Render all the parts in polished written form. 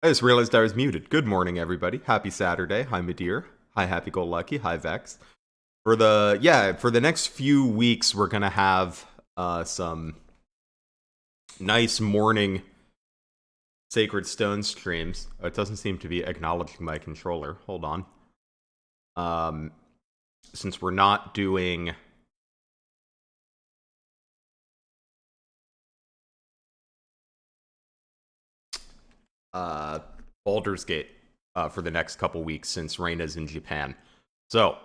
I just realized I was muted. Good morning, everybody. Happy Saturday. Hi, Madeir. Hi, Happy Go Lucky. Hi, Vex. For the next few weeks, we're gonna have some nice morning Sacred Stone streams. Oh, it doesn't seem to be acknowledging my controller. Hold on. Since we're not doing Baldur's Gate for the next couple weeks, since Reina's in Japan. So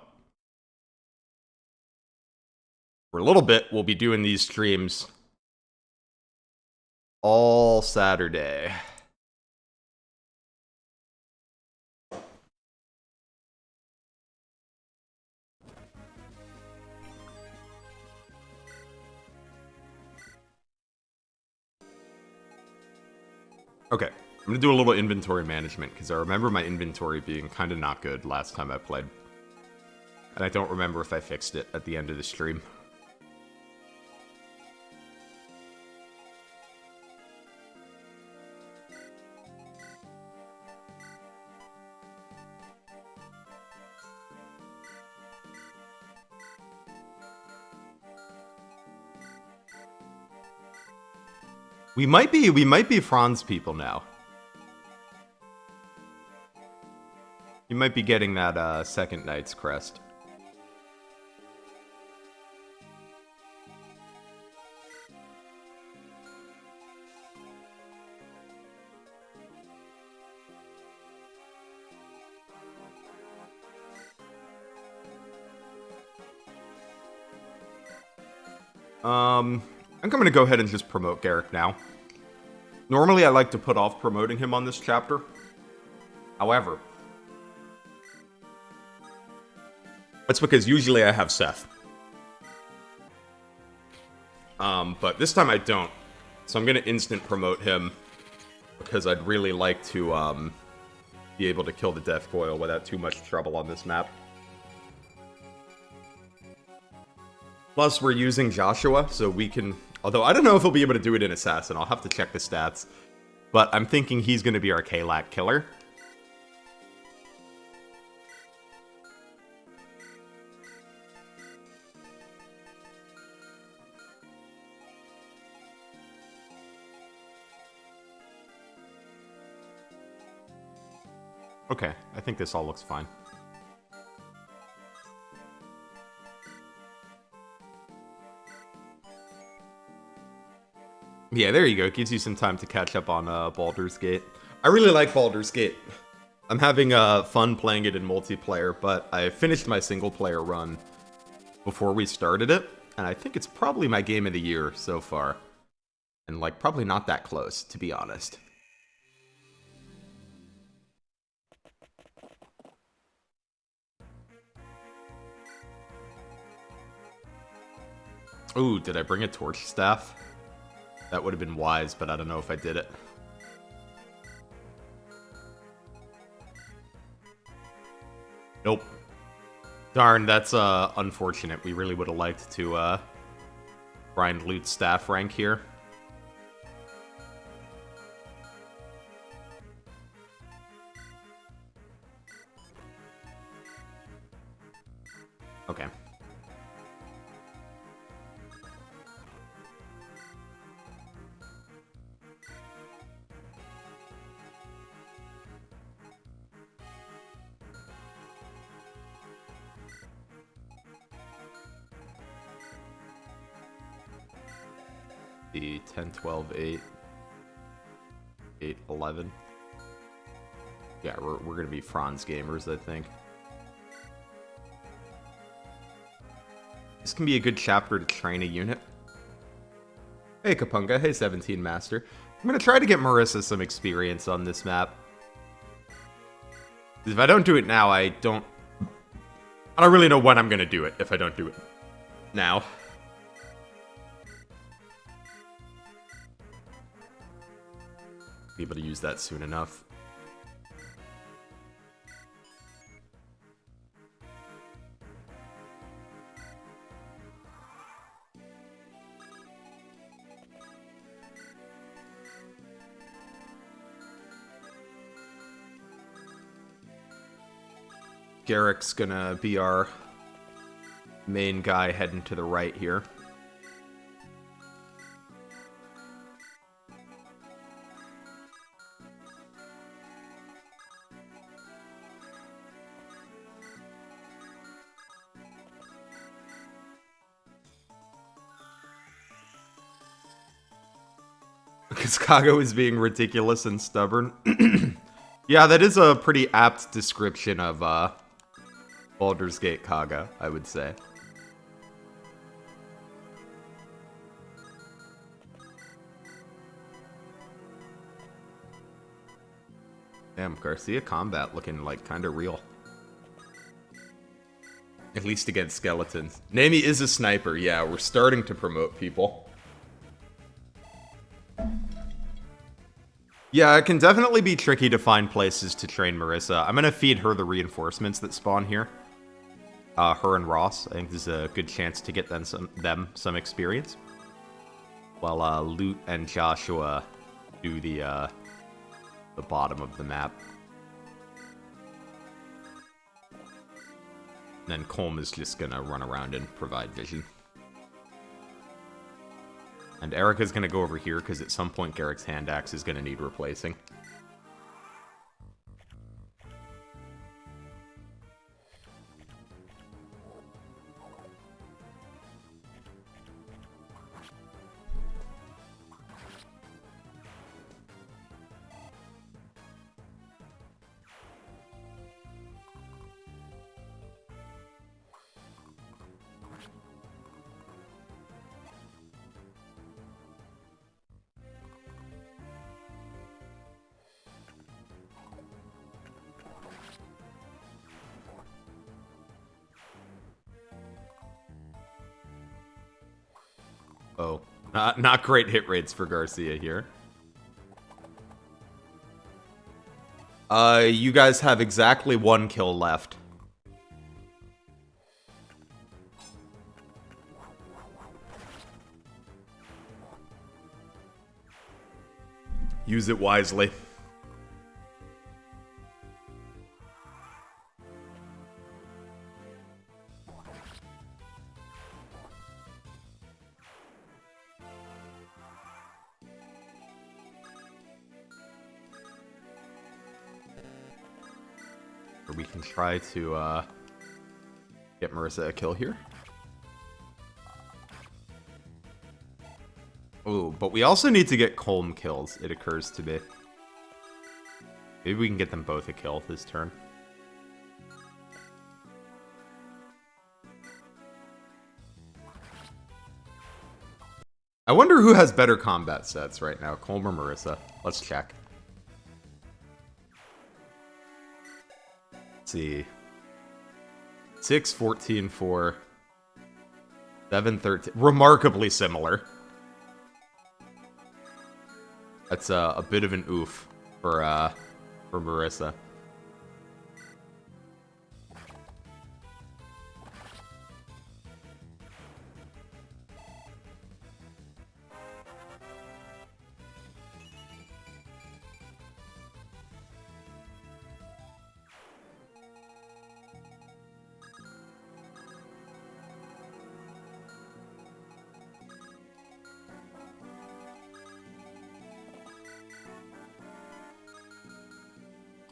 for a little bit, we'll be doing these streams all Saturday. Okay, I'm gonna do a little inventory management, because I remember my inventory being kind of not good last time I played. And I don't remember if I fixed it at the end of the stream. We might be Franz people now. You might be getting that second Knight's crest. I think I'm gonna go ahead and just promote Garrick now. Normally I like to put off promoting him on this chapter. However, that's because usually I have Seth. But this time I don't. So I'm gonna instant promote him because I'd really like to be able to kill the Death Coil without too much trouble on this map. Plus, we're using Joshua, so we can... Although, I don't know if he'll be able to do it in Assassin. I'll have to check the stats. But I'm thinking he's going to be our Kalak killer. Okay, I think this all looks fine. Yeah, there you go. It gives you some time to catch up on Baldur's Gate. I really like Baldur's Gate. I'm having fun playing it in multiplayer, but I finished my single-player run before we started it, and I think it's probably my game of the year so far. And, like, probably not that close, to be honest. Ooh, did I bring a torch staff? That would have been wise, but I don't know if I did it. Nope. Darn, that's unfortunate. We really would have liked to grind loot staff rank here. Okay. The 10, 12, 8, 8, 11. Yeah, we're gonna be Franz gamers, I think. This can be a good chapter to train a unit. Hey Kapunga, hey 17 Master. I'm gonna try to get Marissa some experience on this map. If I don't do it now, I don't really know when I'm gonna do it if I don't do it now. Be able to use that soon enough. Garrick's gonna be our main guy heading to the right here. Because Kago is being ridiculous and stubborn. Yeah, that is a pretty apt description of Baldur's Gate Kaga, I would say. Damn, Garcia combat looking like kinda real. At least against skeletons. Nami is a sniper, yeah, we're starting to promote people. Yeah, it can definitely be tricky to find places to train Marissa. I'm gonna feed her the reinforcements that spawn here. Her and Ross, I think this is a good chance to get them some experience. While Lute and Joshua do the bottom of the map. And then Colm is just gonna run around and provide vision. And Erica's gonna go over here, because at some point Garrick's hand axe is gonna need replacing. Oh, not great hit rates for Garcia here. You guys have exactly 1 kill left. Use it wisely. Or we can try to get Marissa a kill here. Oh, but we also need to get Colm kills, it occurs to me. Maybe we can get them both a kill this turn. I wonder who has better combat sets right now, Colm or Marissa. Let's check. Let's see. 6, 14, 4. 7, 13. Remarkably similar. That's a bit of an oof for Marissa.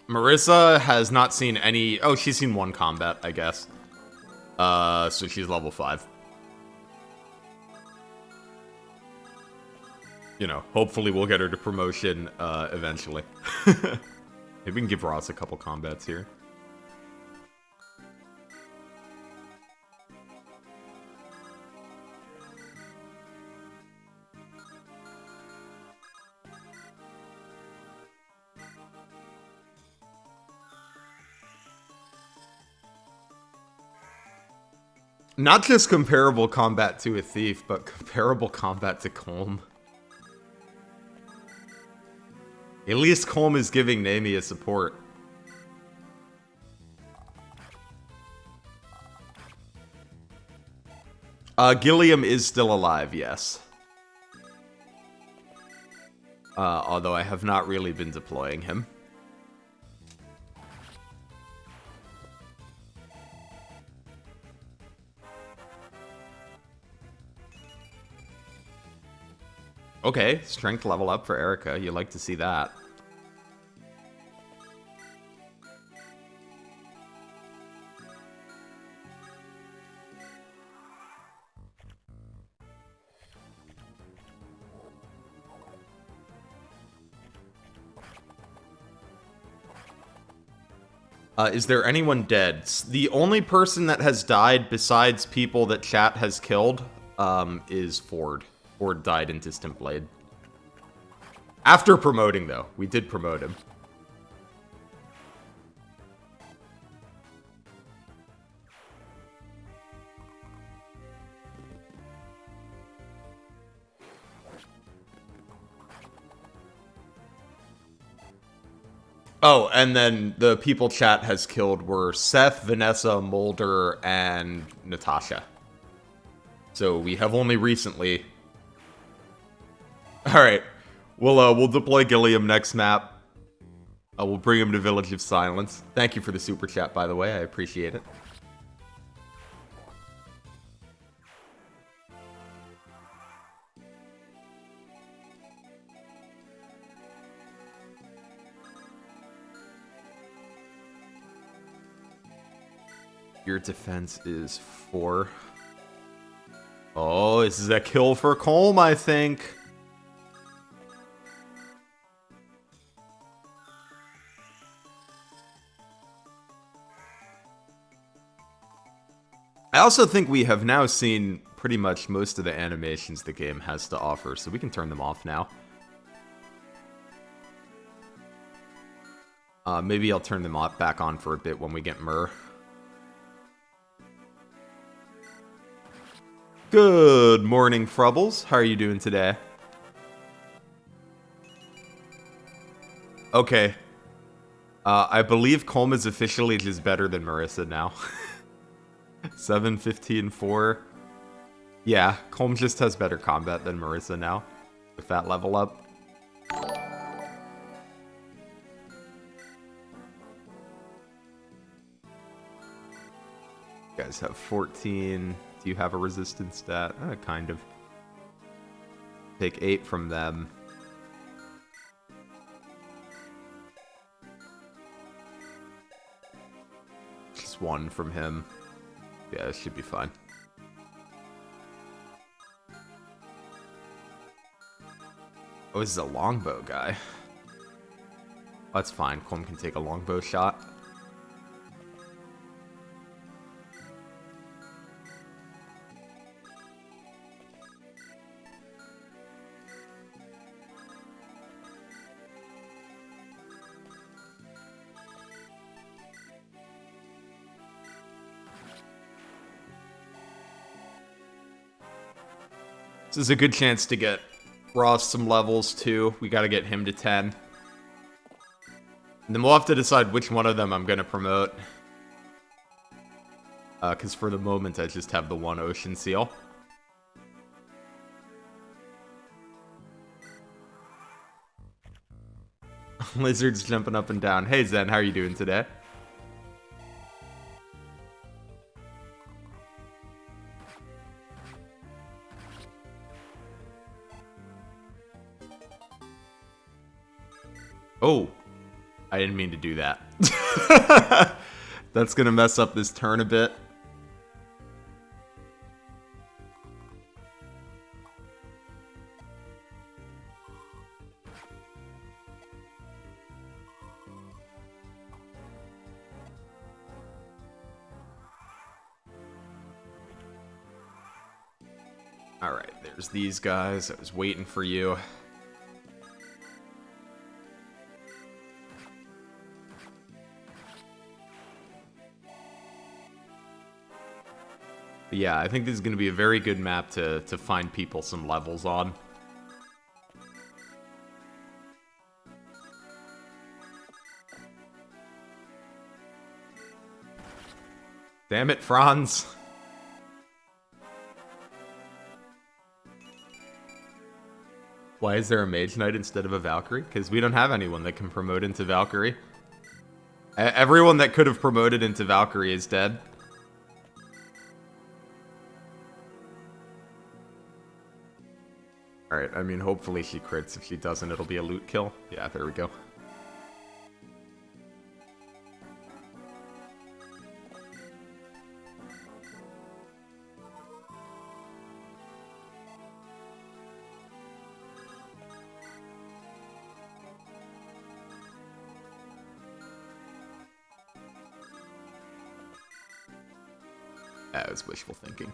Marissa has not seen any... Oh, she's seen 1 combat, I guess. So she's level 5. You know, hopefully we'll get her to promotion, eventually. Maybe we can give Ross a couple combats here. Not just comparable combat to a thief, but comparable combat to Colm. At least Colm is giving Nami a support. Gilliam is still alive, yes. Although I have not really been deploying him. Okay, strength level up for Erica. You like to see that. Is there anyone dead? The only person that has died besides people that chat has killed is Ford. Ford died in Distant Blade. After promoting, though. We did promote him. Oh, and then the people chat has killed were Seth, Vanessa, Mulder, and Natasha. So we have only recently... Alright. We'll deploy Gilliam next map. We'll bring him to Village of Silence. Thank you for the super chat, by the way. I appreciate it. Your defense is 4. Oh, this is a kill for Colm, I think. I also think we have now seen pretty much most of the animations the game has to offer, so we can turn them off now. Maybe I'll turn them back on for a bit when we get Myrrh. Good morning, Frubbles. How are you doing today? Okay. I believe Colm is officially just better than Marissa now. 7, 15, 4. Yeah, Colm just has better combat than Marissa now. With that level up. You guys have 14. Do you have a resistance stat? Kind of. Take 8 from them. Just 1 from him. Yeah, this should be fine. Oh, this is a longbow guy. That's fine. Colm can take a longbow shot. This is a good chance to get Ross some levels, too. We gotta get him to 10. And then we'll have to decide which one of them I'm gonna promote. Because for the moment, I just have the 1 Ocean Seal. Lizard's jumping up and down. Hey, Zen, how are you doing today? Oh, I didn't mean to do that. That's gonna mess up this turn a bit. Alright, there's these guys. I was waiting for you. But yeah, I think this is going to be a very good map to find people some levels on. Damn it, Franz. Why is there a Mage Knight instead of a Valkyrie? Because we don't have anyone that can promote into Valkyrie. Everyone that could have promoted into Valkyrie is dead. Alright, I mean, hopefully she crits. If she doesn't, it'll be a loot kill. Yeah, there we go. That was wishful thinking.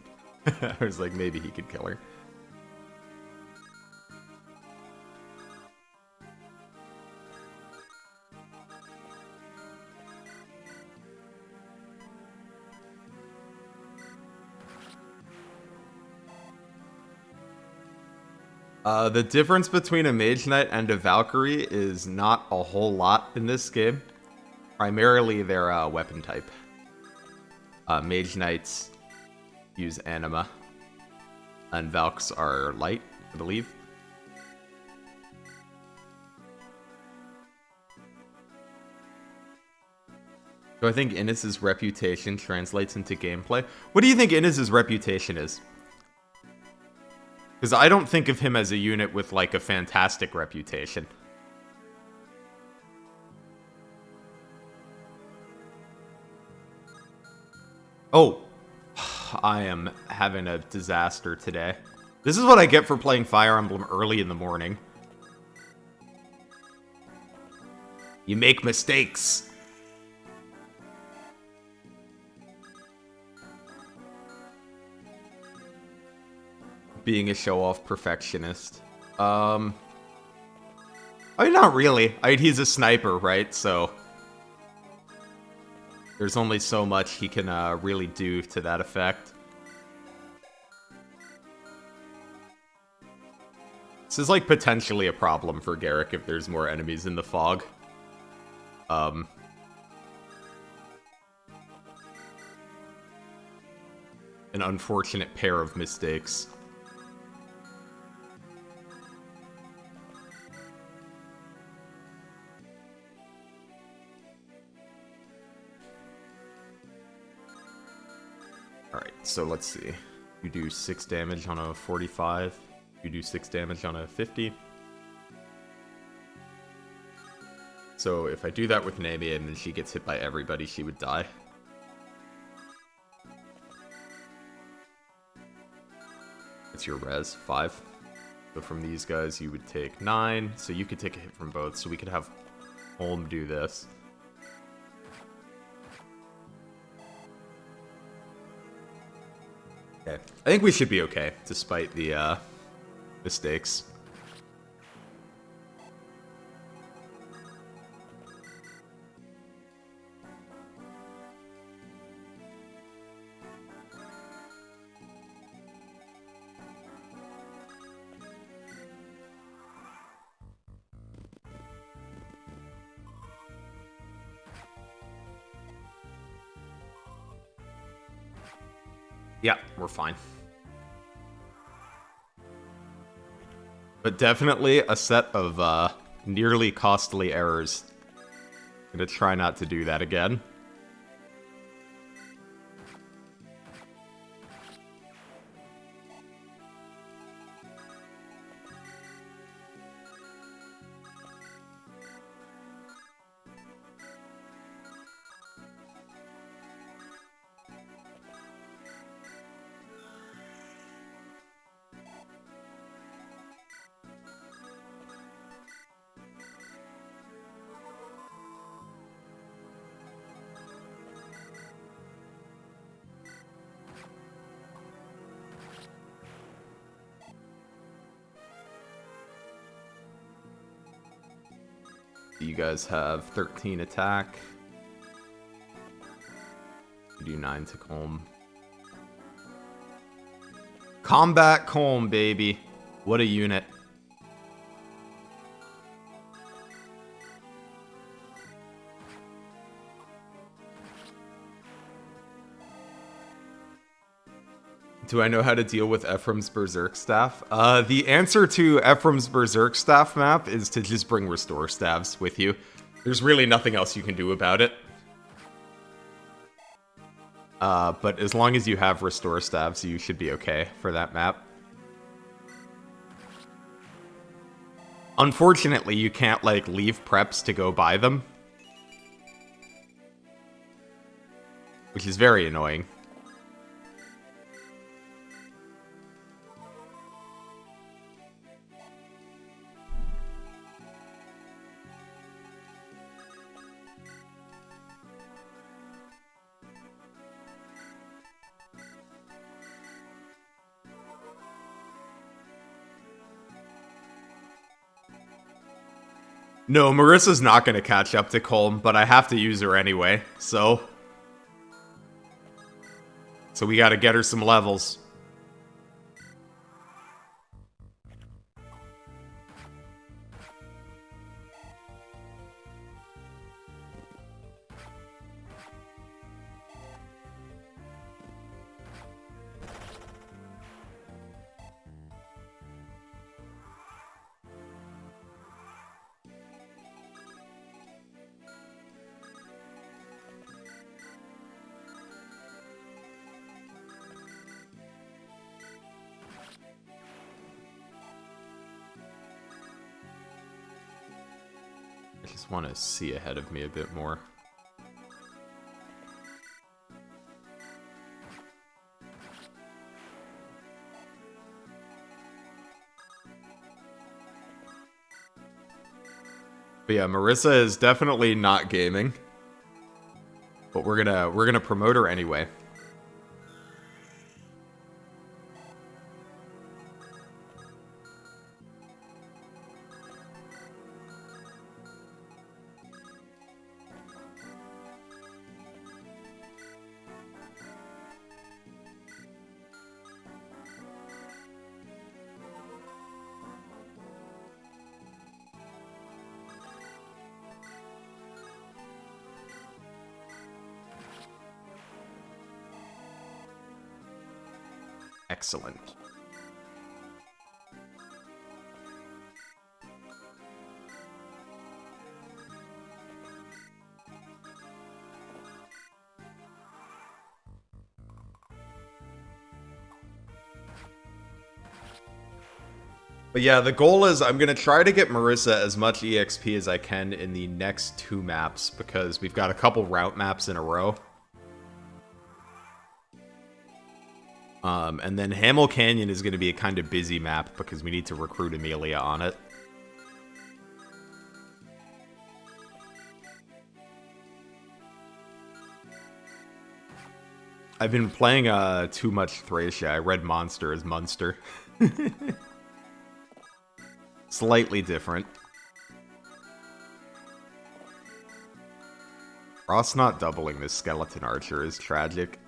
I was like, maybe he could kill her. The difference between a Mage Knight and a Valkyrie is not a whole lot in this game. Primarily, they're weapon type. Mage Knights use Anima, and Valks are light, I believe. So I think Innes's reputation translates into gameplay. What do you think Innes's reputation is? Because I don't think of him as a unit with, like, a fantastic reputation. Oh, I am having a disaster today. This is what I get for playing Fire Emblem early in the morning. You make mistakes. Being a show-off perfectionist. I mean, not really. He's a sniper, right? So there's only so much he can really do to that effect. This is, like, potentially a problem for Garrick if there's more enemies in the fog. An unfortunate pair of mistakes. Alright, so let's see. You do 6 damage on a 45. You do 6 damage on a 50. So if I do that with Namie and then she gets hit by everybody, she would die. It's your res, 5. So from these guys, you would take 9. So you could take a hit from both. So we could have Holm do this. Okay. I think we should be okay, despite the mistakes. Yeah, we're fine. But definitely a set of nearly costly errors. I'm gonna try not to do that again. You guys have 13 attack. You do 9 to Colm. Combat Colm, baby. What a unit. Do I know how to deal with Ephraim's Berserk Staff? The answer to Ephraim's Berserk Staff map is to just bring Restore Staves with you. There's really nothing else you can do about it. But as long as you have Restore Staves, you should be okay for that map. Unfortunately, you can't, like, leave preps to go buy them. Which is very annoying. No, Marissa's not going to catch up to Colm, but I have to use her anyway, so... So we gotta get her some levels. I just want to see ahead of me a bit more. But yeah, Marissa is definitely not gaming. But we're gonna promote her anyway. Excellent. But yeah, the goal is I'm going to try to get Marissa as much EXP as I can in the next 2 maps, because we've got a couple route maps in a row. And then Hamel Canyon is going to be a kind of busy map, because we need to recruit Amelia on it. I've been playing too much Thracia. I read Monster as Munster. Slightly different. Ross not doubling this skeleton archer is tragic.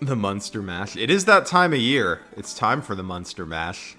The Munster Mash. It is that time of year. It's time for the Munster Mash.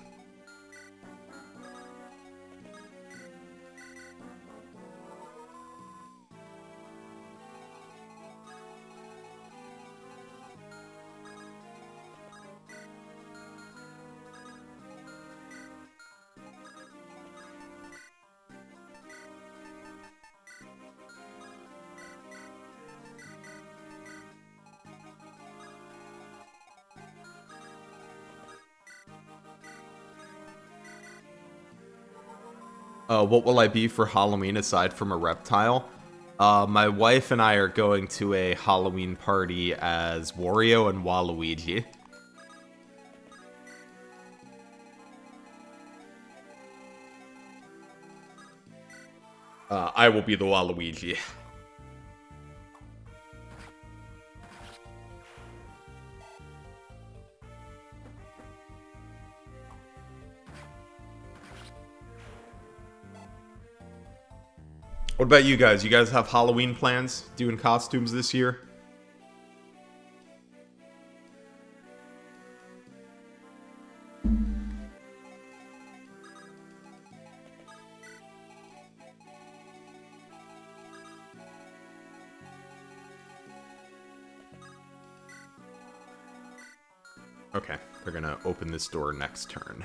What will I be for Halloween aside from a reptile? My wife and I are going to a Halloween party as Wario and Waluigi. I will be the Waluigi. What about you guys? You guys have Halloween plans? Doing costumes this year? Okay, they're gonna open this door next turn.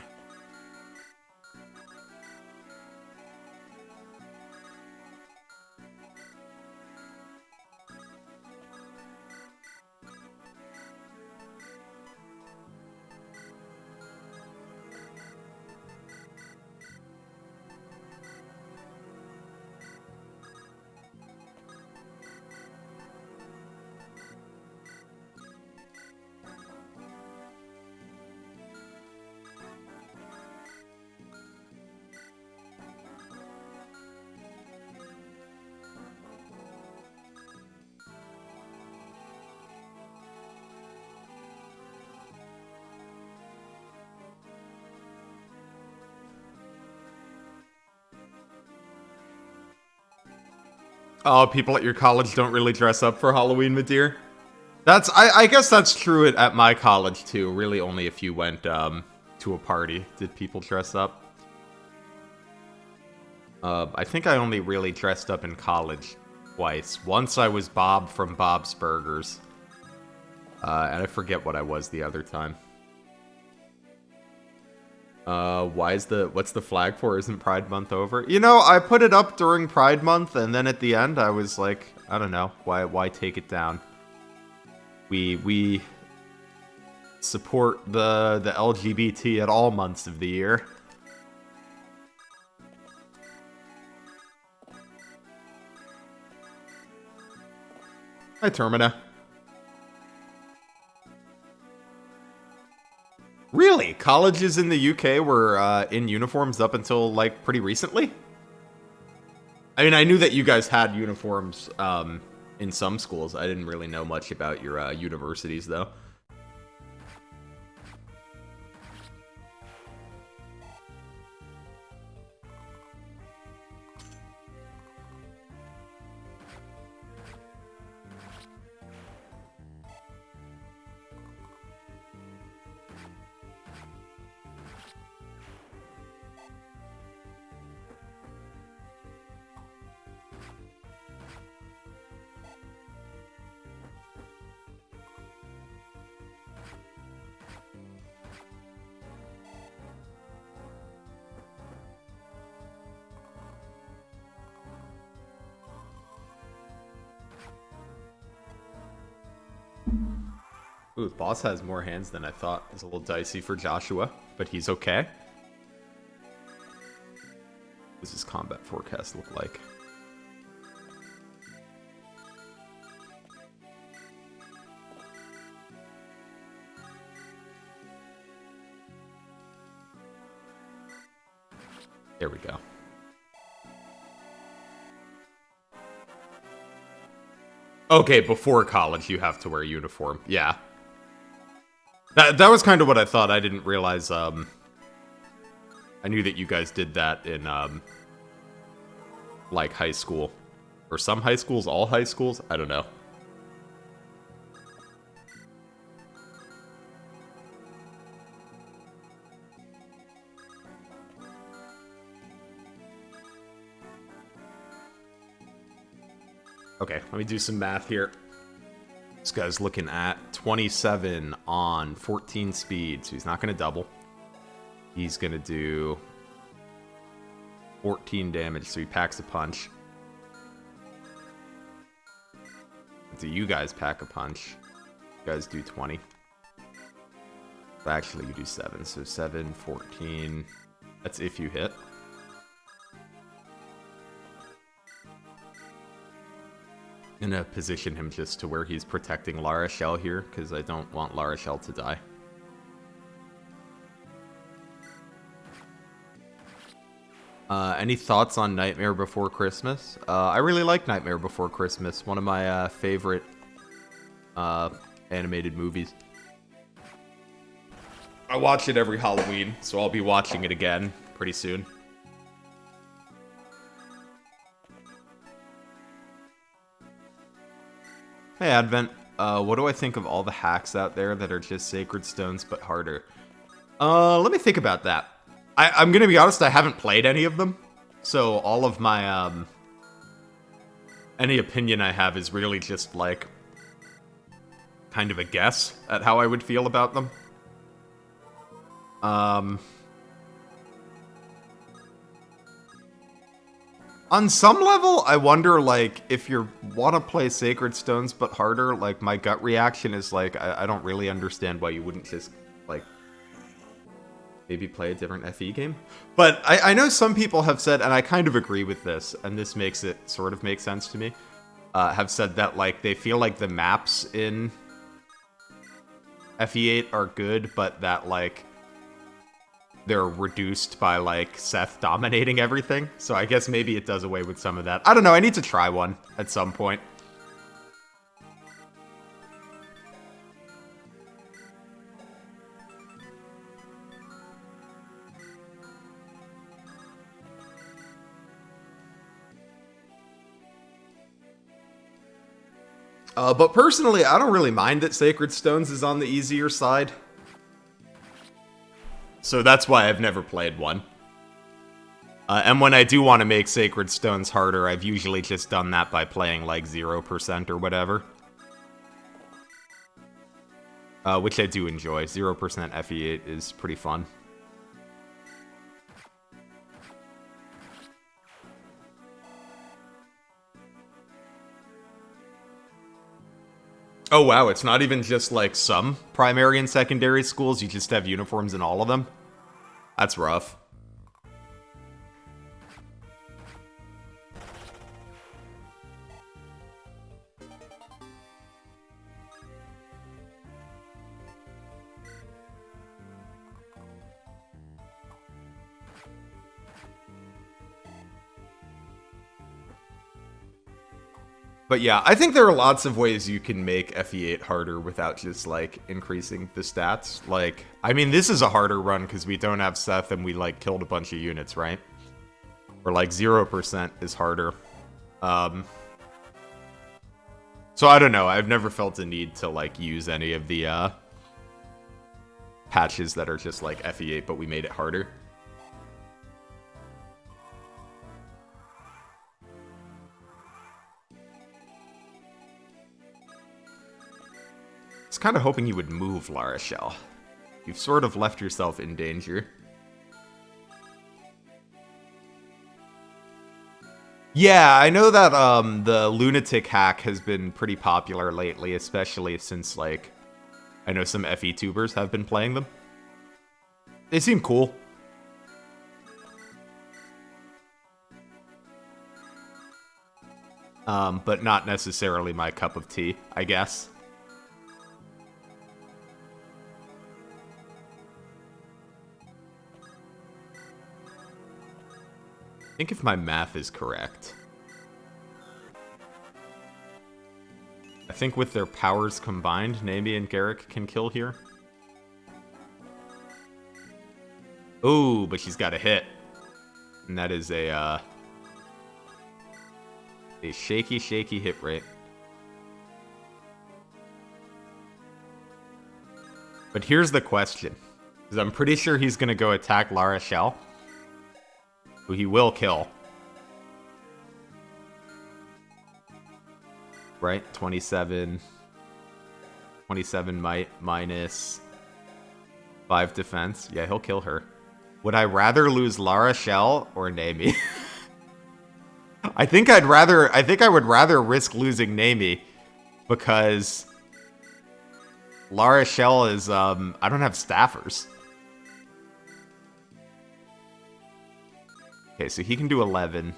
Oh, people at your college don't really dress up for Halloween, Madeir? I guess that's true at my college, too. Really only if you went, to a party did people dress up. I think I only really dressed up in college twice. Once I was Bob from Bob's Burgers. And I forget what I was the other time. What's the flag for? Isn't Pride Month over? You know, I put it up during Pride Month, and then at the end I was like, I don't know, why take it down? We support the LGBT at all months of the year. Hi, Termina. Really? Colleges in the UK were in uniforms up until, like, pretty recently? I mean, I knew that you guys had uniforms in some schools. I didn't really know much about your universities, though. Ooh, the boss has more hands than I thought. It's a little dicey for Joshua, but he's okay. What does his combat forecast look like? There we go. Okay, before college you have to wear a uniform. Yeah. That was kind of what I thought. I didn't realize, I knew that you guys did that in, like, high school. Or some high schools, all high schools? I don't know. Okay, let me do some math here. This guy's looking at 27 on 14 speed, so he's not going to double. He's going to do 14 damage, so he packs a punch. Do you guys pack a punch? You guys do 20. Actually, you do 7, so 7, 14. That's if you hit. Gonna position him just to where he's protecting La Rochelle here, because I don't want La Rochelle to die. Any thoughts on Nightmare Before Christmas? I really like Nightmare Before Christmas, one of my favorite animated movies. I watch it every Halloween, so I'll be watching it again pretty soon. Hey Advent, what do I think of all the hacks out there that are just Sacred Stones but harder? Let me think about that. I'm gonna be honest, I haven't played any of them, so all of my, any opinion I have is really just, like, kind of a guess at how I would feel about them. On some level, I wonder, like, if you want to play Sacred Stones but harder, like, my gut reaction is, like, I don't really understand why you wouldn't just, like, maybe play a different FE game. But I know some people have said, and I kind of agree with this, and this makes it sort of make sense to me, have said that, like, they feel like the maps in FE8 are good, but that, like, they're reduced by, like, Seth dominating everything. So I guess maybe it does away with some of that. I don't know, I need to try one at some point. But personally, I don't really mind that Sacred Stones is on the easier side. So that's why I've never played one. And when I do want to make Sacred Stones harder, I've usually just done that by playing, like, 0% or whatever. Which I do enjoy. 0% FE8 is pretty fun. Oh wow, it's not even just, like, some primary and secondary schools, you just have uniforms in all of them? That's rough. But yeah, I think there are lots of ways you can make FE8 harder without just, like, increasing the stats. Like, I mean, this is a harder run because we don't have Seth and we, like, killed a bunch of units, right? Or, like, 0% is harder. So I don't know, I've never felt a need to, like, use any of the, patches that are just, like, FE8, but we made it harder. I was kind of hoping you would move, La Rochelle. You've sort of left yourself in danger. Yeah, I know that the lunatic hack has been pretty popular lately, especially since, like, I know some FE tubers have been playing them. They seem cool. But not necessarily my cup of tea, I guess. I think if my math is correct, I think with their powers combined, Naomi and Garrick can kill here. Ooh, but she's got a hit. And that is a shaky, shaky hit rate. But here's the question. Because I'm pretty sure he's going to go attack La Rochelle, who he will kill. Right? 27 might minus 5 defense. Yeah, he'll kill her. Would I rather lose La Rochelle or Naomi? I think I would rather risk losing Naomi because La Rochelle is I don't have staffers. Okay, so he can do 11,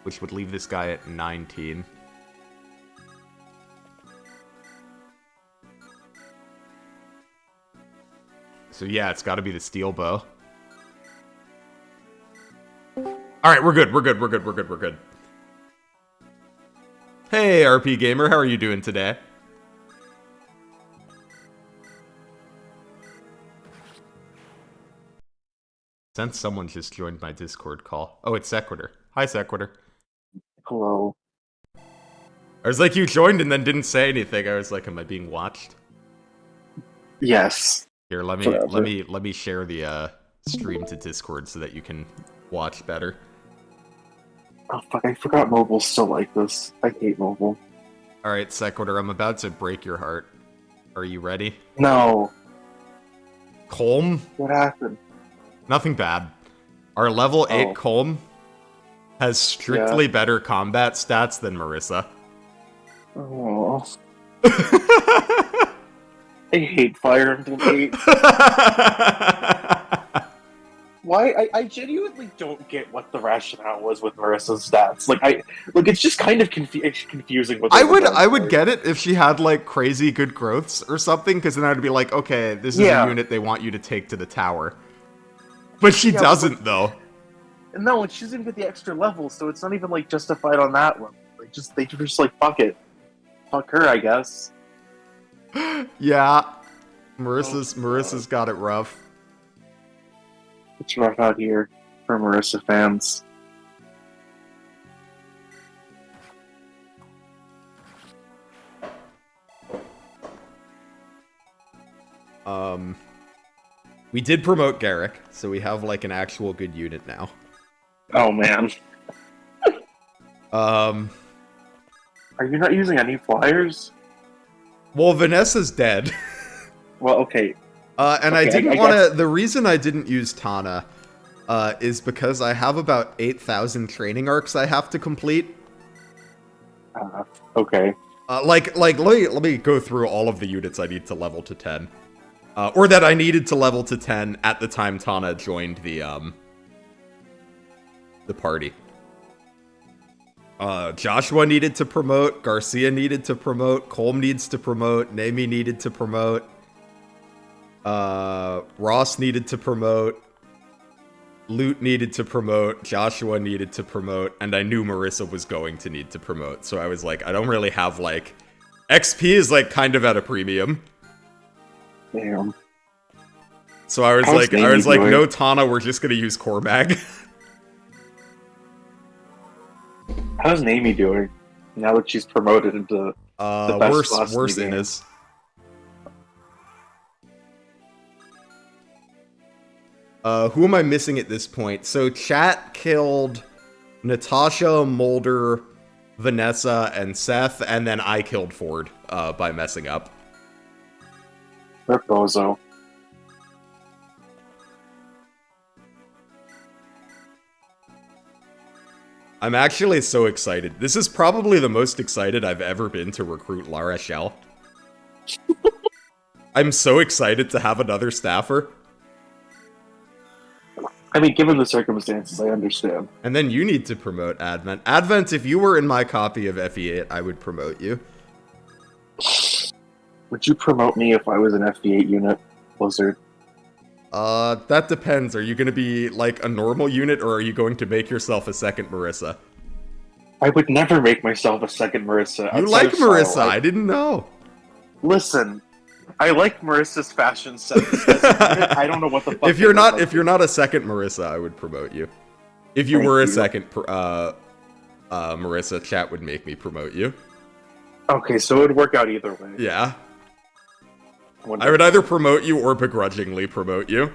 which would leave this guy at 19. So yeah, it's got to be the steel bow. All right, we're good. We're good. Hey, RP Gamer, how are you doing today? Since someone just joined my Discord call. Oh, it's Sequitur. Hi, Sequitur. Hello. I was like, you joined and then didn't say anything. I was like, am I being watched? Yes. Here, let me share the stream to Discord so that you can watch better. Oh fuck, I forgot mobile's still like this. I hate mobile. Alright, Sequitur, I'm about to break your heart. Are you ready? No. Colm, What happened? nothing bad. Our level 8 Oh. Colm has strictly better combat stats than Marissa. Oh. I hate Fire Emblem 8. Why? I genuinely don't get what the rationale was with Marissa's stats. It's just kind of confusing. With I would get it if she had like crazy good growths or something, because then I'd be like, okay, this is a unit they want you to take to the tower. But she doesn't, though. No, and she doesn't even get the extra levels, so it's not even like justified on that one. They just like fuck it, fuck her, I guess. Yeah, Marissa's got it rough. It's rough out here for Marissa fans. We did promote Garrick, so we have like an actual good unit now. Oh man. Are you not using any flyers? Well, Vanessa's dead. Well, okay. And okay, I didn't want to. The reason I didn't use Tana is because I have about 8,000 training arcs I have to complete. Okay. Let me go through all of the units I need to level to 10. Or that I needed to level to 10 at the time Tana joined the party. Joshua needed to promote, Garcia needed to promote, Colm needs to promote, Nami needed to promote, Ross needed to promote, Loot needed to promote, Joshua needed to promote, and I knew Marissa was going to need to promote, so I was like, I don't really have, like... XP is, like, kind of at a premium. Damn. So I was like, no Tana, we're just gonna use Cormag. How's Nami doing now that she's promoted into the best worse Innis. Who am I missing at this point? So chat killed Natasha, Mulder, Vanessa, and Seth, and then I killed Ford by messing up. Rip Bozo. I'm actually so excited. This is probably the most excited I've ever been to recruit Lara Shell. I'm so excited to have another staffer. I mean, given the circumstances, I understand. And then you need to promote Advent. Advent, if you were in my copy of FE8, I would promote you. Would you promote me if I was an FE8 unit, Blizzard? That depends. Are you going to be, like, a normal unit, or are you going to make yourself a second Marissa? I would never make myself a second Marissa. You like Marissa, I didn't know. Listen, I like Marissa's fashion sense. I don't know what the fuck. If you're not a second Marissa, I would promote you. If you were a second Marissa, chat would make me promote you. Okay, so it would work out either way. Yeah. I would either promote you or begrudgingly promote you.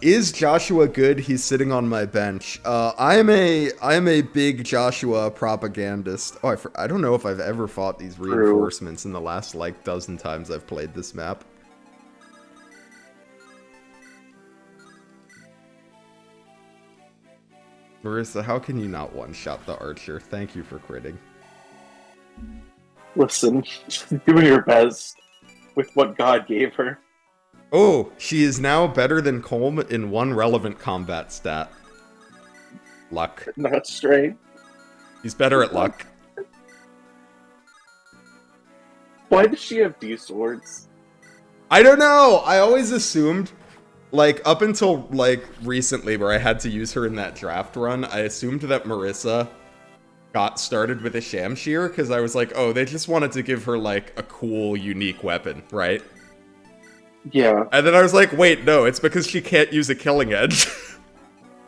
Is Joshua good? He's sitting on my bench. I am a big Joshua propagandist. Oh, I don't know if I've ever fought these reinforcements in the last, like, dozen times I've played this map. Marissa, how can you not one-shot the archer? Thank you for critting. Listen, she's doing her best with what God gave her. Oh, she is now better than Colm in one relevant combat stat. Luck. Not straight. He's better at luck. Why does she have D swords? I don't know! I always assumed, like, up until, like, recently where I had to use her in that draft run, I assumed that Marissa got started with a Shamshir, because I was like, oh, they just wanted to give her, like, a cool, unique weapon, right? Yeah. And then I was like, wait, no, it's because she can't use a Killing Edge.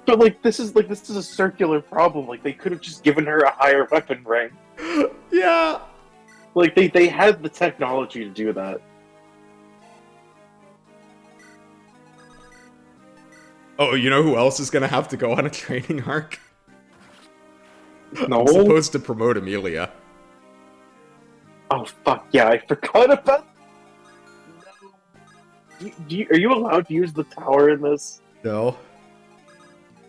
But, like, this is a circular problem. Like, they could have just given her a higher weapon rank. Yeah. Like, they had the technology to do that. Oh, you know who else is gonna have to go on a training arc? No. I'm supposed to promote Amelia. Oh, fuck, yeah, I forgot about... No. Are you allowed to use the tower in this? No.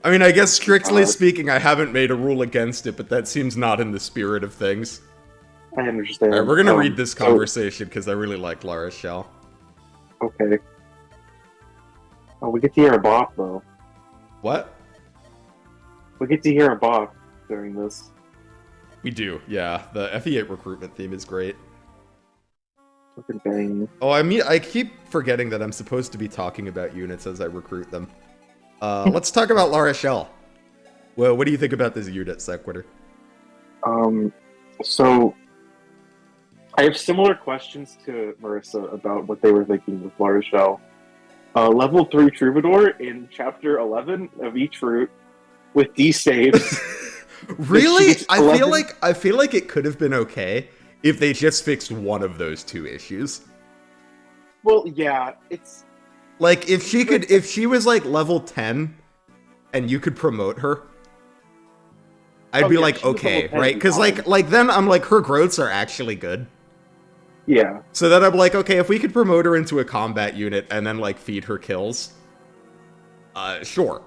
I mean, I guess strictly God. speaking, I haven't made a rule against it, but that seems not in the spirit of things. I understand. Alright, we're gonna read this conversation because I really like Lara Shell. Okay. Oh, we get to hear a bop though. What? We get to hear a bop during this. We do, yeah. The FE8 recruitment theme is great. Fucking bang. Oh, I mean, I keep forgetting that I'm supposed to be talking about units as I recruit them. Let's talk about Lara Shell. Well, what do you think about this unit, Sequitur? So I have similar questions to Marissa about what they were thinking with Lara Shell. Level 3 Troubadour in Chapter 11 of each route with D saves. Really? I feel like it could have been okay if they just fixed one of those two issues. Well, yeah, it's like if she was like level 10 and you could promote her, I'd be like, okay, right? Because like then I'm like, her growths are actually good. Yeah. So then I'm like, okay, if we could promote her into a combat unit and then like feed her kills, sure.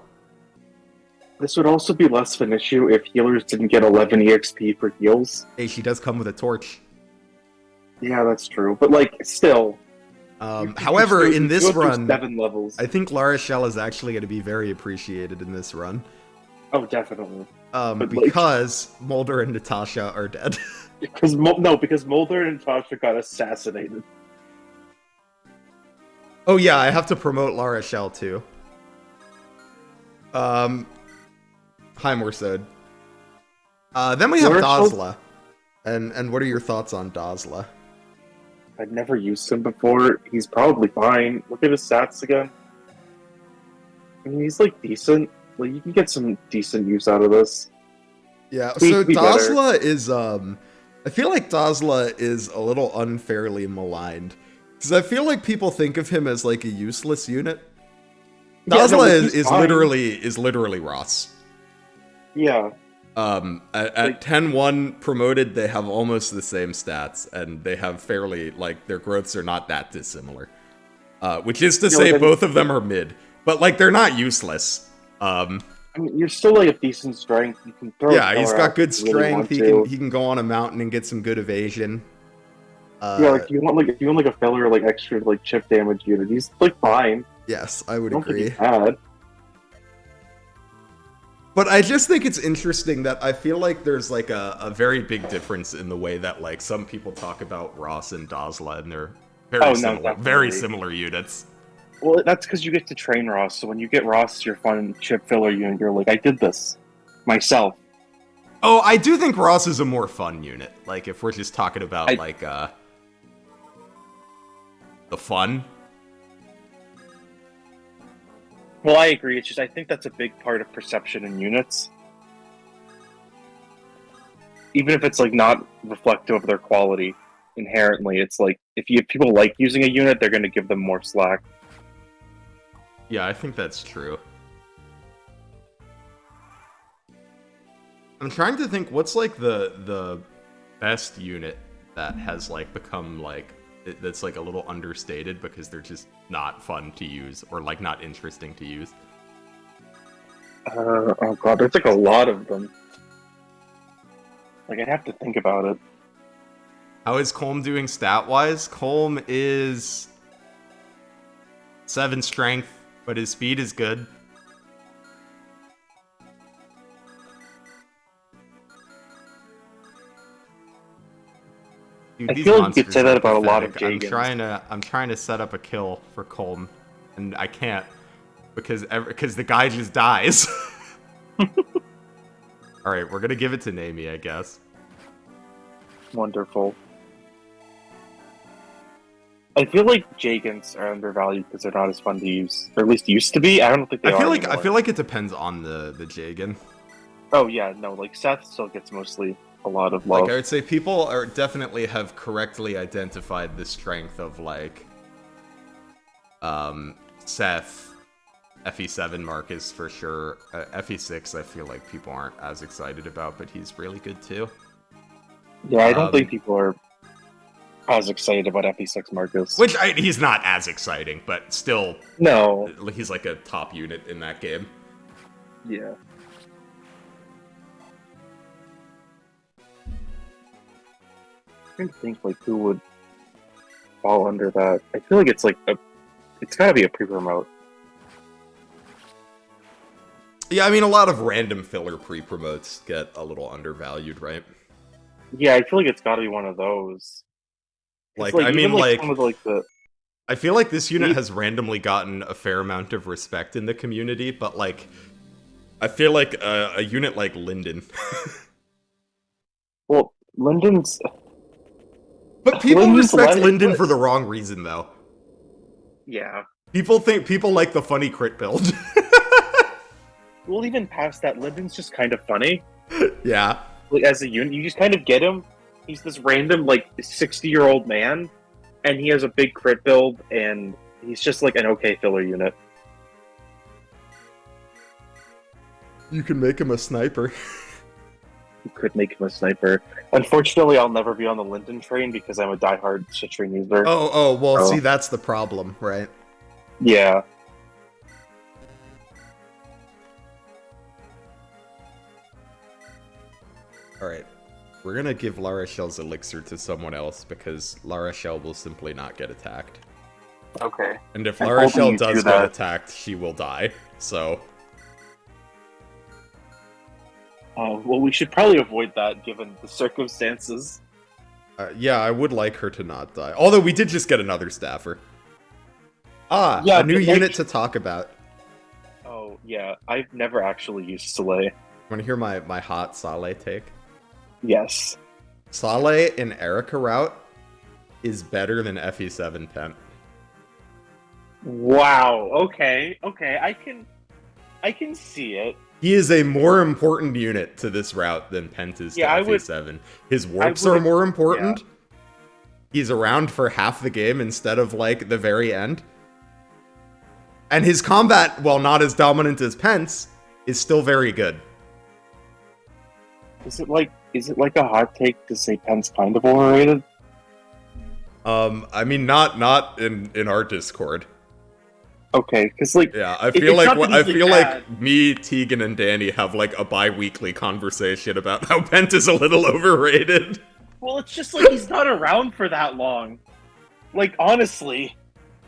This would also be less of an issue if healers didn't get 11 EXP for heals. Hey, she does come with a torch. Yeah, that's true. But like, still. However, in this run, 7 levels. I think Lara Shell is actually going to be very appreciated in this run. Oh, definitely. Because like, Mulder and Natasha are dead. because Mulder and Natasha got assassinated. Oh yeah, I have to promote Lara Shell too. Hi, Morsod. Then we have Dazla. And what are your thoughts on Dazla? I've never used him before. He's probably fine. Look at his stats again. I mean, he's like decent. Like, you can get some decent use out of this. Yeah, so Dazla is, I feel like Dazla is a little unfairly maligned. Because I feel like people think of him as like a useless unit. Dazla is literally Ross. Yeah. At 10-1 promoted, they have almost the same stats, and they have fairly, like, their growths are not that dissimilar. Which is to say both of them are mid. But, like, they're not useless. I mean, you're still, like, a decent strength. You can throw he's got good strength. He can go on a mountain and get some good evasion. Yeah, like, if you want a filler, like, extra, like, chip damage unit, he's, like, fine. Yes, I would agree. Think he's bad. But I just think it's interesting that I feel like there's like a very big difference in the way that like some people talk about Ross and Dazla, and they're very similar units. Well, that's because you get to train Ross, so when you get Ross, your fun chip filler unit, you're like, I did this myself. Oh, I do think Ross is a more fun unit. Like, if we're just talking about the fun. Well, I agree. It's just I think that's a big part of perception in units. Even if it's like not reflective of their quality inherently, it's like if people like using a unit, they're going to give them more slack. Yeah, I think that's true. I'm trying to think what's like the best unit that has like become like that's like a little understated because they're just not fun to use or like not interesting to use. Oh god, there's like a lot of them. Like, I'd have to think about it. How is Colm doing stat-wise? Colm is 7 strength, but his speed is good. Dude, I feel like you could say that about a lot of Jagans. I'm trying to set up a kill for Colm, and I can't because the guy just dies. All right, we're gonna give it to Nami, I guess. Wonderful. I feel like Jagans are undervalued because they're not as fun to use, or at least used to be. I don't think they are anymore. I feel like it depends on the Jagan. Oh yeah, no, like Seth still gets mostly a lot of love. Like, I would say people are definitely have correctly identified the strength of like Seth. FE7 Marcus for sure. FE6 I feel like people aren't as excited about, but he's really good too. Yeah, I don't think people are as excited about FE6 Marcus. Which he's not as exciting, but still, No. he's like a top unit in that game. Yeah. I'm trying to think like who would fall under that. I feel like it's like it's gotta be a pre-promote. Yeah, I mean, a lot of random filler pre-promotes get a little undervalued, right? Yeah, I feel like it's gotta be one of those. Like I mean, like some of the I feel like this unit has randomly gotten a fair amount of respect in the community, but like, I feel like a unit like Linden. well, Linden's. But people Linden's respect light- Linden for the wrong reason, though. Yeah. People like the funny crit build. Well, even past that, Linden's just kind of funny. Yeah. Like as a unit, you just kind of get him. He's this random like 60-year-old man, and he has a big crit build, and he's just like an okay filler unit. You can make him a sniper. You could make him a sniper. Unfortunately, I'll never be on the Linden train because I'm a diehard Citrine user. Well, see, that's the problem, right? Yeah. Alright. We're gonna give La Rochelle's elixir to someone else because La Rochelle will simply not get attacked. Okay. And if I'm La hoping Rochelle you do does get that. attacked, she will die. So, Well, we should probably avoid that given the circumstances. yeah, I would like her to not die. Although we did just get another staffer. Yeah, a new but, like- unit to talk about. Oh, yeah. I've never actually used Soleil. Want to hear my hot Saleh take? Yes. Saleh in Erica route is better than FE7 Pent. Wow. Okay. I can see it. He is a more important unit to this route than Pent is to Yeah, I would- FE7. His warps are more important. He's around for half the game instead of, like, the very end. And his combat, while not as dominant as Pent's, is still very good. Is it like a hot take to say Penn's kind of overrated? I mean, not in our Discord. Okay, because like Yeah, I it's feel not like that he's, bad. me, Tegan, and Danny have like a bi-weekly conversation about how Pent is a little overrated. Well, it's just like he's not around for that long. Like honestly.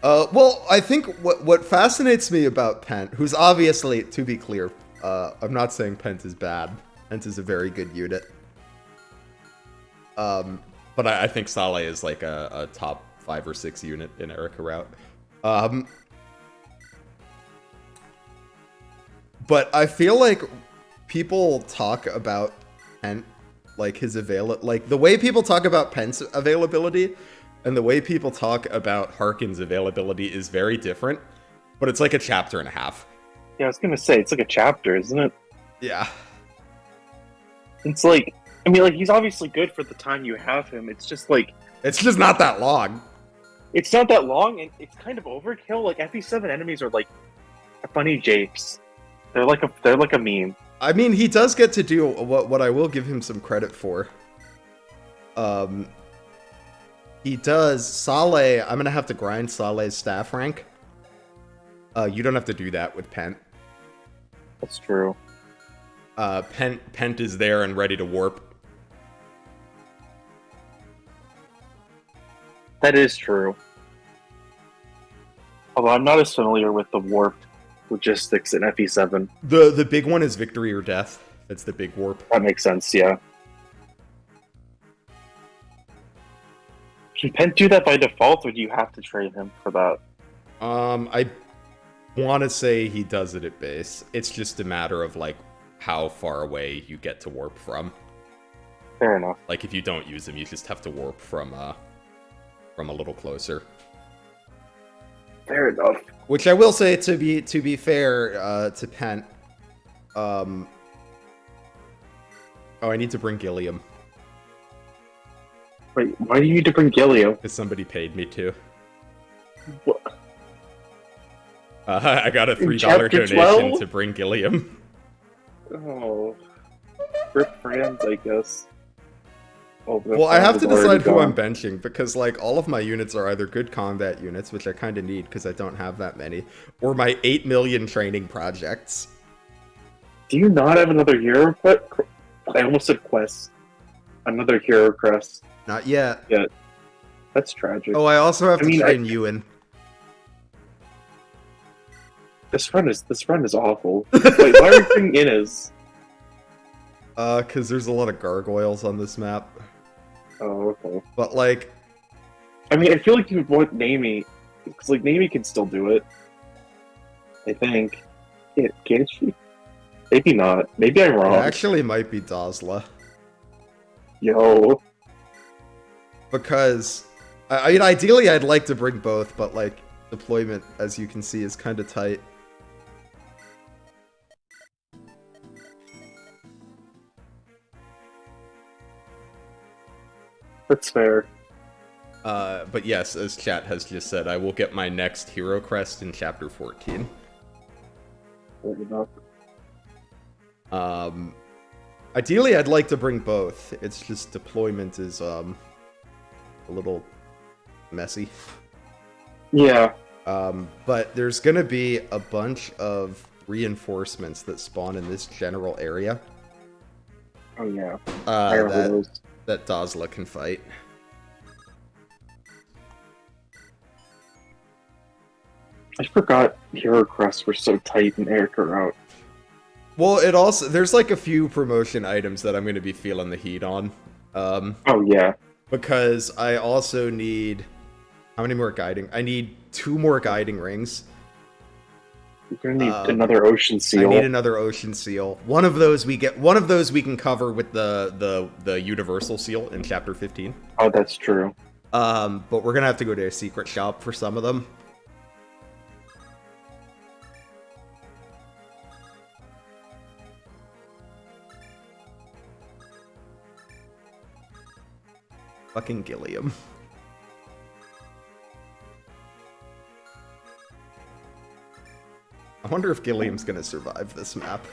Well, I think what fascinates me about Pent, who's obviously, to be clear, I'm not saying Pent is bad. Pent is a very good unit. But I think Saleh is like a top 5 or 6 unit in Erica route. But I feel like people talk about Pent, like his like the way people talk about Pent's availability and the way people talk about Harkin's availability is very different. But it's like a chapter and a half. Yeah, I was gonna say it's like a chapter, isn't it? Yeah. It's like I mean, like he's obviously good for the time you have him. It's just like It's just not that long. it's not that long, and it's kind of overkill. Like FE7 enemies are like funny japes. They're like a meme. I mean, he does get to do what I will give him some credit for. He does Saleh. I'm gonna have to grind Saleh's staff rank. You don't have to do that with Pent. That's true. Pent is there and ready to warp. That is true. Although I'm not as familiar with the warped logistics in FE7. The big one is victory or death. That's the big warp. That makes sense, yeah. Can Pent do that by default, or do you have to trade him for that? I want to say he does it at base. It's just a matter of like how far away you get to warp from. Fair enough. Like if you don't use him, you just have to warp from a little closer. Fair enough. Which I will say, to be fair to Pent. Oh, I need to bring Gilliam. Wait, why do you need to bring Gilliam? Because somebody paid me to. What? I got a $3 Chapter donation 12? to bring Gilliam. Oh. Rip friends, I guess. Oh, the Well, I have five to is already decide who I'm gone. benching because, like, all of my units are either good combat units, which I kind of need because I don't have that many, or my 8 million training projects. Do you not have another hero quest? I almost said quest. Another hero crest Not yet. yet. That's tragic. Oh, I also have I to mean, train Ewan. this run is awful. Wait, why are we putting Inez? Because there's a lot of gargoyles on this map. Oh, okay. But, like, I mean, I feel like you would want Namie, because like Namie can still do it. I think. Can't she? Maybe not. Maybe I'm it wrong. actually might be Dazla. Yo. Because, I mean, ideally I'd like to bring both, but, like, deployment, as you can see, is kind of tight. That's fair. But yes, as chat has just said, I will get my next hero crest in chapter 14. Fair enough. Ideally, I'd like to bring both. It's just deployment is a little messy. Yeah. But there's gonna be a bunch of reinforcements that spawn in this general area. Oh yeah. I remember those. That Dazla can fight. I forgot hero crests were so tight in Erica route. Well, it also there's like a few promotion items that I'm gonna be feeling the heat on. Oh yeah. Because I also need how many more guiding? I need 2 more guiding rings. You're gonna need another ocean seal. I need another ocean seal. One of those we can cover with the universal seal in chapter 15. Oh, that's true. But we're gonna have to go to a secret shop for some of them. Fucking Gilliam. I wonder if Gilliam's gonna survive this map.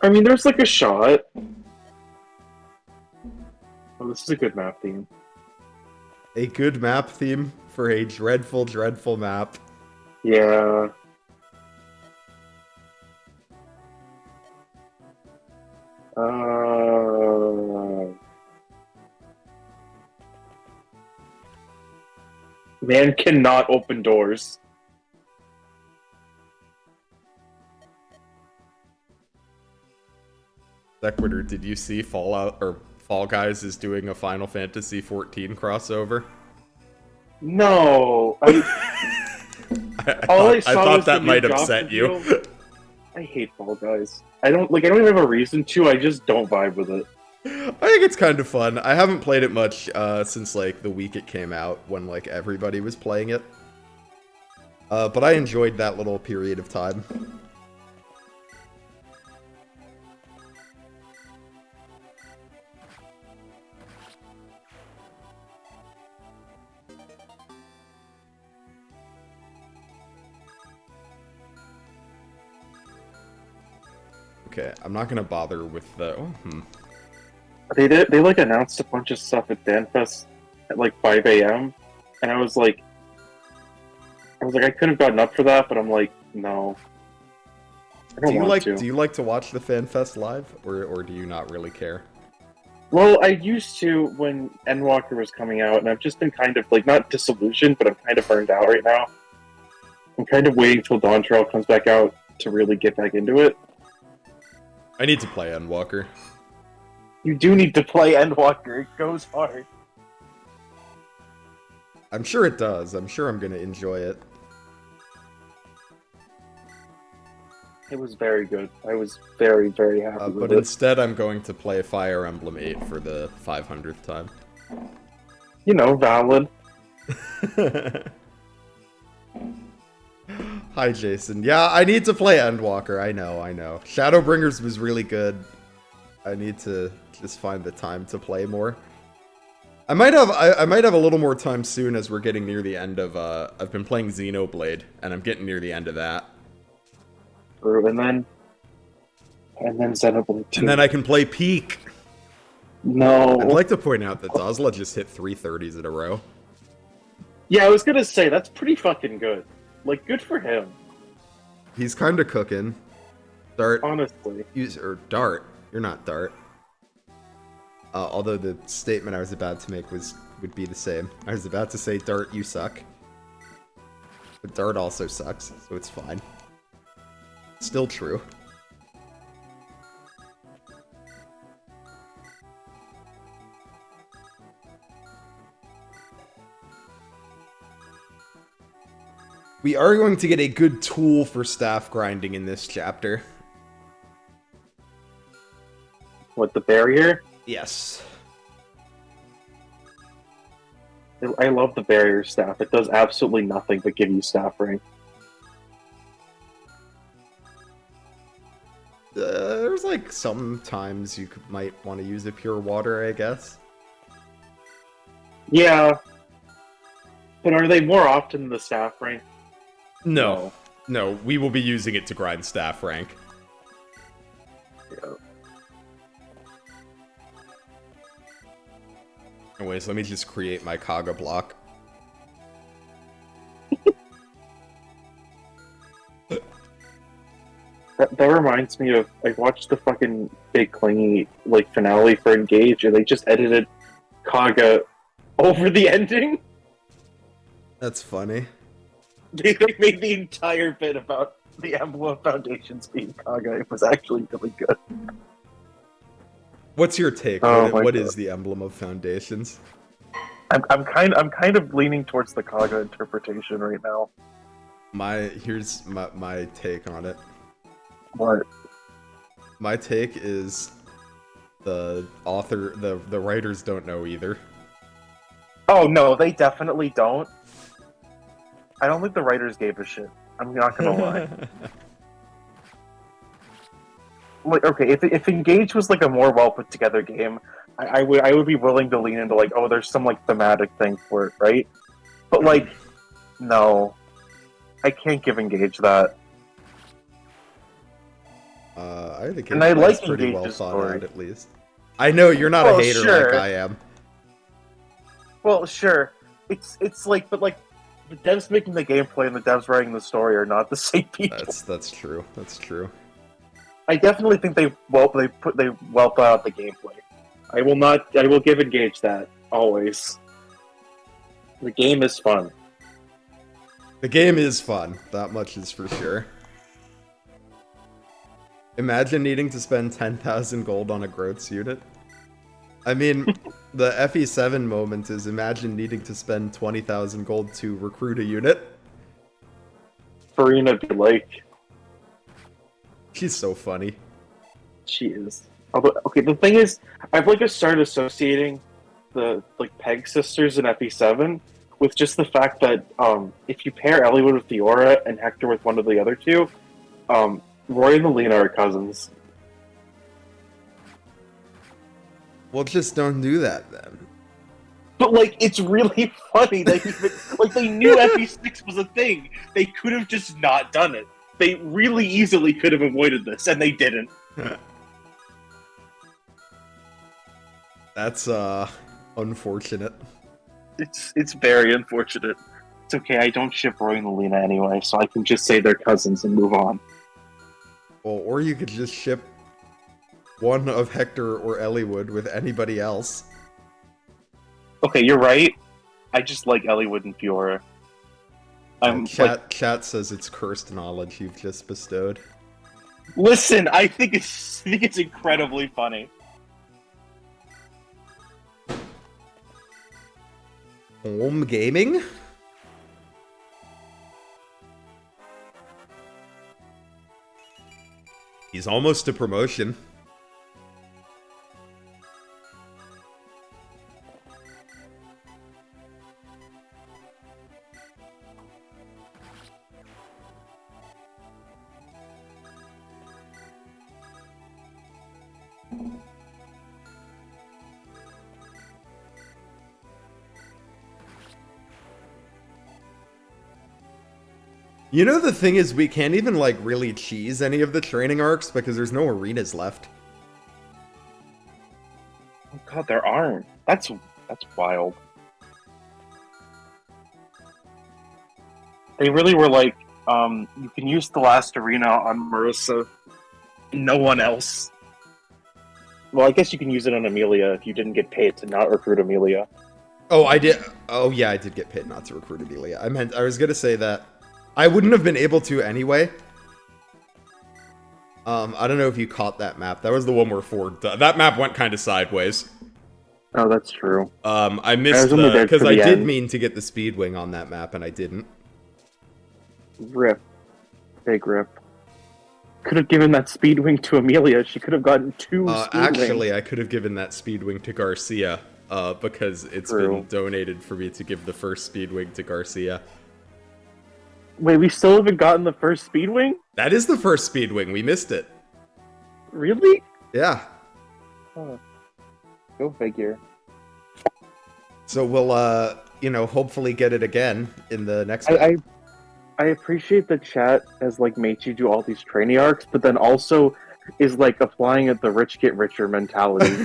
I mean, there's like a shot. Oh, this is a good map theme. A good map theme for a dreadful, dreadful map. Yeah. Man cannot open doors. Sequitur, did you see Fallout or Fall Guys is doing a Final Fantasy 14 crossover? No. I thought that might upset you. I hate Fall Guys. I don't even have a reason to. I just don't vibe with it. I think it's kind of fun. I haven't played it much since like the week it came out when like everybody was playing it. But I enjoyed that little period of time. Okay, I'm not gonna bother with the. They like announced a bunch of stuff at DanFest at like 5 a.m. and I was like I could have gotten up for that, but I'm like, no. I don't want to. Do you like to watch the FanFest live, or do you not really care? Well, I used to when Endwalker was coming out, and I've just been kind of like not disillusioned, but I'm kind of burned out right now. I'm kind of waiting till Dawn Trail comes back out to really get back into it. I need to play Endwalker. You do need to play Endwalker. It goes hard. I'm sure it does. I'm sure I'm gonna enjoy it. It was very good. I was very, very happy with it. But instead, I'm going to play Fire Emblem 8 for the 500th time. You know, valid. Hi, Jason. Yeah, I need to play Endwalker. I know. Shadowbringers was really good. I need to just find the time to play more. I might have a little more time soon as we're getting near the end of I've been playing Xenoblade and I'm getting near the end of that. And then And then Xenoblade 2. And then I can play Peak. No. I'd like to point out that Dazla just hit 330s in a row. Yeah, I was gonna say, that's pretty fucking good. Like, good for him. He's kind of cooking. Dart. Honestly. Dart. You're not Dart. Although the statement I was about to make would be the same. I was about to say, Dart, you suck. But Dart also sucks, so it's fine. Still true. We are going to get a good tool for staff grinding in this chapter. What, the barrier? Yes. I love the barrier staff. It does absolutely nothing but give you staff rank. There's like sometimes you might want to use a pure water, I guess. Yeah. But are they more often than the staff rank? No. No, we will be using it to grind staff rank. Yeah. Anyways, let me just create my Kaga block. That reminds me of, I watched the fucking Big Clingy, like, finale for Engage, and they just edited Kaga over the ending. That's funny. They made the entire bit about the Emblem Foundations being Kaga. It was actually really good. What's your take? Oh what is the Emblem of Foundations? I'm kind of leaning towards the Kaga interpretation right now. Here's my take on it. What? My take is the writers don't know either. Oh no, they definitely don't. I don't think the writers gave a shit. I'm not gonna lie. Like, okay, if Engage was like a more well put together game, I would be willing to lean into like, oh, there's some like thematic thing for it, right? But like, no, I can't give Engage that. I think And I like pretty well Engage's thought story. out, at least. I know you're not a hater sure. like I am. Well, sure, it's like, but like, the devs making the gameplay and the devs writing the story are not the same people. That's true. That's true. I definitely think they well thought out the gameplay. I will give Engage that always. The game is fun. The game is fun. That much is for sure. Imagine needing to spend 10,000 gold on a Groats unit. I mean, the FE7 moment is imagine needing to spend 20,000 gold to recruit a unit. Farina be like, She's so funny. she is. Although, okay, the thing is, I've like started associating the like Peg sisters in FE7 with just the fact that if you pair Eliwood with Fiora and Hector with one of the other two, Roy and Alina are cousins. Well, just don't do that then. But like, it's really funny that they knew FE6 was a thing. They could have just not done it. They really easily could have avoided this, and they didn't. That's unfortunate. It's very unfortunate. It's okay. I don't ship Roy and Alina anyway, so I can just say they're cousins and move on. Well, or you could just ship one of Hector or Eliwood with anybody else. Okay, you're right. I just like Eliwood and Fiora. Chat says it's cursed knowledge you've just bestowed. Listen, I think it's incredibly funny. Home gaming? He's almost a promotion. You know, the thing is, we can't even, like, really cheese any of the training arcs because there's no arenas left. Oh god, there aren't. That's wild. They really were like, you can use the last arena on Marissa, no one else. Well, I guess you can use it on Amelia if you didn't get paid to not recruit Amelia. Oh, I did. Oh, yeah, I did get paid not to recruit Amelia. I was gonna say that I wouldn't have been able to anyway. I don't know if you caught that map. That was the one where Ford. That map went kind of sideways. Oh, that's true. I missed because I did mean to get the speed wing on that map and I didn't. Rip, big rip. Could have given that speed wing to Amelia. She could have gotten 2 speed Actually, wings. I could have given that speed wing to Garcia. Because it's been donated for me to give the first speed wing to Garcia. Wait, we still haven't gotten the first speed wing? That is the first speed wing. We missed it. Really? Yeah. Huh. Go figure. So we'll, hopefully get it again in the next one. I appreciate the chat has, like, made you do all these training arcs, but then also is, like, applying it the rich get richer mentality.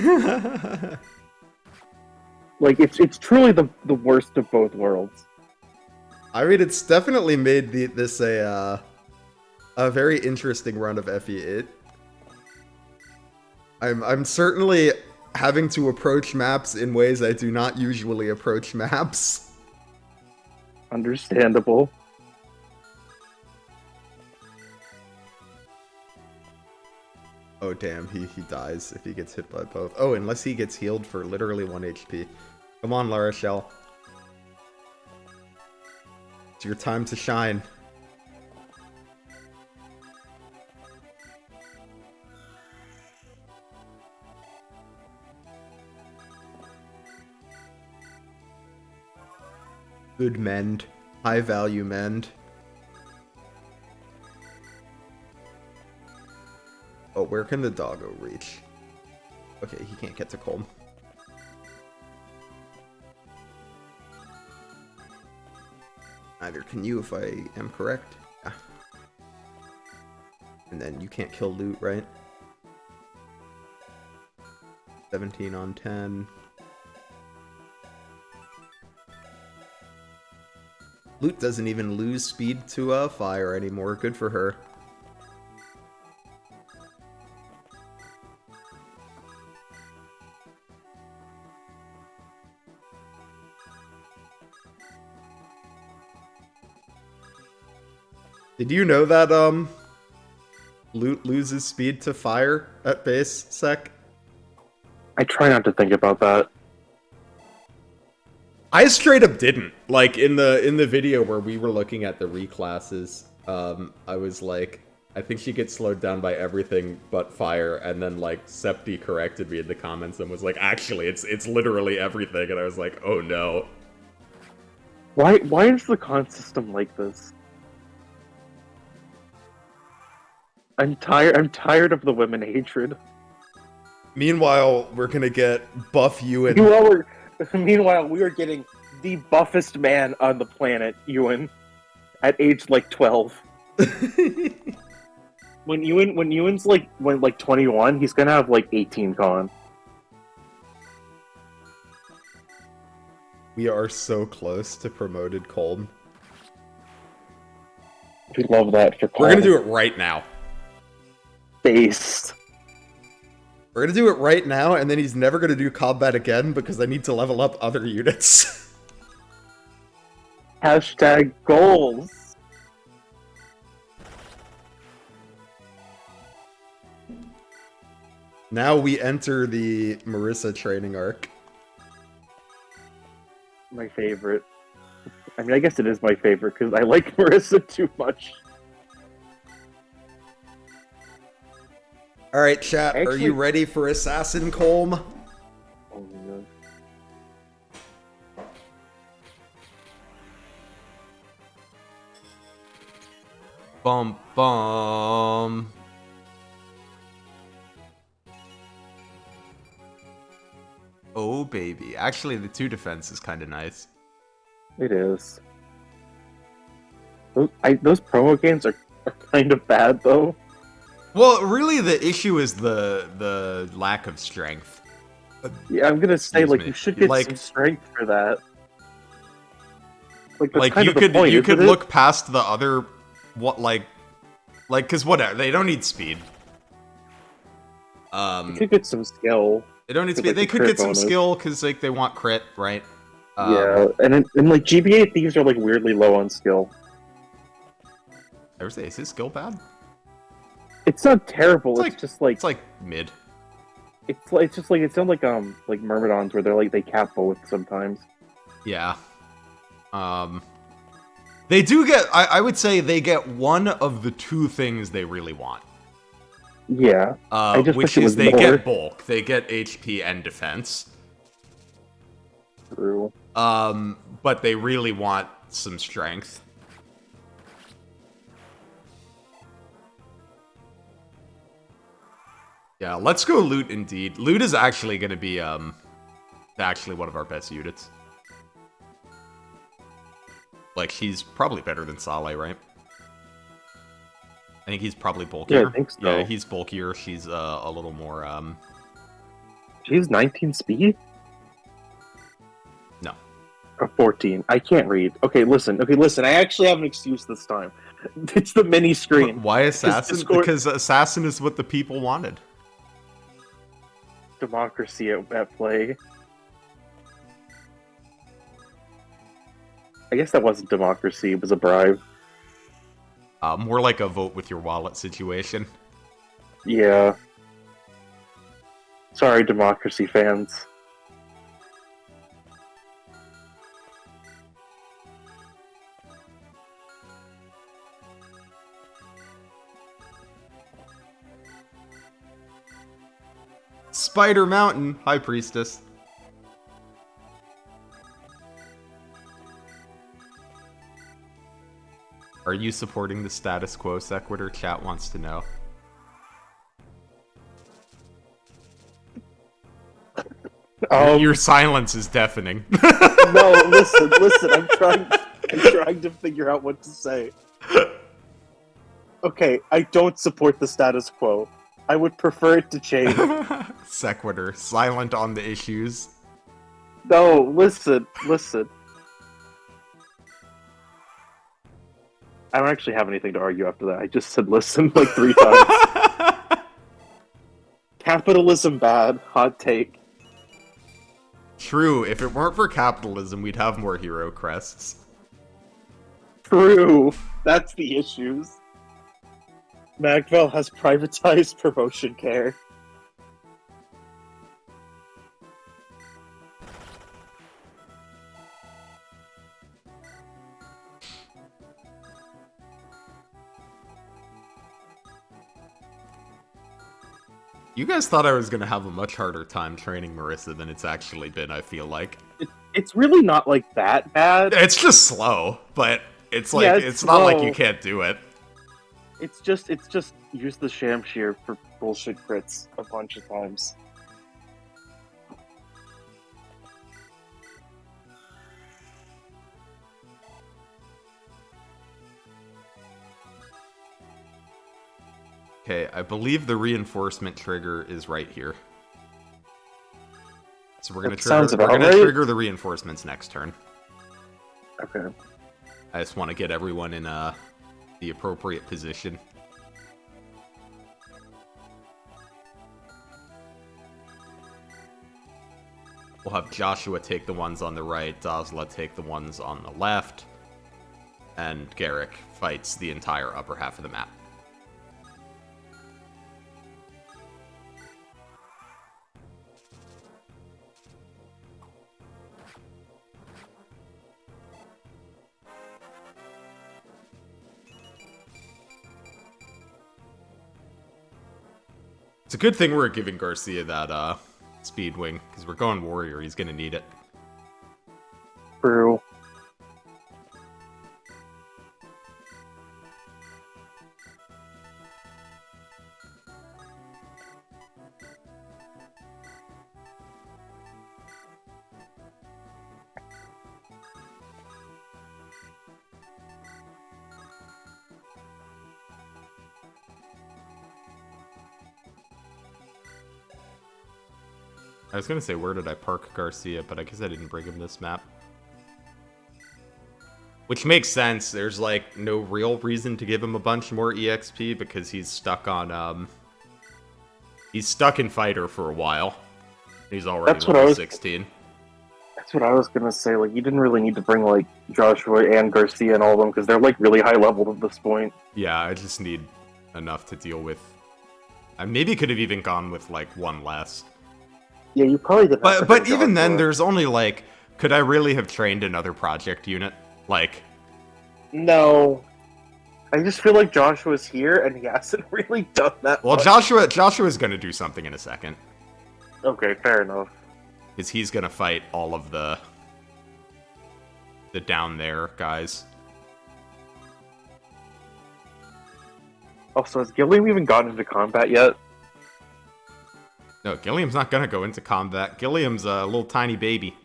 Like, it's truly the worst of both worlds. I mean, it's definitely made this a very interesting run of FE. I'm certainly having to approach maps in ways I do not usually approach maps. Understandable. Oh damn, he dies if he gets hit by both. Oh, unless he gets healed for literally 1 HP. Come on, La Rochelle. It's your time to shine. Good mend. High value mend. Oh, where can the doggo reach? Okay, he can't get to Colm. Neither can you if I am correct. Yeah. And then you can't kill Loot, right? 17 on 10. Loot doesn't even lose speed to fire anymore. Good for her. Did you know that Loot loses speed to fire at base sec? I try not to think about that. I straight up didn't. Like in the video where we were looking at the reclasses, I was like, I think she gets slowed down by everything but fire, and then like Septi corrected me in the comments and was like, actually it's literally everything, and I was like, oh no. Why is the con system like this? I'm tired of the women hatred. Meanwhile, we're gonna get buff Ewan. Meanwhile, we are getting the buffest man on the planet, Ewan, at age like 12. When Ewan's like 21, he's gonna have like 18 con. We are so close to promoted Colm. We love that for Colm. We're gonna do it right now. Based. We're gonna do it right now, and then he's never gonna do combat again because I need to level up other units. Hashtag goals. Now we enter the Marissa training arc. My favorite. I mean, I guess it is my favorite because I like Marissa too much. Alright, chat, are you ready for Assassin Colm? Oh my god. Bum bum. Oh baby. Actually, the 2 defense is kind of nice. It is. Those promo games are kind of bad though. Well, really, the issue is the lack of strength. Yeah, I'm gonna say Excuse like me. you should get some Like, strength for that. Like that's kind you of the could point, you isn't could it? look past the other because whatever, they don't need speed. You could get some skill. They don't need With, speed. like, They the could crit get some bonus. skill because like they want crit, right? Yeah, and like GBA thieves are like weirdly low on skill. I would say, is his skill bad? It's not terrible. It's It's just like it's like mid. it's just like it sounds like Myrmidons where they're like they cap both sometimes. Yeah. They do get. I would say they get one of the two things they really want. Yeah, I just Which wish it is was they more. get bulk, they get HP and defense. True. But they really want some strength. Yeah, let's go loot indeed. Loot is actually going to be actually one of our best units. Like, he's probably better than Saleh, right? I think he's probably bulkier. Yeah, I think so. Yeah, he's bulkier. She's a little more She's 19 speed. no. Or 14. I can't read. Okay, listen. I actually have an excuse this time. It's the mini screen. Why assassin? Discord- Because assassin is what the people wanted. Democracy at play. I guess that wasn't democracy. It was a bribe. More like a vote with your wallet situation. Yeah. Sorry, democracy fans. Spider Mountain, High Priestess. Are you supporting the status quo, Sequitur? Chat wants to know. Your silence is deafening. No, listen. I'm trying to figure out what to say. Okay, I don't support the status quo. I would prefer it to change. Sequitur, silent on the issues. No, listen. I don't actually have anything to argue after that. I just said listen like 3 times. Capitalism bad. Hot take. True, if it weren't for capitalism, we'd have more hero crests. True. That's the issues. Magvel has privatized promotion care. You guys thought I was going to have a much harder time training Marissa than it's actually been, I feel like. It's really not like that bad. It's just slow, but it's like, Yeah, it's not like slow. you can't do it. It's just use the Shamshir for bullshit crits a bunch of times. Okay, I believe the reinforcement trigger is right here. So we're gonna trigger the reinforcements next turn. Okay. I just want to get everyone in the appropriate position. We'll have Joshua take the ones on the right, Dazla take the ones on the left, and Garrick fights the entire upper half of the map. It's a good thing we're giving Garcia that speed wing, because we're going warrior, he's gonna need it. True. I was gonna say, where did I park Garcia, but I guess I didn't bring him this map. Which makes sense. There's, like, no real reason to give him a bunch more EXP because he's stuck on, he's stuck in Fighter for a while. He's already level 16. That's what I was gonna say. Like, you didn't really need to bring, like, Joshua and Garcia and all of them because they're, like, really high leveled at this point. Yeah, I just need enough to deal with. I maybe could have even gone with, like, one less. Yeah, you probably did. But even then, there's only, like, could I really have trained another project unit? Like, no. I just feel like Joshua's here and he hasn't really done that. Well, much. Joshua's gonna do something in a second. Okay, fair enough. Because he's gonna fight all of the down there guys. Oh, so has Gilliam even gotten into combat yet? No, Gilliam's not gonna go into combat. Gilliam's a little tiny baby.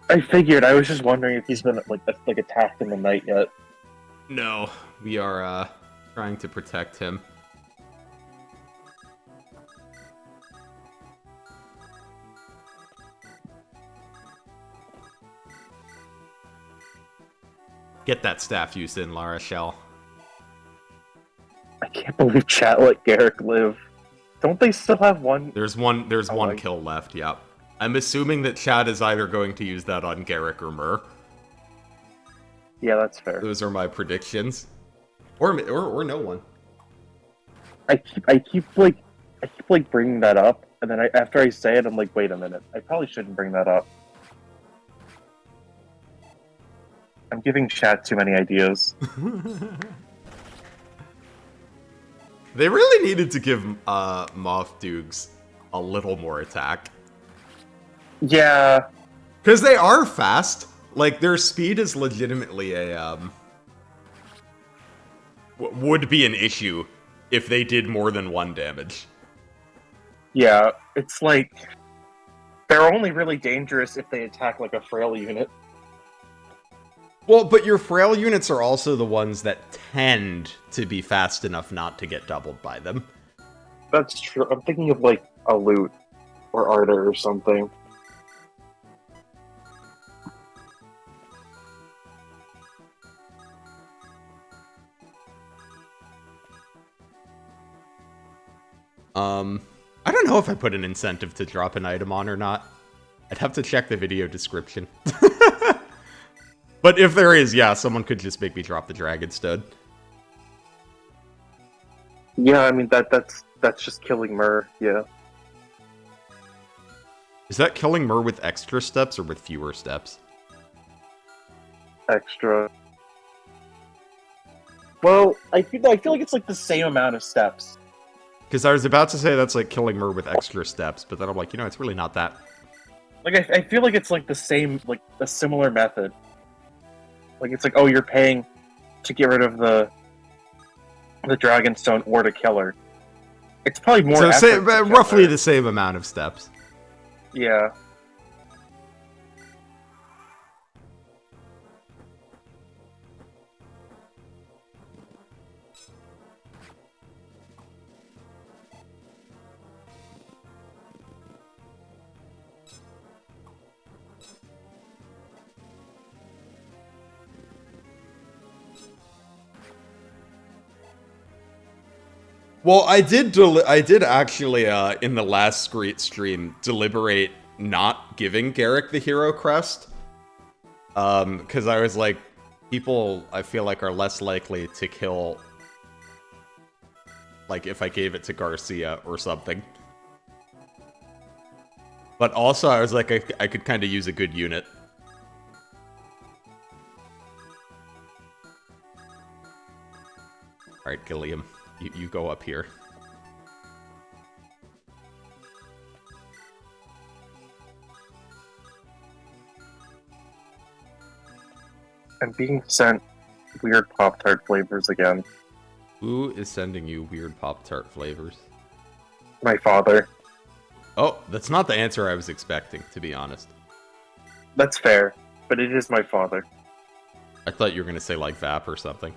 I figured. I was just wondering if he's been like attacked in the night yet. No, we are trying to protect him. Get that staff use in, La Rochelle. I can't believe chat let Garrick live. Don't they still have one? There's one kill left, yep. I'm assuming that Chad is either going to use that on Garrick or Mur. Yeah, that's fair. Those are my predictions. Or no one. I keep bringing that up, and then after I say it, I'm like, wait a minute, I probably shouldn't bring that up. I'm giving chat too many ideas. They really needed to give Moth Dukes a little more attack. Yeah. Because they are fast. Like, their speed is legitimately a, would be an issue if they did more than 1 damage. Yeah, it's like, they're only really dangerous if they attack, like, a frail unit. Well, but your frail units are also the ones that tend to be fast enough not to get doubled by them. That's true. I'm thinking of, like, a Loot or Ardor or something. I don't know if I put an incentive to drop an item on or not. I'd have to check the video description. But if there is, yeah, someone could just make me drop the Dragon Stud. Yeah, I mean, that's just killing Mur, yeah. Is that killing Mur with extra steps or with fewer steps? Extra. Well, I feel like it's like the same amount of steps. Because I was about to say that's like killing Mur with extra steps, but then I'm like, you know, it's really not that. Like, I feel like it's like the same, like, a similar method. Like, it's like, oh, you're paying to get rid of the Dragonstone or to kill her. It's probably more so roughly the same amount of steps. Yeah. Well, I did actually, in the last stream, deliberate not giving Garrick the hero crest. Because I was like, people, I feel like, are less likely to kill, like, if I gave it to Garcia or something. But also, I was like, I could kind of use a good unit. Alright, Gilliam. You go up here. I'm being sent weird Pop-Tart flavors again. Who is sending you weird Pop-Tart flavors? My father. Oh, that's not the answer I was expecting, to be honest. That's fair, but it is my father. I thought you were going to say, like, VAP or something.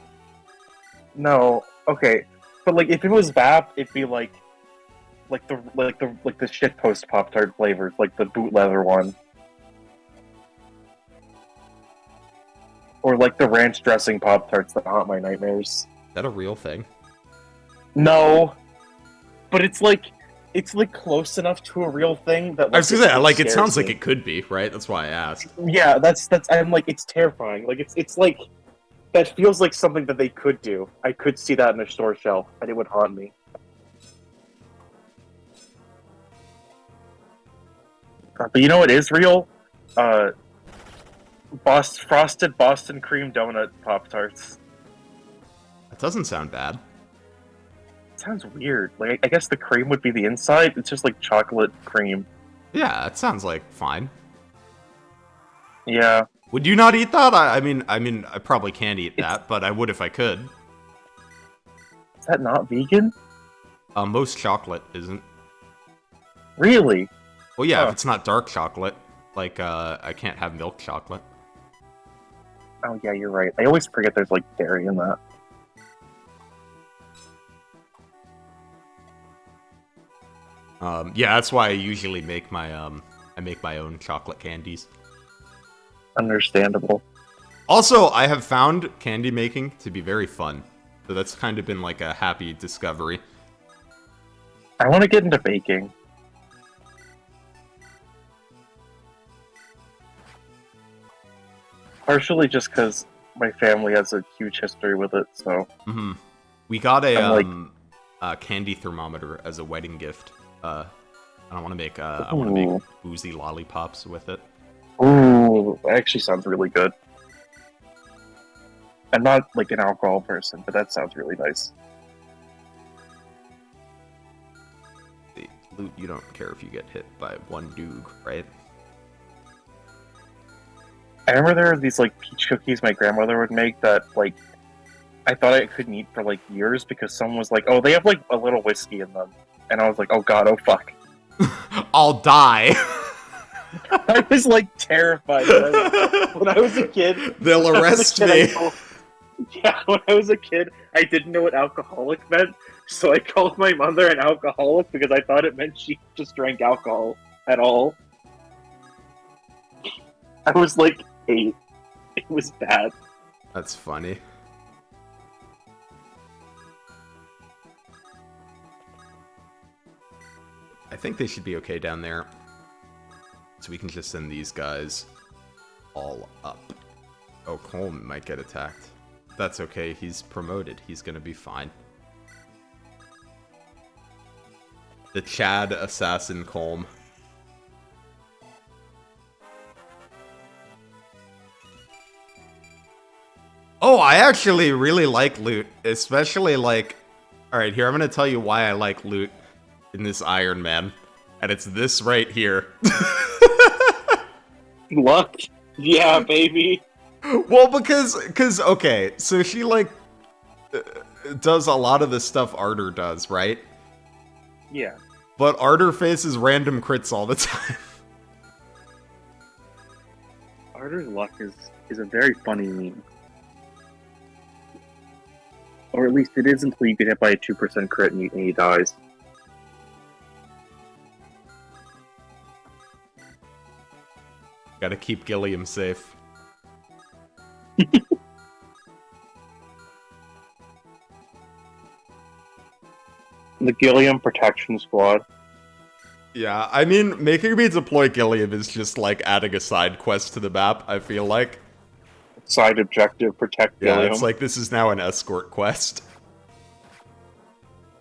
No, okay. But, like, if it was VAP, it'd be like like the shitpost Pop-Tart flavors, like the boot leather one. Or like the ranch dressing Pop-Tarts that haunt my nightmares. Is that a real thing? No. But it's like close enough to a real thing that, like, I was gonna say, like, it scares sounds me. like it could be, right? That's why I asked. Yeah, that's I'm like, it's terrifying. Like it's like that feels like something that they could do. I could see that in a store shelf and it would haunt me. But you know what is real? Frosted Boston cream donut Pop-Tarts. That doesn't sound bad. It sounds weird. Like, I guess the cream would be the inside. It's just like chocolate cream. Yeah, it sounds like fine. Yeah. Would you not eat that? I mean, I probably can't eat that, but I would if I could. Is that not vegan? Most chocolate isn't. Really? Well, yeah, Huh. if it's not dark chocolate, like, I can't have milk chocolate. Oh yeah, you're right. I always forget there's like dairy in that. Yeah, that's why I usually make my, I make my own chocolate candies. Understandable. Also, I have found candy making to be very fun. So that's kind of been like a happy discovery. I want to get into baking. Partially just because my family has a huge history with it, so... Mm-hmm. We got a, I'm a candy thermometer as a wedding gift. I want to make, I want to make boozy lollipops with it. Ooh, that actually sounds really good. I'm not like an alcohol person, but that sounds really nice. Loot, you don't care if you get hit by one doog, right? I remember there were these like peach cookies my grandmother would make that like I thought I couldn't eat for like years because someone was like, "Oh, they have like a little whiskey in them," and I was like, "Oh God, oh fuck." I'll die. I was like terrified when I was a kid. They'll arrest me. Yeah, when I was a kid, I didn't know what alcoholic meant, so I called my mother an alcoholic because I thought it meant she just drank alcohol at all. I was like 8. It was bad. That's funny. I think they should be okay down there. So we can just send these guys all up. Oh, Colm might get attacked. That's okay, he's promoted. He's gonna be fine. The Chad assassin Colm. Oh, I actually really like loot. Especially like... Alright, here, I'm gonna tell you why I like loot in this Ironman. And it's this right here. Luck. Yeah, baby. Well, because, okay, so she, like, does a lot of the stuff Arter does, right? Yeah. But Arter faces random crits all the time. Arter's luck is a very funny meme. Or at least it is until you get hit by a 2% crit and he dies. Gotta keep Gilliam safe. The Gilliam Protection Squad. Yeah, I mean, making me deploy Gilliam is just like adding a side quest to the map, I feel like. Side objective, protect Yeah, Gilliam. it's like this is now an escort quest.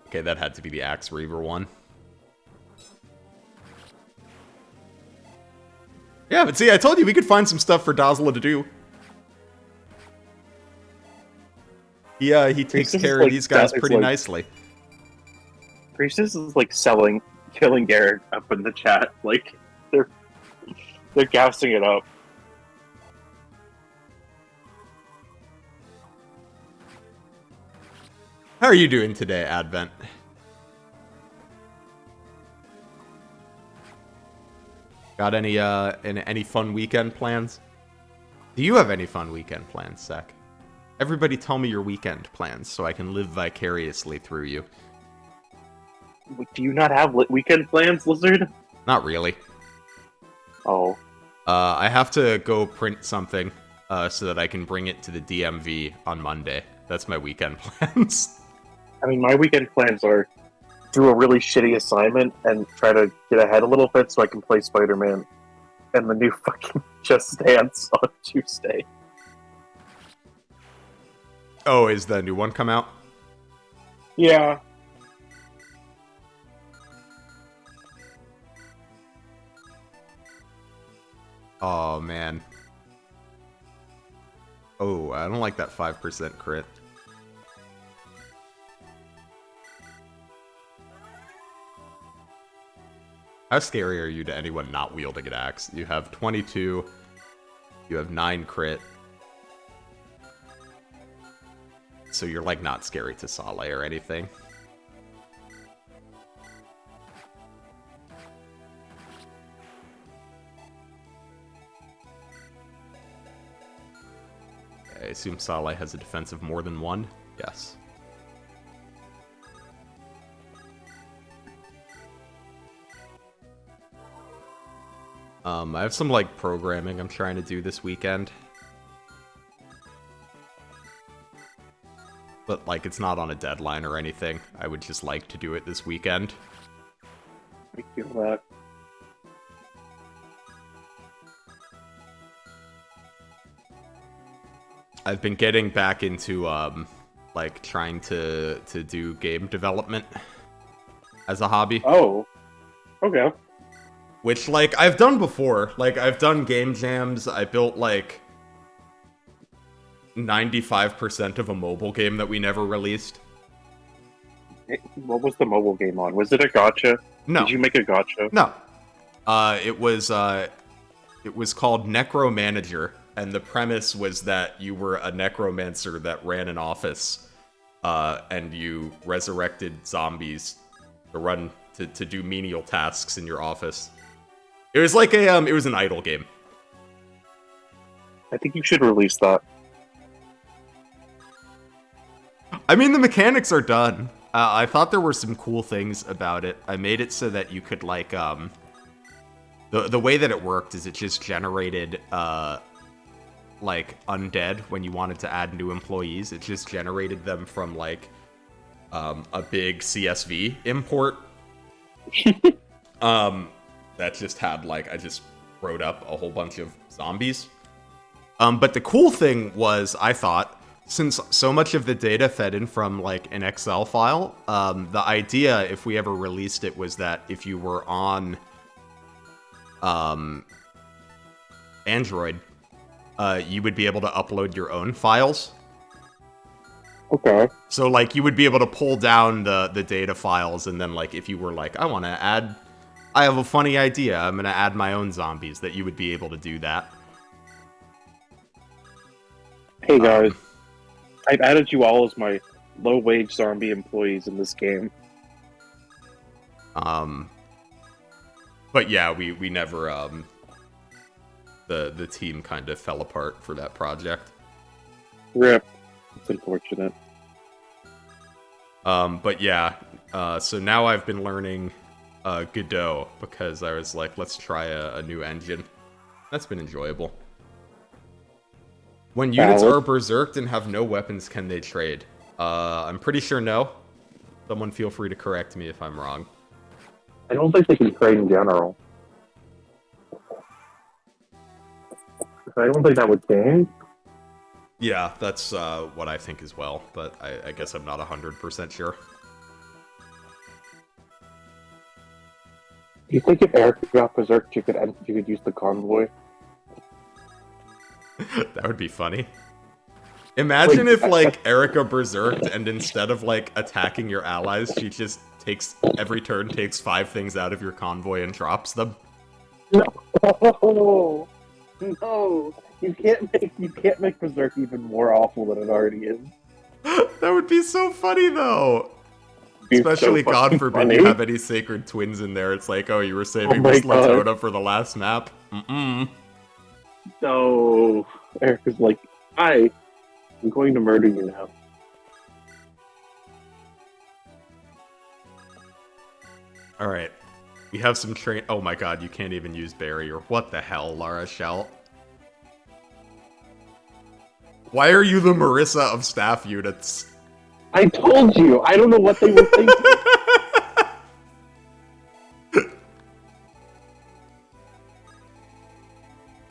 Okay, that had to be the Axe Reaver one. Yeah, but see, I told you we could find some stuff for Dazzler to do. He takes Priestess care is of like these guys it's pretty like- nicely. Priestess is like killing Garrett up in the chat. Like they're gassing it up. How are you doing today, Advent? Got any fun weekend plans? Do you have any fun weekend plans, Zach? Everybody tell me your weekend plans so I can live vicariously through you. Do you not have weekend plans, Lizard? Not really. Oh. I have to go print something so that I can bring it to the DMV on Monday. That's my weekend plans. I mean, my weekend plans are do a really shitty assignment and try to get ahead a little bit so I can play Spider-Man and the new fucking Just Dance on Tuesday. Oh, is the new one come out? Yeah. Oh, man. Oh, I don't like that 5% crit. How scary are you to anyone not wielding an axe? You have 22. You have 9 crit. So you're, like, not scary to Sale or anything. I assume Sale has a defense of more than 1? Yes. I have some, like, programming I'm trying to do this weekend. But, like, it's not on a deadline or anything. I would just like to do it this weekend. I feel that. I've been getting back into, like, trying to do game development as a hobby. Oh. Okay. Which, like, I've done before. Like, I've done game jams. I built, like, 95% of a mobile game that we never released. What was the mobile game on? Was it a gacha? No. Did you make a gacha? No. It was called Necromanager, and the premise was that you were a necromancer that ran an office, and you resurrected zombies to do menial tasks in your office. It was like it was an idle game. I think you should release that. I mean, the mechanics are done. I thought there were some cool things about it. I made it so that you could, like, the way that it worked is it just generated, like, undead when you wanted to add new employees. It just generated them from, like, a big CSV import. That just had, like, I just wrote up a whole bunch of zombies. But the cool thing was, I thought, since so much of the data fed in from, like, an Excel file, the idea, if we ever released it, was that if you were on Android, you would be able to upload your own files. Okay. So, like, you would be able to pull down the data files, and then, like, if you were like, I have a funny idea, I'm gonna add my own zombies, that you would be able to do that. Hey guys, I've added you all as my low-wage zombie employees in this game. But yeah, we never, the team kind of fell apart for that project. RIP. It's unfortunate. But yeah, so now I've been learning Godot, because I was like, let's try a new engine. That's been enjoyable. When units are berserked and have no weapons, can they trade? I'm pretty sure no. Someone feel free to correct me if I'm wrong. I don't think they can trade in general. I don't think that would change. Yeah, that's what I think as well, but I guess I'm not 100% sure. Do you think if Eric got berserked, you could use the convoy? That would be funny. Imagine if, like, Erica berserked, and instead of, like, attacking your allies, she just every turn takes 5 things out of your convoy and drops them. No, no, you can't make berserk even more awful than it already is. That would be so funny, though. Especially, so God forbid, funny. you have any sacred twins in there. It's like, oh, you were saving my this God. Latona for the last map? No, Eric is like, I'm going to murder you now. Alright. We have some train. Oh my god, you can't even use barrier. What the hell, Lara Shell? Why are you the Marissa of staff units? I told you! I don't know what they were thinking.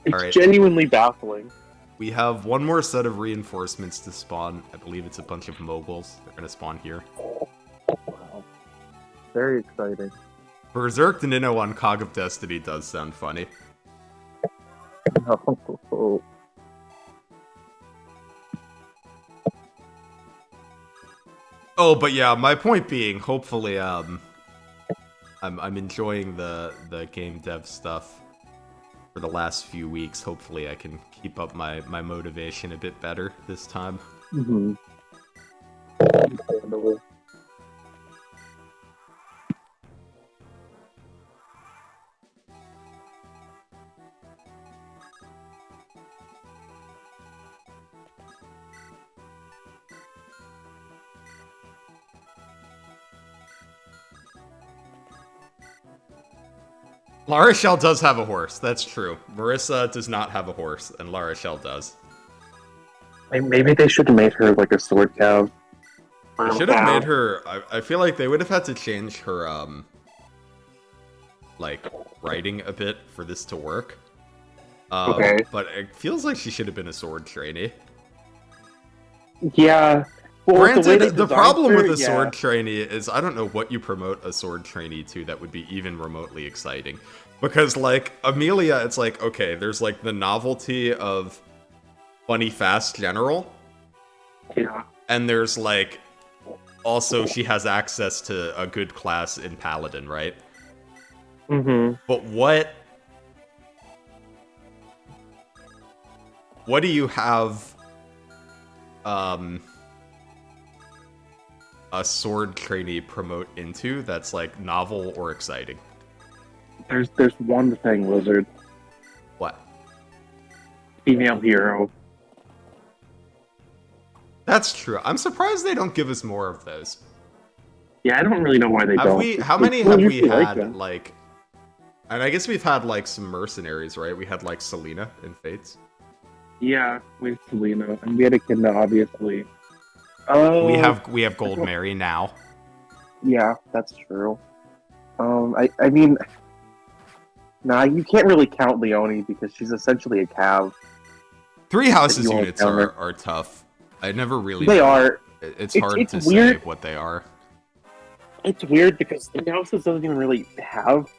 It's genuinely baffling. We have one more set of reinforcements to spawn. I believe it's a bunch of moguls. They're gonna spawn here. Wow. Very exciting. Berserk Nino on Cog of Destiny does sound funny. Oh. Oh, but yeah, my point being, hopefully, I'm enjoying the game dev stuff for the last few weeks. Hopefully I can keep up my motivation a bit better this time. Mm-hmm. Lara Shell does have a horse, that's true. Marissa does not have a horse, and Lara Shell does. Maybe they should have made her like a sword cow. They should have made her... I feel like they would have had to change her, like, writing a bit for this to work. Okay. But it feels like she should have been a sword trainee. Yeah. Well, granted, the problem with a sword trainee is I don't know what you promote a sword trainee to that would be even remotely exciting. Because, like, Amelia, it's like, okay, there's, like, the novelty of funny, fast general. Yeah. And there's, like, also she has access to a good class in Paladin, right? Mm-hmm. But what do you have, a sword trainee promote into that's, like, novel or exciting? There's one thing, Wizard. What? Female hero. That's true. I'm surprised they don't give us more of those. Yeah, I don't really know why they don't. How many have we had, like... And I guess we've had, like, some mercenaries, right? We had, like, Selena in Fates. Yeah, we had Selena. And we had Echidna, obviously. We have Gold Mary now. Yeah, that's true. I mean... Nah, you can't really count Leonie because she's essentially a cav. Three Houses units are tough. I never really... They are. It's hard to weird. say what they are. It's weird because Three Houses doesn't even really have...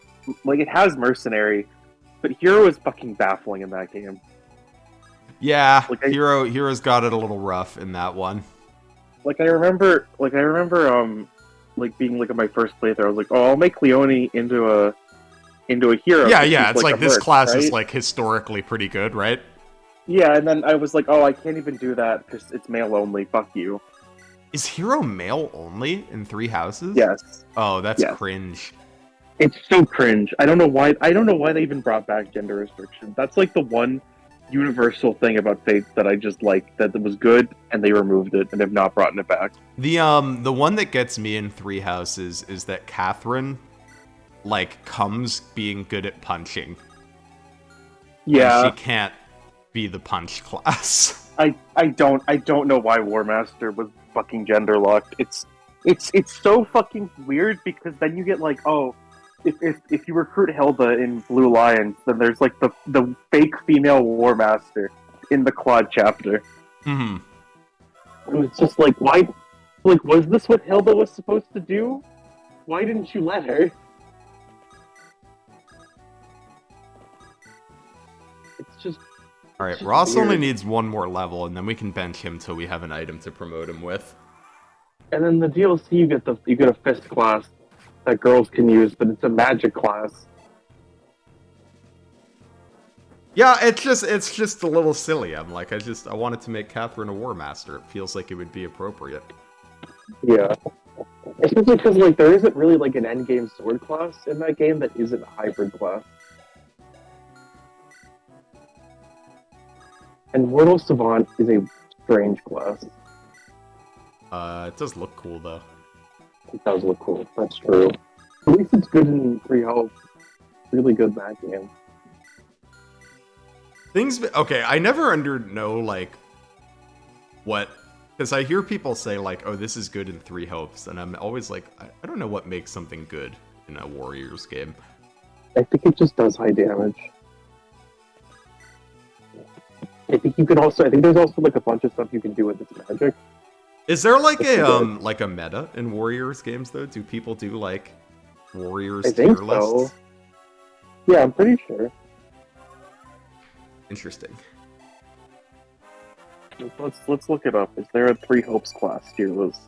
Like, it has Mercenary, but Hero is fucking baffling in that game. Yeah, like Hero's got it a little rough in that one. I remember, like, being, like, in my first playthrough, I was like, oh, I'll make Leonie into a hero. Yeah, it's like this class right? is, like, historically pretty good, right? Yeah, and then I was like, oh, I can't even do that because it's male only, fuck you. Is Hero male only in Three Houses? Yes. Oh, that's cringe. It's so cringe. I don't know why they even brought back gender restriction. That's, like, the one universal thing about Fates that I just like, that was good, and they removed it, and have not brought it back. The one that gets me in Three Houses is that Catherine, like, comes being good at punching. Yeah. And she can't be the punch class. I don't know why War Master was fucking gender locked. It's so fucking weird because then you get like, oh, if you recruit Hilda in Blue Lions, then there's like the fake female War Master in the quad chapter. Mm-hmm. And it's just like, why? Like, was this what Hilda was supposed to do? Why didn't you let her? It's just... Alright, Ross only needs one more level, and then we can bench him till we have an item to promote him with. And then the DLC, you get a fist class that girls can use, but it's a magic class. Yeah, it's just a little silly. I'm like, I wanted to make Catherine a War Master. It feels like it would be appropriate. Yeah. Especially because, like, there isn't really, like, an endgame sword class in that game that isn't a hybrid class. And Mortal Savant is a strange class. It does look cool, though. It does look cool, that's true. At least it's good in 3 health. Really good in that game. Okay, I never know, like, what... Because I hear people say, like, oh, this is good in 3 hopes, and I'm always like, I don't know what makes something good in a Warriors game. I think it just does high damage. I think there's also, like, a bunch of stuff you can do with its magic. Is there, like, a meta in Warriors games, though? Do people do, like, Warriors tier lists? Yeah, I'm pretty sure. Interesting. Let's look it up. Is there a 3 hopes class tier list?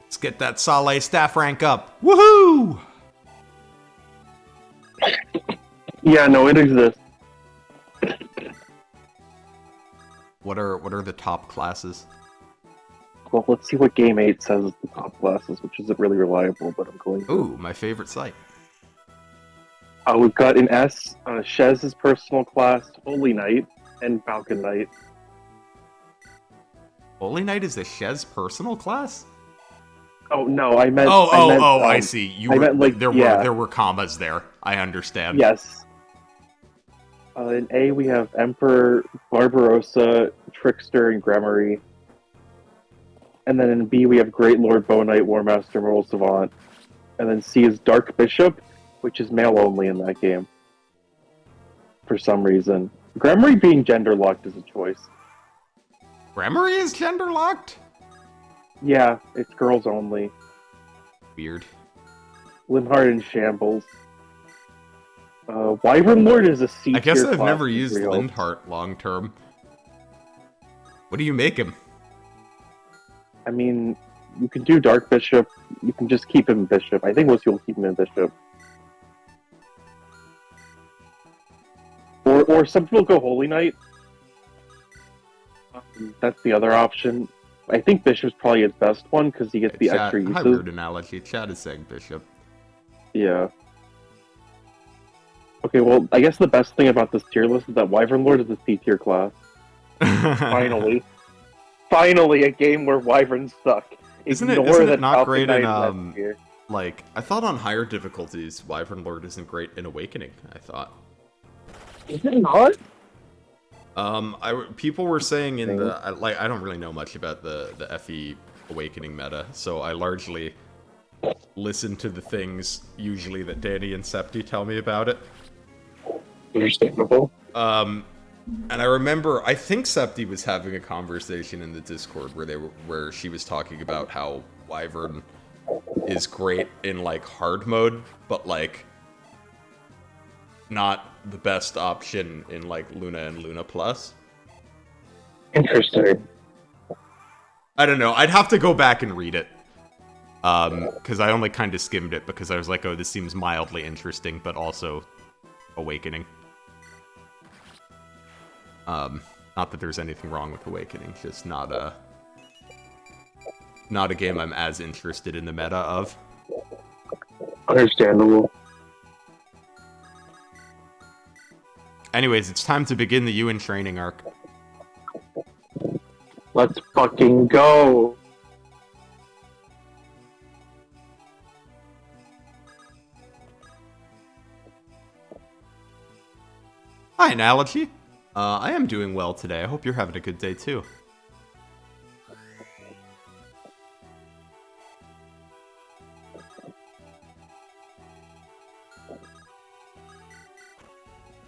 Let's get that Saleh staff rank up. Woohoo! Yeah, no, it exists. What are the top classes? Well, let's see what Game 8 says is the top classes, which isn't really reliable, but I'm going to. Ooh, my favorite site. We've got in S, Shez's personal class, Holy Knight, and Falcon Knight. Holy Knight is a Shez personal class? Oh, no, I meant... I see. There were commas there. I understand. Yes. In A, we have Emperor, Barbarossa, Trickster, and Gremory. And then in B, we have Great Lord, Bow Knight, War Master, Moral Savant. And then C is Dark Bishop, which is male only in that game. For some reason. Gremory being gender locked is a choice. Gremory is gender locked? Yeah, it's girls only. Weird. Limhard in Shambles. Wyvern Lord is a C tier. I guess I've never used Lindhart long term. What do you make him? I mean, you can do Dark Bishop. You can just keep him Bishop. I think most people keep him in Bishop. Or some people go Holy Knight. That's the other option. I think Bishop's probably his best one because he gets the extra uses. Hybrid analogy. Chad is saying Bishop. Yeah. Okay, well, I guess the best thing about this tier list is that Wyvern Lord is a C tier class. Finally. Finally, a game where Wyverns suck. Isn't it not great in, like, I thought on higher difficulties, Wyvern Lord isn't great in Awakening, I thought. Is it not? People were saying in the, I don't really know much about the FE Awakening meta, so I largely listen to the things, usually, that Danny and Septi tell me about it. Understandable. And I remember, I think Septi was having a conversation in the Discord where she was talking about how Wyvern is great in, like, hard mode, but, like, not the best option in, like, Luna and Luna Plus. Interesting. I don't know. I'd have to go back and read it. Because I only kind of skimmed it because I was like, oh, this seems mildly interesting, but also Awakening. Not that there's anything wrong with Awakening, just not a game I'm as interested in the meta of. Understandable. Anyways, it's time to begin the Ewan training arc. Let's fucking go! Hi, Analogy. I am doing well today. I hope you're having a good day, too.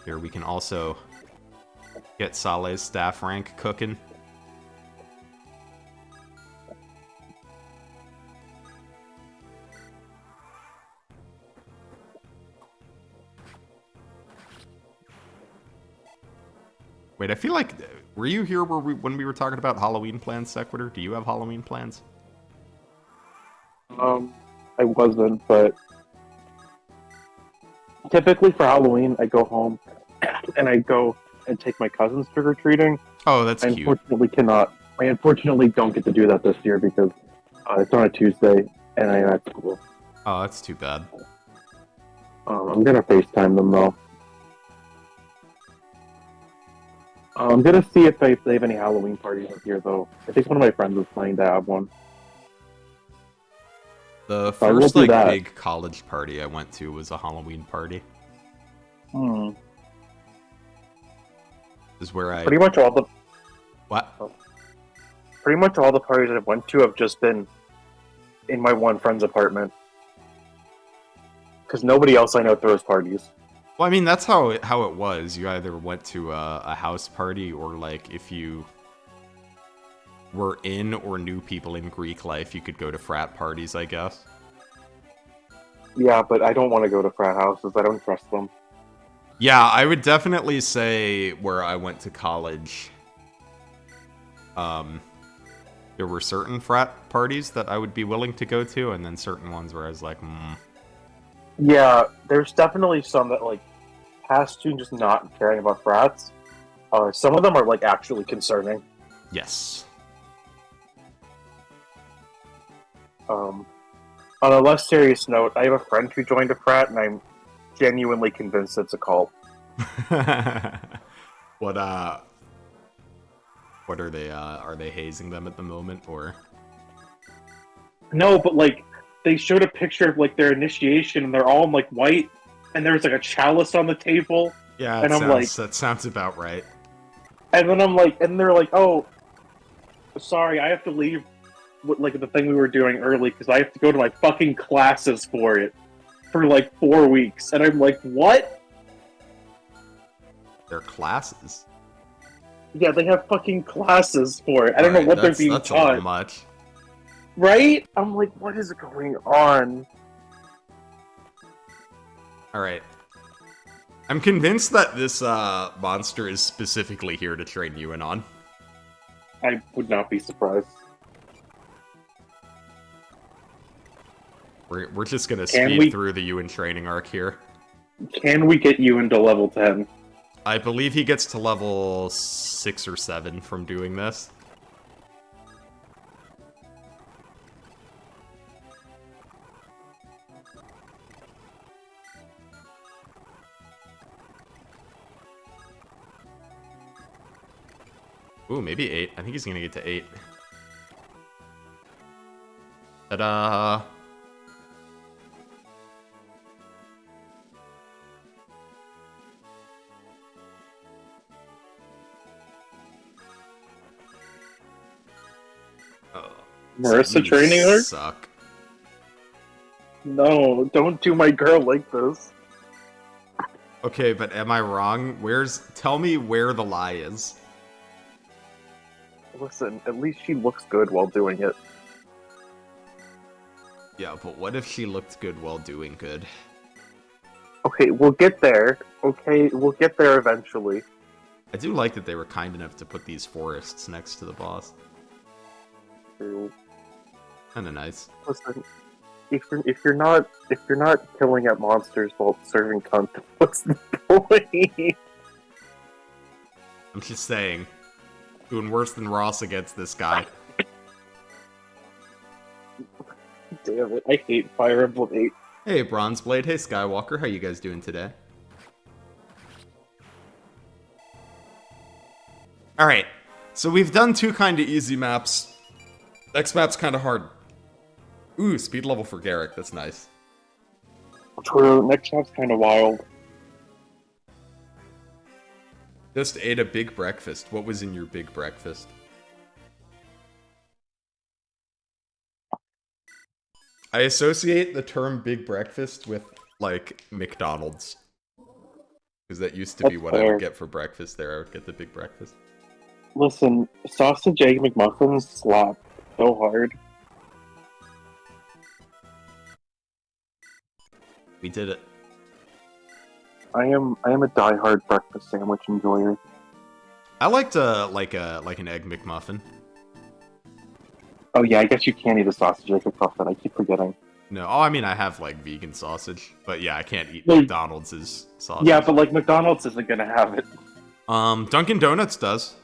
Here, we can also get Saleh's staff rank cooking. Wait, I feel like... Were you here when we were talking about Halloween plans, Sequitur? Do you have Halloween plans? I wasn't, but... Typically for Halloween, I go home and I go and take my cousins trick-or-treating. Oh, that's cute. I unfortunately don't get to do that this year because it's on a Tuesday and I'm at school. Oh, that's too bad. I'm gonna FaceTime them though. I'm gonna see if they have any Halloween parties up here though. I think one of my friends was planning to have one. The So I will first do like that. big college party I went to was a Halloween party. Hmm. This is where I Pretty much all the what? parties I've went to have just been in my one friend's apartment. Because nobody else I know throws parties. Well, I mean that's how it was. You either went to a house party or like if you were in or knew people in Greek life, you could go to frat parties, I guess. Yeah, but I don't want to go to frat houses. I don't trust them. Yeah, I would definitely say where I went to college, there were certain frat parties that I would be willing to go to, and then certain ones where I was like, Yeah, there's definitely some that like past to just not caring about frats. Some of them are like actually concerning. yes. On a less serious note, I have a friend who joined a frat, and I'm genuinely convinced it's a cult. What are they hazing them at the moment, or? No, but like they showed a picture of like their initiation, and they're all in like white, and there's like a chalice on the table, Yeah, and I'm like, that sounds about right. and then I'm like, and they're like, oh, sorry, I have to leave. Like the thing we were doing early because I have to go to my fucking classes for it for like 4 weeks, and I'm like, what? Their classes. Yeah, they have fucking classes for it. I don't know what they're being That's a little taught. much. Right? I'm like, what is going on? All right. I'm convinced that this monster is specifically here to train you in on. I would not be surprised. We're just gonna speed through the Ewan training arc here. Can we get you into level 10? I believe he gets to level 6 or 7 from doing this. Ooh, maybe 8. I think he's gonna get to 8. Ta-da! Marissa training her? Suck. No, don't do my girl like this. Okay, but am I wrong? Tell me where the lie is. Listen, at least she looks good while doing it. Yeah, but what if she looked good while doing good? Okay, we'll get there. Okay, we'll get there eventually. I do like that they were kind enough to put these forests next to the boss. Kinda nice. Listen, if you're not killing at monsters while serving cunt, what's the point? I'm just saying. Doing worse than Ross against this guy. Damn it, I hate Fire Emblem 8. Hey, Bronzeblade. Hey, Skywalker. How you guys doing today? Alright. So we've done 2 kinda easy maps. Next map's kinda hard. Ooh, speed level for Garrick. That's nice. True, next map's kind of wild. Just ate a big breakfast. What was in your big breakfast? I associate the term big breakfast with, like, McDonald's. Because that used to be That's what I fair. would get for breakfast there. I would get the big breakfast. Listen, sausage egg McMuffins slap so hard. We did it. I am a diehard breakfast sandwich enjoyer. I liked like an egg McMuffin. Oh yeah, I guess you can't eat a sausage egg McMuffin. I keep forgetting. No, I mean I have like vegan sausage, but yeah, I can't eat Well, McDonald's sausage. Yeah, but like McDonald's isn't gonna have it. Dunkin' Donuts does.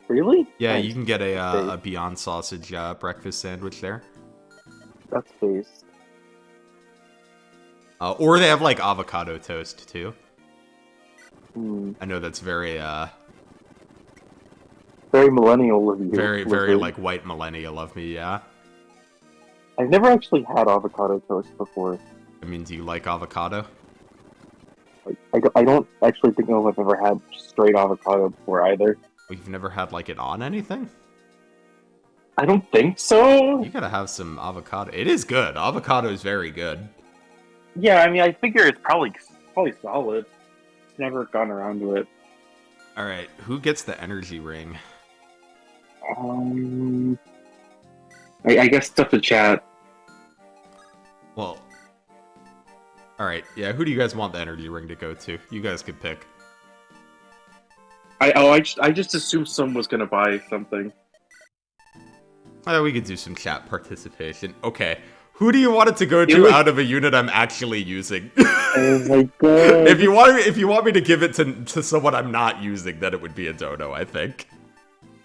Really? Yeah, Nice. you can get a Beyond Sausage breakfast sandwich there. That's based. Or they have like avocado toast too. Hmm. I know that's very Very millennial of you. very Lizard. like white millennial of me. Yeah. I've never actually had avocado toast before. I mean, do you like avocado? Like, I don't actually think I've ever had straight avocado before either. We've never had like it on anything. I don't think so. You gotta have some avocado. It is good. Avocado is very good. Yeah, I mean, I figure it's probably solid. Never gone around to it. All right, who gets the energy ring? I guess it's up to chat. Well, all right, yeah. Who do you guys want the energy ring to go to? You guys could pick. I just assumed someone was gonna buy something. We could do some chat participation. Okay, who do you want it to go to out of a unit I'm actually using? Oh my god! If you want me to give it to someone I'm not using, then it would be a dono, I think.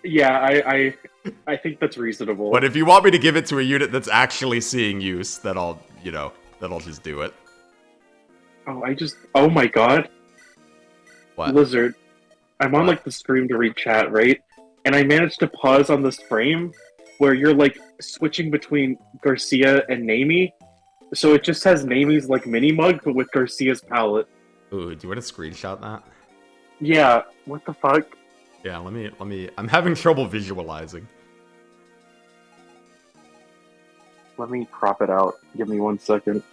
Yeah, I think that's reasonable. But if you want me to give it to a unit that's actually seeing use, then I'll just do it. Oh my god. What? Lizard. I'm on What? like the screen to read chat, right? And I managed to pause on this frame where you're like switching between Garcia and Namie. So it just has Namie's like mini mug, but with Garcia's palette. Ooh, do you want to screenshot that? Yeah, what the fuck? Yeah, let me. I'm having trouble visualizing. Let me crop it out. Give me 1 second.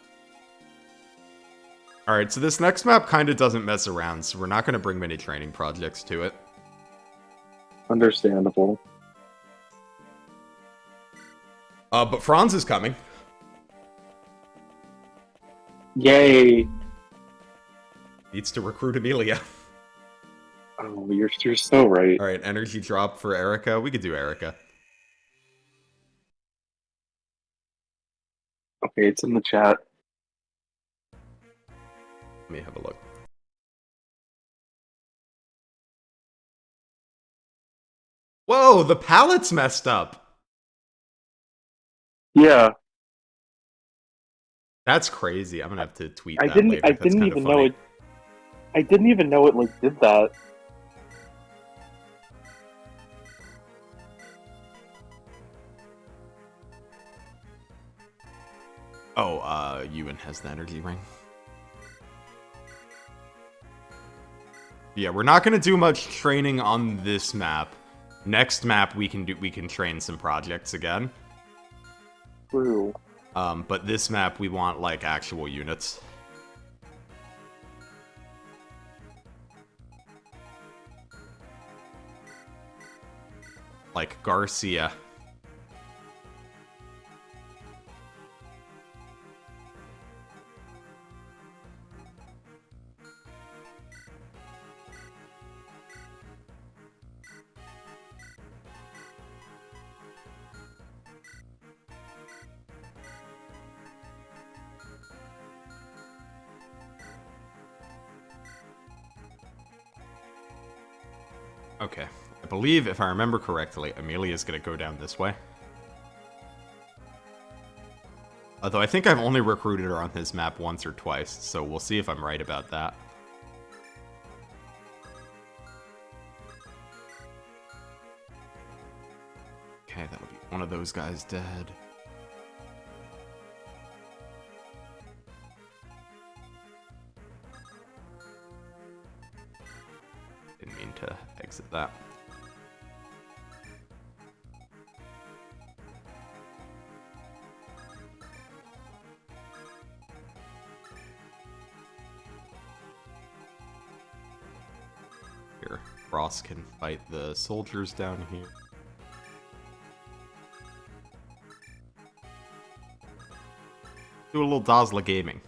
Alright, so this next map kind of doesn't mess around, so we're not going to bring many training projects to it. Understandable. But Franz is coming. Yay! Needs to recruit Amelia. Oh, you're so right. Alright, energy drop for Erica. We could do Erica. Okay, it's in the chat. Let me have a look. Whoa, the palette's messed up. Yeah. That's crazy. I'm gonna have to tweet that later. I didn't even know it. I didn't even know it like did that. Oh, Ewan has the energy ring. Yeah, we're not gonna do much training on this map. Next map we can train some projects again. True. But this map we want like actual units. Like Garcia. Okay. I believe, if I remember correctly, Amelia's gonna go down this way. Although I think I've only recruited her on this map once or twice, so we'll see if I'm right about that. Okay, that'll be one of those guys dead. Didn't mean to exit that. Here, Ross can fight the soldiers down here. Do a little Dazzler gaming.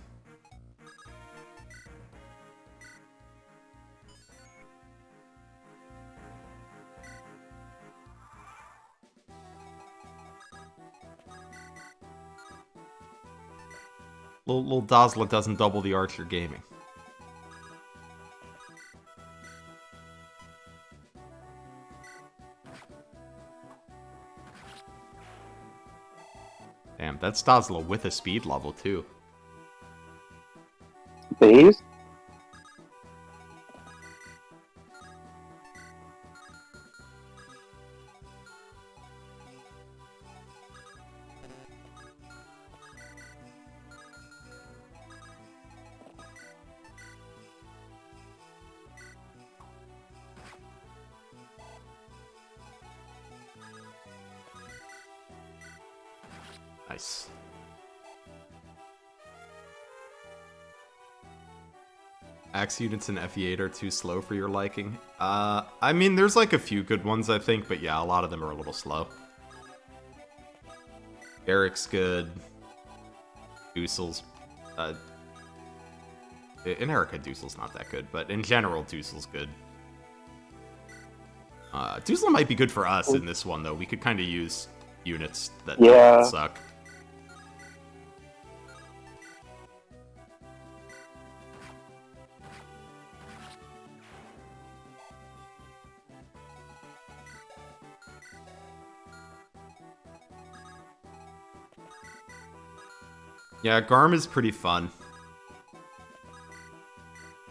Little Dazzler doesn't double the Archer gaming. Damn, that's Dazzler with a speed level too. Phase? Nice. Axe units in FE8 are too slow for your liking. I mean, there's like a few good ones, I think, but yeah, a lot of them are a little slow. Eric's good. Dussel's, in Erica, Dussel's not that good, but in general, Dussel's good. Dussel might be good for us in this one, though. We could kind of use units that don't suck. Yeah, Garm is pretty fun.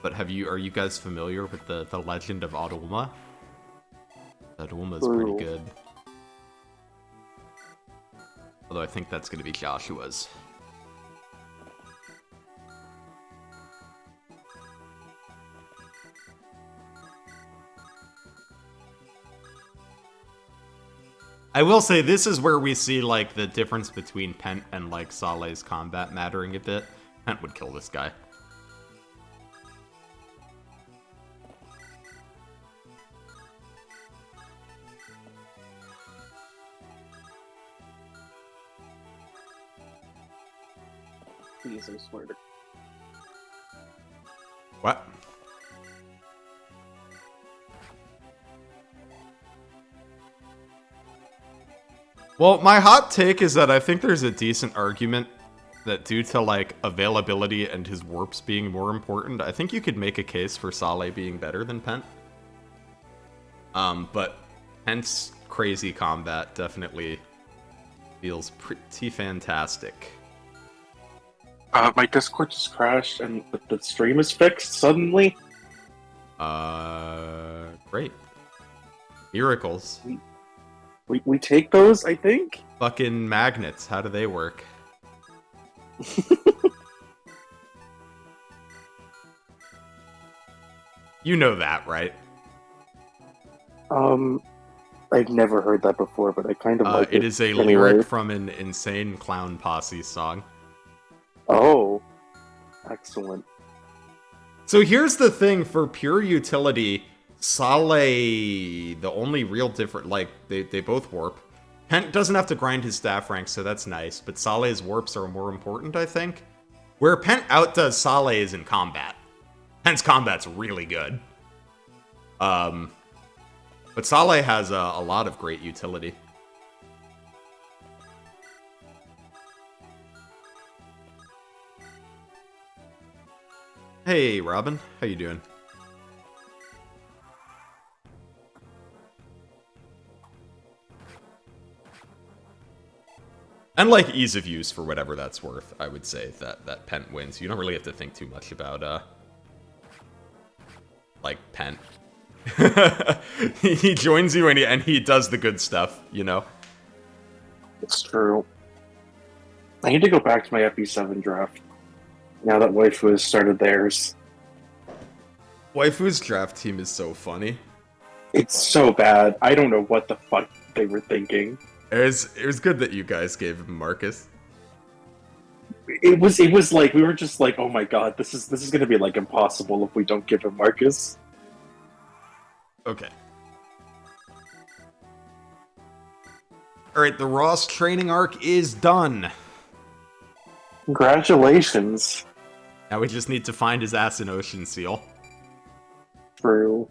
But are you guys familiar with the legend of Adulma? Adulma's pretty good. Although I think that's going to be Joshua's. I will say this is where we see like the difference between Pent and like Saleh's combat mattering a bit. Pent would kill this guy. Please, I swear to... What? Well, my hot take is that I think there's a decent argument that due to, like, availability and his warps being more important, I think you could make a case for Saleh being better than Pent. But Pent's crazy combat definitely feels pretty fantastic. My Discord just crashed and the stream is fixed suddenly. Great. Miracles. We take those, I think? Fucking magnets, how do they work? You know that, right? I've never heard that before, but I kind of like it. It is a lyric from an Insane Clown Posse song. Oh, excellent. So here's the thing, for pure utility, Saleh, the only real different, like, they both warp. Pent doesn't have to grind his staff rank, so that's nice, but Saleh's warps are more important, I think. Where Pent outdoes Saleh is in combat. Pent's combat's really good. But Saleh has a lot of great utility. Hey, Robin. How you doing? And, like, ease of use for whatever that's worth, I would say that Pent wins. You don't really have to think too much about, like, Pent. He joins you and he does the good stuff, you know? It's true. I need to go back to my FE7 draft. Now that Waifu has started theirs. Waifu's draft team is so funny. It's so bad. I don't know what the fuck they were thinking. It was good that you guys gave him Marcus. It was like we were just like, oh my god, this is gonna be like impossible if we don't give him Marcus. Okay. Alright, the Ross training arc is done. Congratulations. Now we just need to find his ass in Ocean Seal. True.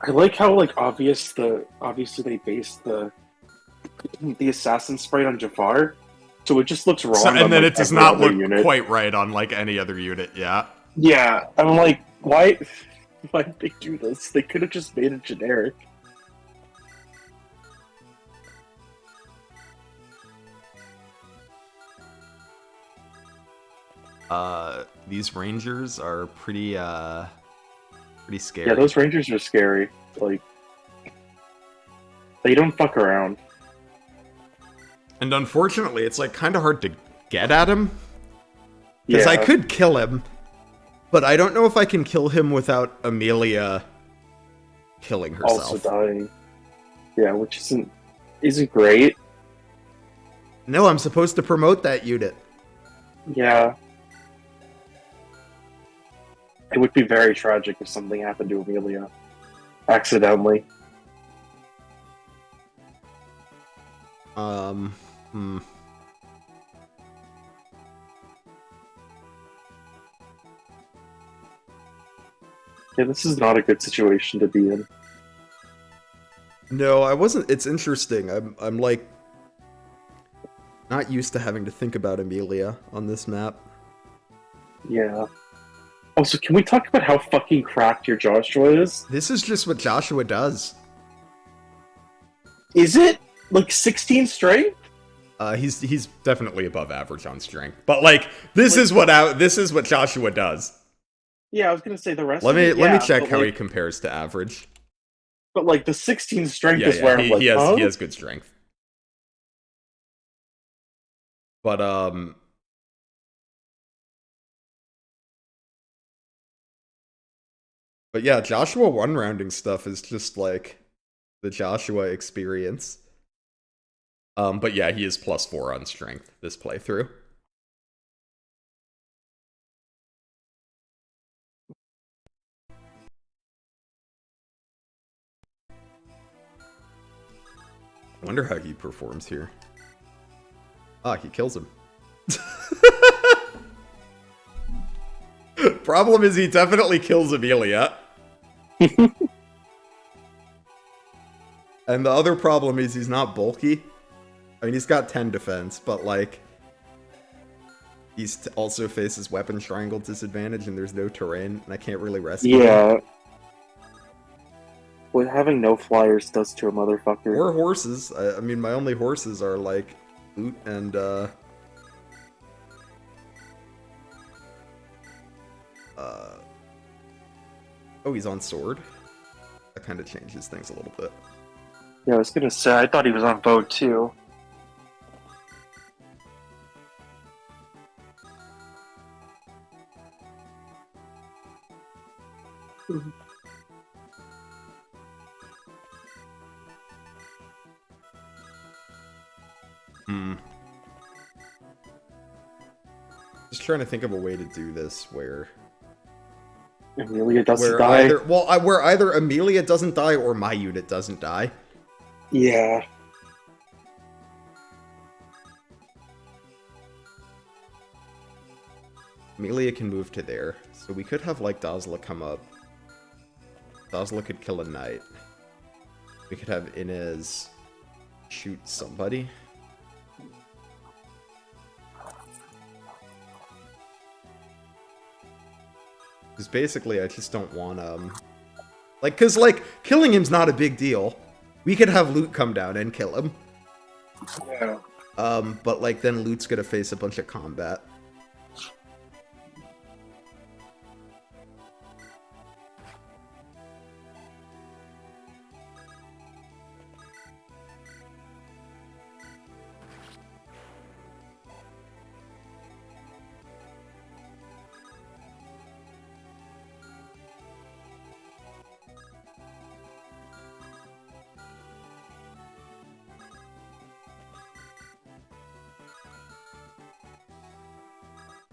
I like how like obviously they based the assassin sprite on Jafar, so it just looks wrong. So, and on, then like, it does not look unit. quite right on like any other unit. Yeah. Yeah, I'm like, why did they do this? They could have just made it generic. These rangers are pretty scary. Yeah, those rangers are scary. Like, they don't fuck around. And unfortunately, it's like kind of hard to get at him. Because I could kill him, but I don't know if I can kill him without Amelia killing herself. Also dying. Yeah, which isn't great. No, I'm supposed to promote that unit. Yeah. It would be very tragic if something happened to Amelia. Accidentally. Yeah, this is not a good situation to be in. No, I wasn't. It's interesting. I'm like not used to having to think about Amelia on this map. Yeah. Also, can we talk about how fucking cracked your Joshua is? This is just what Joshua does. Is it? Like 16 strength? He's definitely above average on strength. But like this is what Joshua does. Yeah, I was gonna say the rest. Let me check how like, he compares to average. But like the 16 strength is where I'm like, he has good strength. But yeah, Joshua one rounding stuff is just like the Joshua experience. But yeah, he is +4 on strength this playthrough. I wonder how he performs here. Ah, he kills him. Problem is he definitely kills Amelia. And the other problem is he's not bulky. I mean, he's got 10 defense, but like... He also faces weapon triangle disadvantage and there's no terrain, and I can't really rescue him. What having no flyers does to a motherfucker. Or horses. I mean, my only horses are like Loot and oh, he's on sword. That kind of changes things a little bit. Yeah, I was gonna say, I thought he was on boat too. Just trying to think of a way to do this where Amelia doesn't die. Where either Amelia doesn't die or my unit doesn't die. Yeah. Amelia can move to there, so we could have like Dazla come up. Dazla could kill a knight. We could have Inez shoot somebody. Because basically, I just don't want, like, because, like, killing him's not a big deal. We could have Loot come down and kill him. Yeah. But, like, then Loot's gonna face a bunch of combat.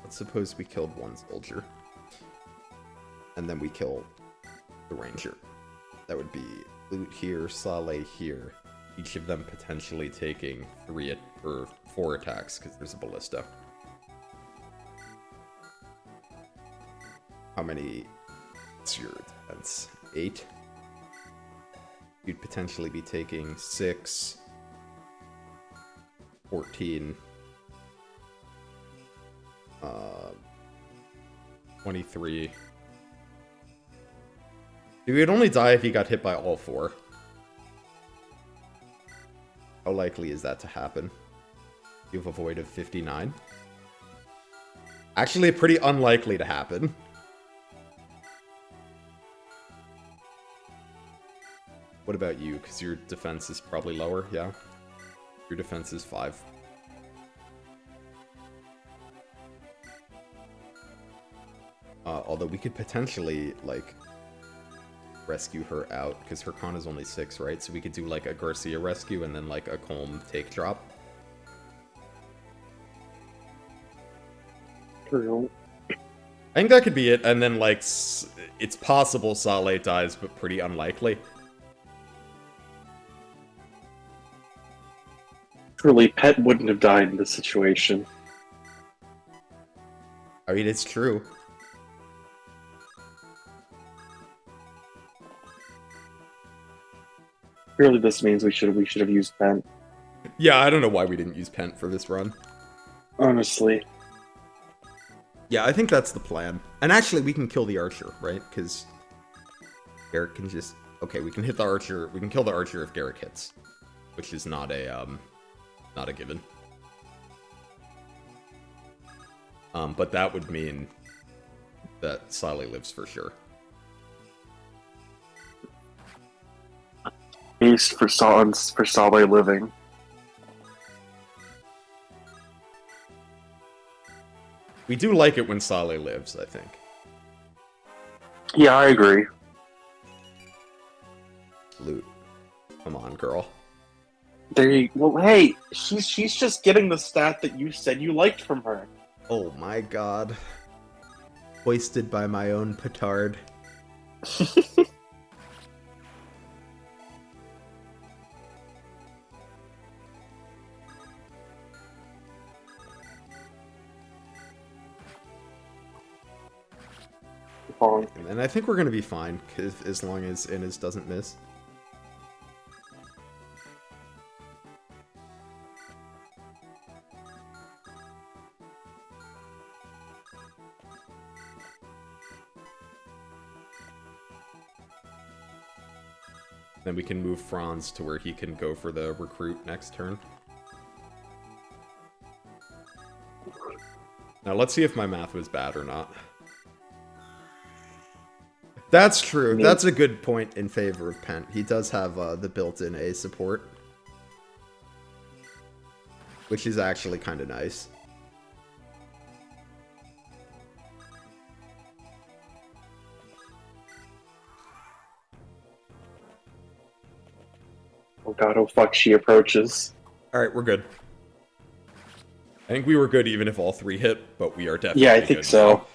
Suppose we killed one soldier. And then we kill the ranger. That would be Loot here, Saleh here. Each of them potentially taking 4 attacks, because there's a ballista. How many? What's your defense? 8? You'd potentially be taking 6, 14, 23. He would only die if he got hit by all 4. How likely is that to happen? You have a void of 59. Actually, pretty unlikely to happen. What about you? Because your defense is probably lower, yeah? Your defense is 5. Although we could potentially, like, rescue her out, because her con is only 6, right? So we could do, like, a Garcia rescue and then, like, a Colm take drop. True. I think that could be it, and then, like, it's possible Saleh dies, but pretty unlikely. Truly, Pet wouldn't have died in this situation. I mean, it's true. Really, this means we should have used Pent. Yeah, I don't know why we didn't use Pent for this run. Honestly. Yeah, I think that's the plan. And actually, we can kill the archer, right? Because Garrick can just... Okay, we can hit the archer. We can kill the archer if Garrick hits. Which is not a given. But that would mean that Saleh lives for sure. Beast for Saleh living. We do like it when Saleh lives, I think. Yeah, I agree. Loot. Come on, girl. Well, hey, she's just getting the stat that you said you liked from her. Oh my god. Hoisted by my own petard. And I think we're gonna be fine, as long as Inez doesn't miss. Then we can move Franz to where he can go for the recruit next turn. Now let's see if my math was bad or not. That's true. That's a good point in favor of Pent. He does have the built-in A support. Which is actually kind of nice. Oh god, oh fuck, she approaches. Alright, we're good. I think we were good even if all 3 hit, but we are definitely Yeah, I think good so. now.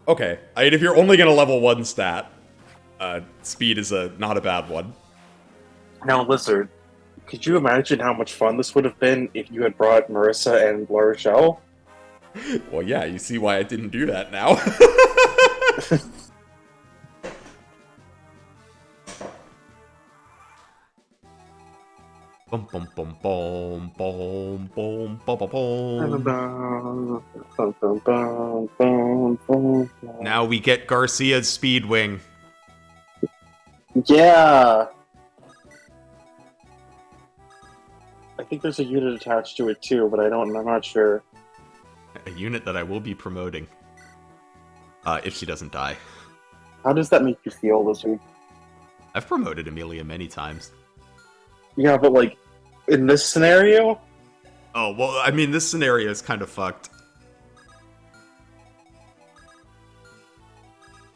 Okay, I mean, if you're only gonna level 1 stat, speed is not a bad one. Now, Lizard, could you imagine how much fun this would have been if you had brought Marissa and La Rochelle? Well, yeah, you see why I didn't do that now. Bum bum bum bum bum bum bum bum. Now we get Garcia's speed wing. Yeah. I think there's a unit attached to it too, but I'm not sure. A unit that I will be promoting. If she doesn't die. How does that make you feel this week? I've promoted Amelia many times. Yeah, but like, in this scenario? Oh, well, I mean, this scenario is kind of fucked.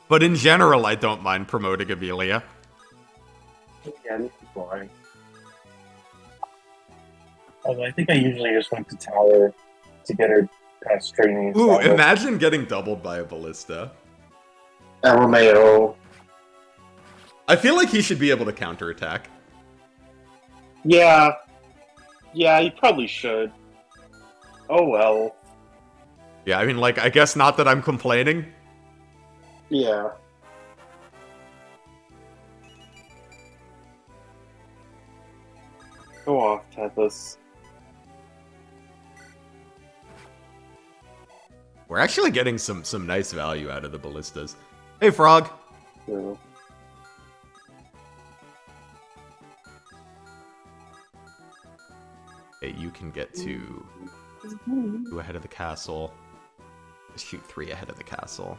But in general, I don't mind promoting Amelia. Yeah, this is boring. Although I think I usually just went to Tower to get her kind of straining. Ooh, imagine getting doubled by a ballista. LMAO. I feel like he should be able to counterattack. Yeah. Yeah, you probably should. Oh well. Yeah, I mean, like, I guess not that I'm complaining. Yeah. Go off, Tethys. We're actually getting some nice value out of the ballistas. Hey, Frog. Yeah. Hey, you can get to 2 ahead of the castle. Shoot 3 ahead of the castle.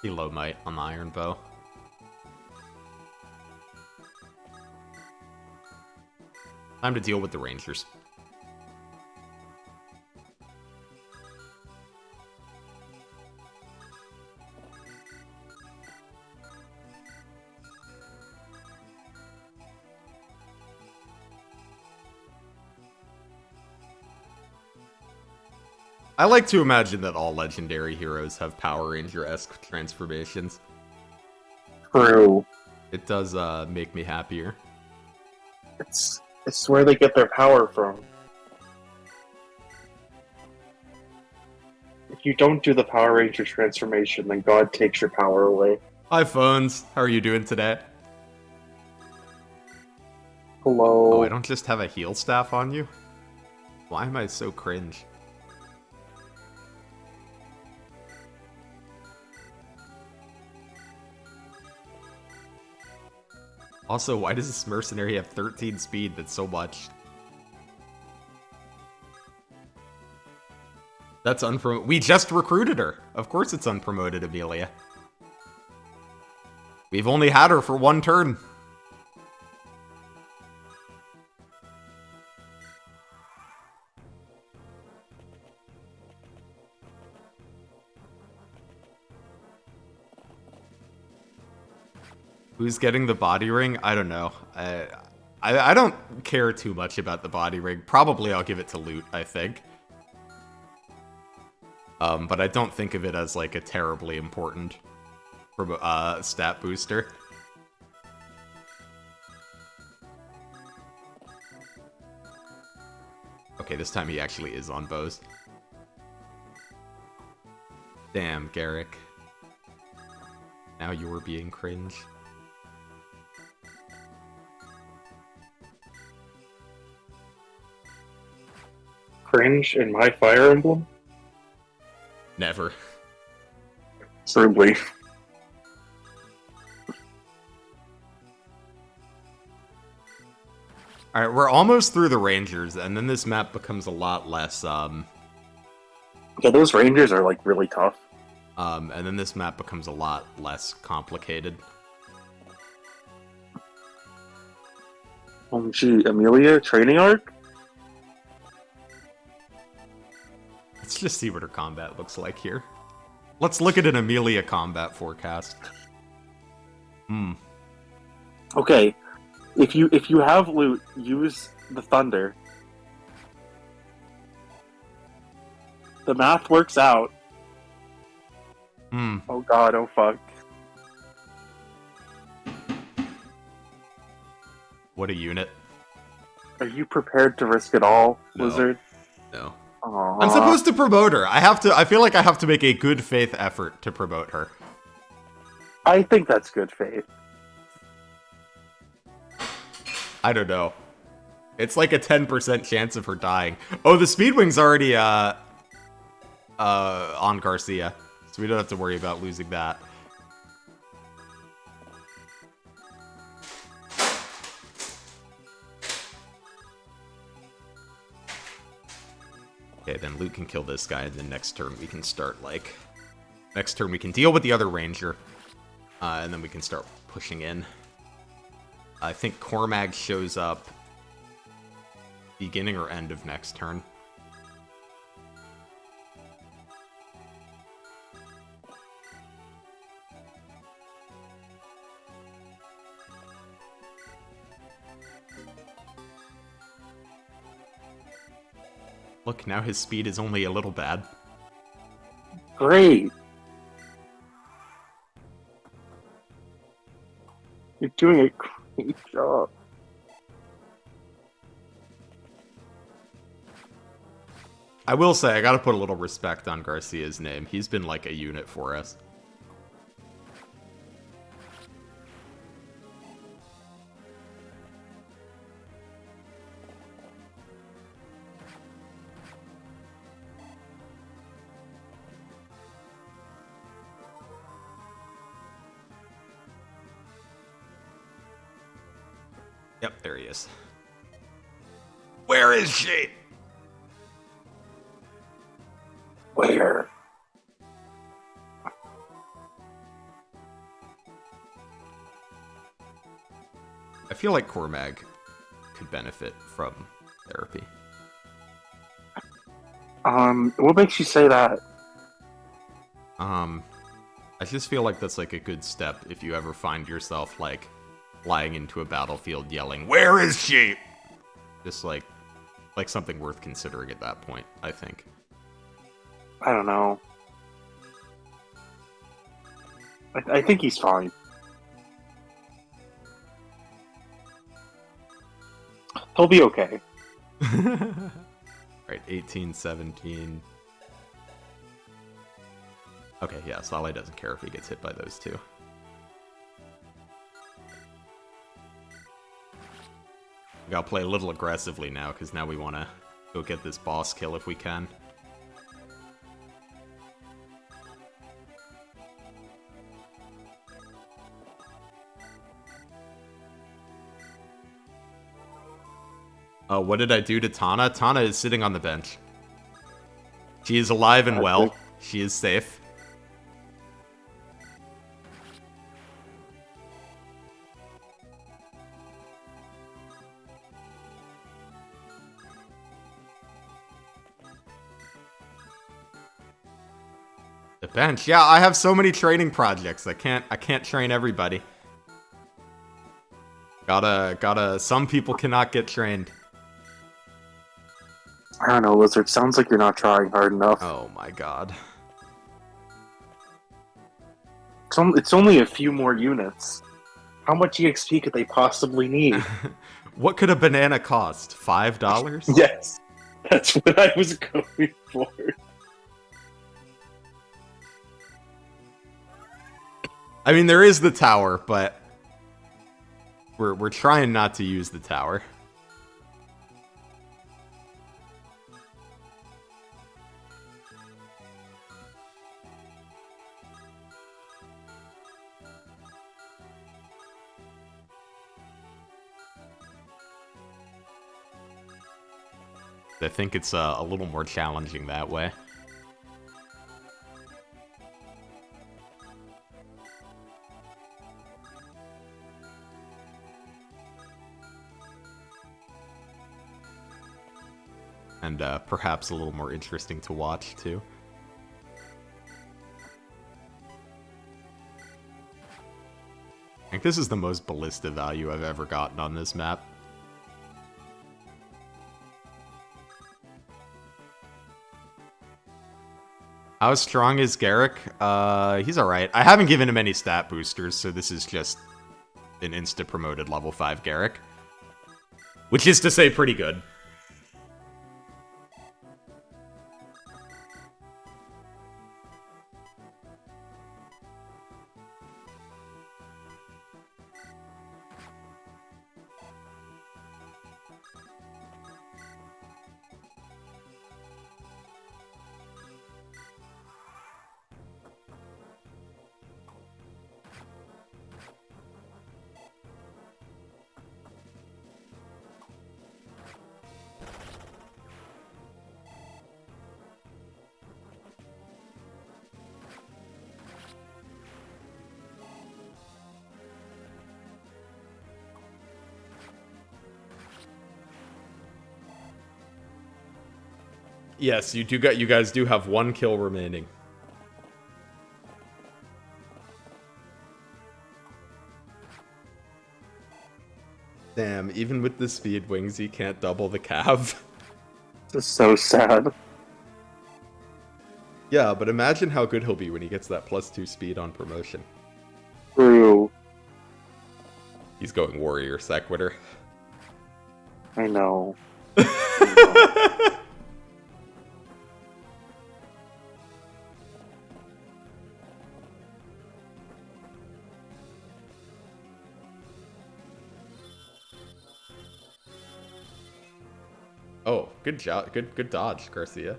Be low might on the iron bow. Time to deal with the rangers. I like to imagine that all legendary heroes have Power Ranger-esque transformations. True. It does make me happier. It's where they get their power from. If you don't do the Power Ranger transformation, then God takes your power away. Hi, Phones. How are you doing today? Hello. Oh, I don't just have a heal staff on you? Why am I so cringe? Also, why does this mercenary have 13 speed? That's so much. That's unpromoted. We just recruited her. Of course it's unpromoted, Amelia. We've only had her for 1 turn. Who's getting the body ring? I don't know. I don't care too much about the body ring. Probably I'll give it to Loot, I think. But I don't think of it as like a terribly important stat booster. Okay, this time he actually is on bows. Damn, Garrick. Now you're being cringe. Cringe in my Fire Emblem? Never. Certainly. Alright, we're almost through the Rangers, and then this map becomes a lot less, Yeah, those Rangers are, like, really tough. and then this map becomes a lot less complicated. Gee, Amelia training arc? Let's just see what her combat looks like here. Let's look at an Amelia combat forecast. Okay, if you have Loot, use the Thunder. The math works out. Oh god, oh fuck. What a unit. Are you prepared to risk it all, No. Wizard? No. Aww. I'm supposed to promote her. I feel like I have to make a good faith effort to promote her. I think that's good faith. I don't know. It's like a 10% chance of her dying. Oh, the Speedwing's already on Garcia, so we don't have to worry about losing that. Okay, then Luke can kill this guy, and then next turn we can start, like... Next turn we can deal with the other Ranger, and then we can start pushing in. I think Cormag shows up beginning or end of next turn. Look, now his speed is only a little bad. Great. You're doing a great job. I will say, I gotta put a little respect on Garcia's name. He's been like a unit for us. Yep, there he is. Where is she? Where? I feel like Cormag could benefit from therapy. What makes you say that? I just feel like that's like a good step if you ever find yourself like flying into a battlefield yelling, "Where is she?" Just like something worth considering at that point, I think. I don't know. I think he's fine. He'll be okay. Right, 18, 17. Okay, yeah, Saleh doesn't care if he gets hit by those two. We gotta play a little aggressively now, because now we want to go get this boss kill if we can. What did I do to Tana? Tana is sitting on the bench. She is alive and well. She is safe. The bench. Yeah, I have so many training projects. I can't train everybody. Some people cannot get trained. I don't know, Lizard. Sounds like you're not trying hard enough. Oh my god. It's only a few more units. How much EXP could they possibly need? What could a banana cost? $5? Yes, that's what I was going for. I mean, there is the tower, but we're trying not to use the tower. I think it's a little more challenging that way. And perhaps a little more interesting to watch, too. I think this is the most ballista value I've ever gotten on this map. How strong is Garrick? He's alright. I haven't given him any stat boosters, so this is just an insta-promoted level 5 Garrick. Which is to say pretty good. Yes, you guys do have 1 kill remaining. Damn, even with the speed wings, he can't double the cav. This is so sad. Yeah, but imagine how good he'll be when he gets that +2 speed on promotion. True. He's going warrior sequitur. I know. Oh, good job. Good dodge, Garcia.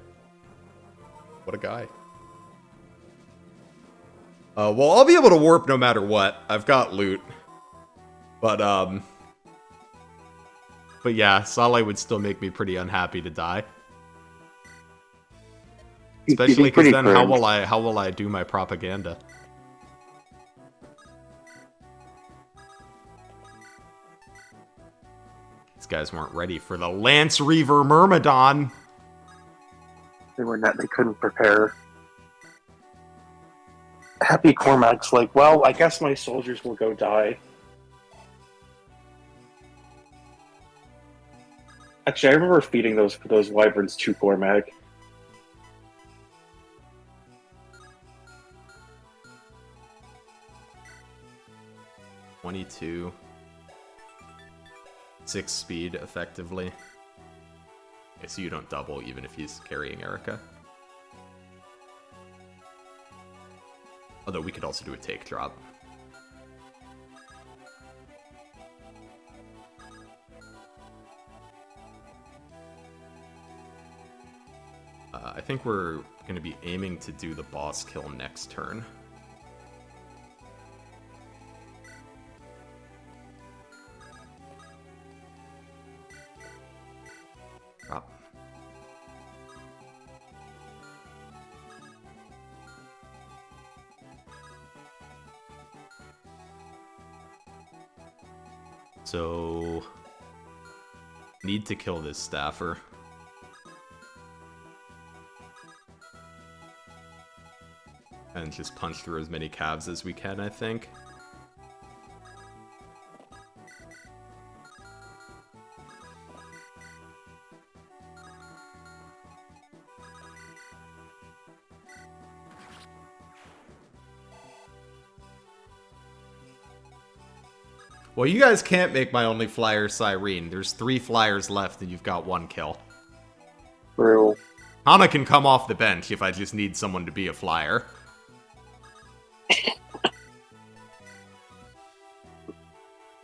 What a guy. Well, I'll be able to warp no matter what. I've got loot. But, But yeah, Saleh would still make me pretty unhappy to die. Especially because then how will I do my propaganda? These guys weren't ready for the Lance Reaver Myrmidon. They were not. They couldn't prepare. Happy Cormac's like, well, I guess my soldiers will go die. Actually, I remember feeding those wyverns to Cormac. (22) 6 speed, effectively. Okay, so you don't double even if he's carrying Erica. Although we could also do a take drop. I think we're going to be aiming to do the boss kill next turn. Drop. So, need to kill this staffer. And just punch through as many calves as we can, I think. Well, you guys can't make my only flyer Cyrene. There's 3 flyers left and you've got 1 kill. True. Hana can come off the bench if I just need someone to be a flyer.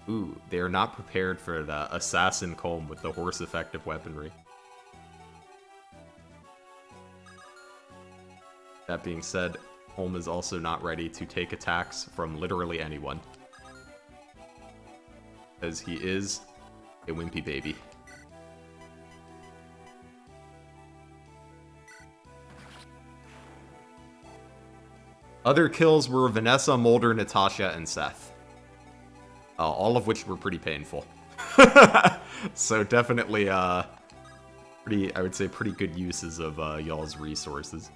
Ooh, they are not prepared for the Assassin Comb with the horse effective weaponry. That being said, Holm is also not ready to take attacks from literally anyone. Because he is a wimpy baby. Other kills were Vanessa, Mulder, Natasha, and Seth. All of which were pretty painful. So definitely, I would say pretty good uses of y'all's resources.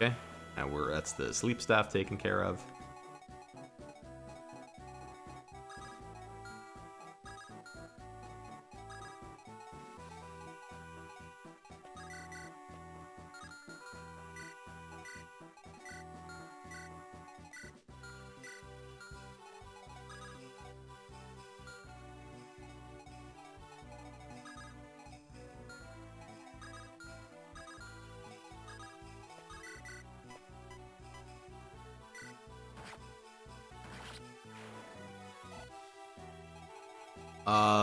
Okay, now that's the sleep staff taken care of.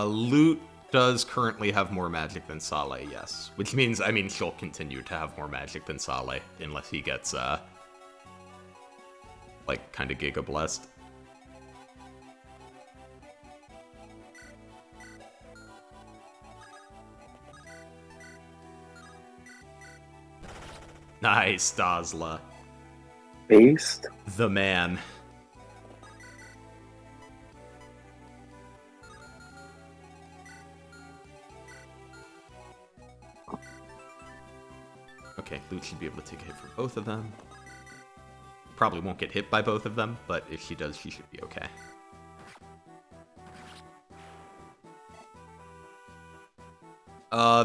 Loot does currently have more magic than Saleh, yes. Which means, I mean, she'll continue to have more magic than Saleh, unless he gets, like, kind of Giga Blessed. Nice, Dazla. Based? The man. Okay, Loot should be able to take a hit for both of them. Probably won't get hit by both of them, but if she does, she should be okay.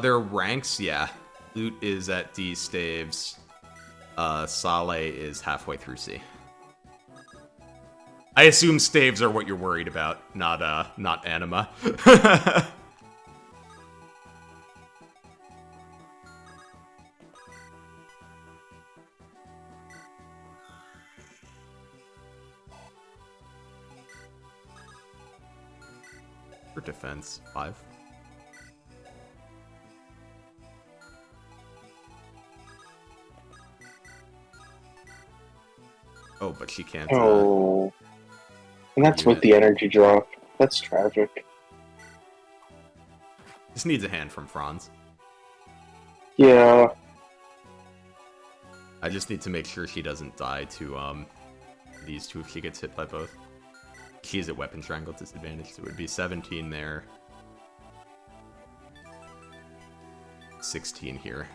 Their ranks, yeah. Loot is at D staves. Saleh is halfway through C. I assume staves are what you're worried about, not anima. For defense, 5. Oh, but she can't. Oh. And that's with unit. the energy drop. That's tragic. Just needs a hand from Franz. Yeah. I just need to make sure she doesn't die to these two if she gets hit by both. She's at weapon triangle disadvantage, so it would be 17 there. 16 here.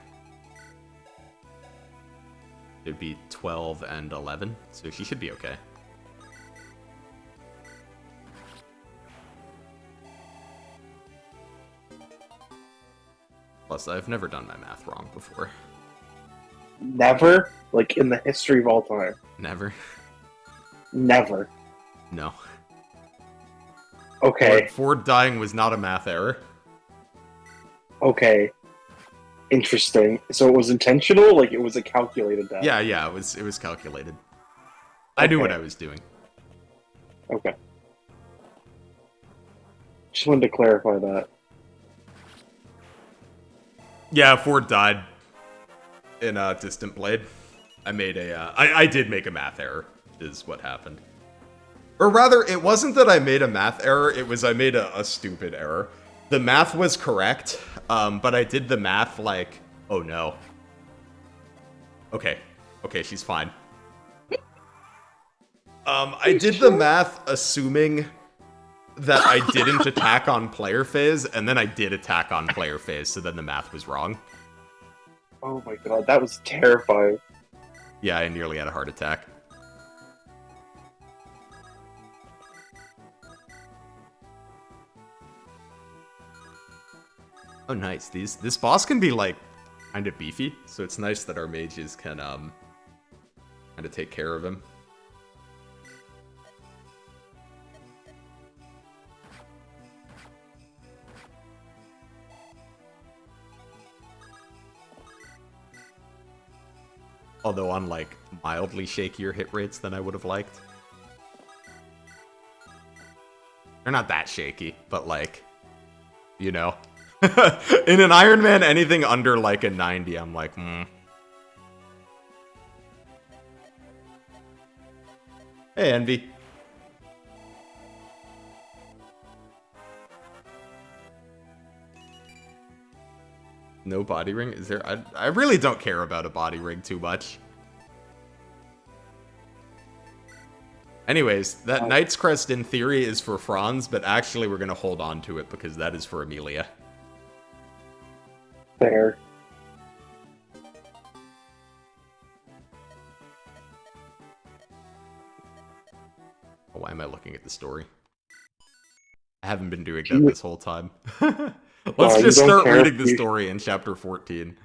It'd be 12 and 11, so she should be okay. Plus, I've never done my math wrong before. Never? Like, in the history of all time? Never. Never. No. Okay. Ford dying was not a math error. Okay. Interesting. So it was intentional? Like, it was a calculated death? Yeah, it was calculated. I knew what I was doing. Okay. Just wanted to clarify that. Yeah, Ford died in Distant Blade. I made a, I did make a math error, is what happened. Or rather, it wasn't that I made a math error, it was I made a stupid error. The math was correct, but I did the math like, oh no. Okay, she's fine. I did the math assuming that I didn't attack on player phase, and then I did attack on player phase, so then the math was wrong. Oh my god, that was terrifying. Yeah, I nearly had a heart attack. Oh, nice. This boss can be, like, kind of beefy, so it's nice that our mages can, kind of take care of him. Although on, like, mildly shakier hit rates than I would have liked. They're not that shaky, but, like, you know. In an Ironman, anything under, like, a 90, I'm like, Hey, Envy. No body ring? Is there? I really don't care about a body ring too much. Anyways, that Knight's Crest in theory is for Franz, but actually we're going to hold on to it because that is for Amelia. Fair. Oh, why am I looking at the story? I haven't been doing that this whole time. Let's just start reading the story in chapter 14.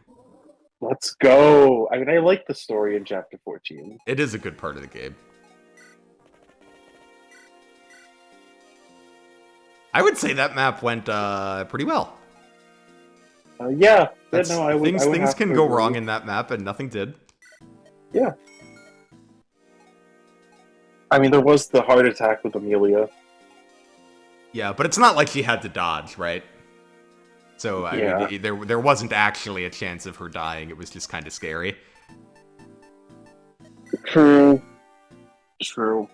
Let's go. I mean, I like the story in chapter 14. It is a good part of the game. I would say that map went pretty well. Yeah. No, I would, things can go wrong in that map, and nothing did. Yeah. I mean, there was the heart attack with Amelia. Yeah, but it's not like she had to dodge, right? So, I mean, there wasn't actually a chance of her dying. It was just kind of scary. True. True.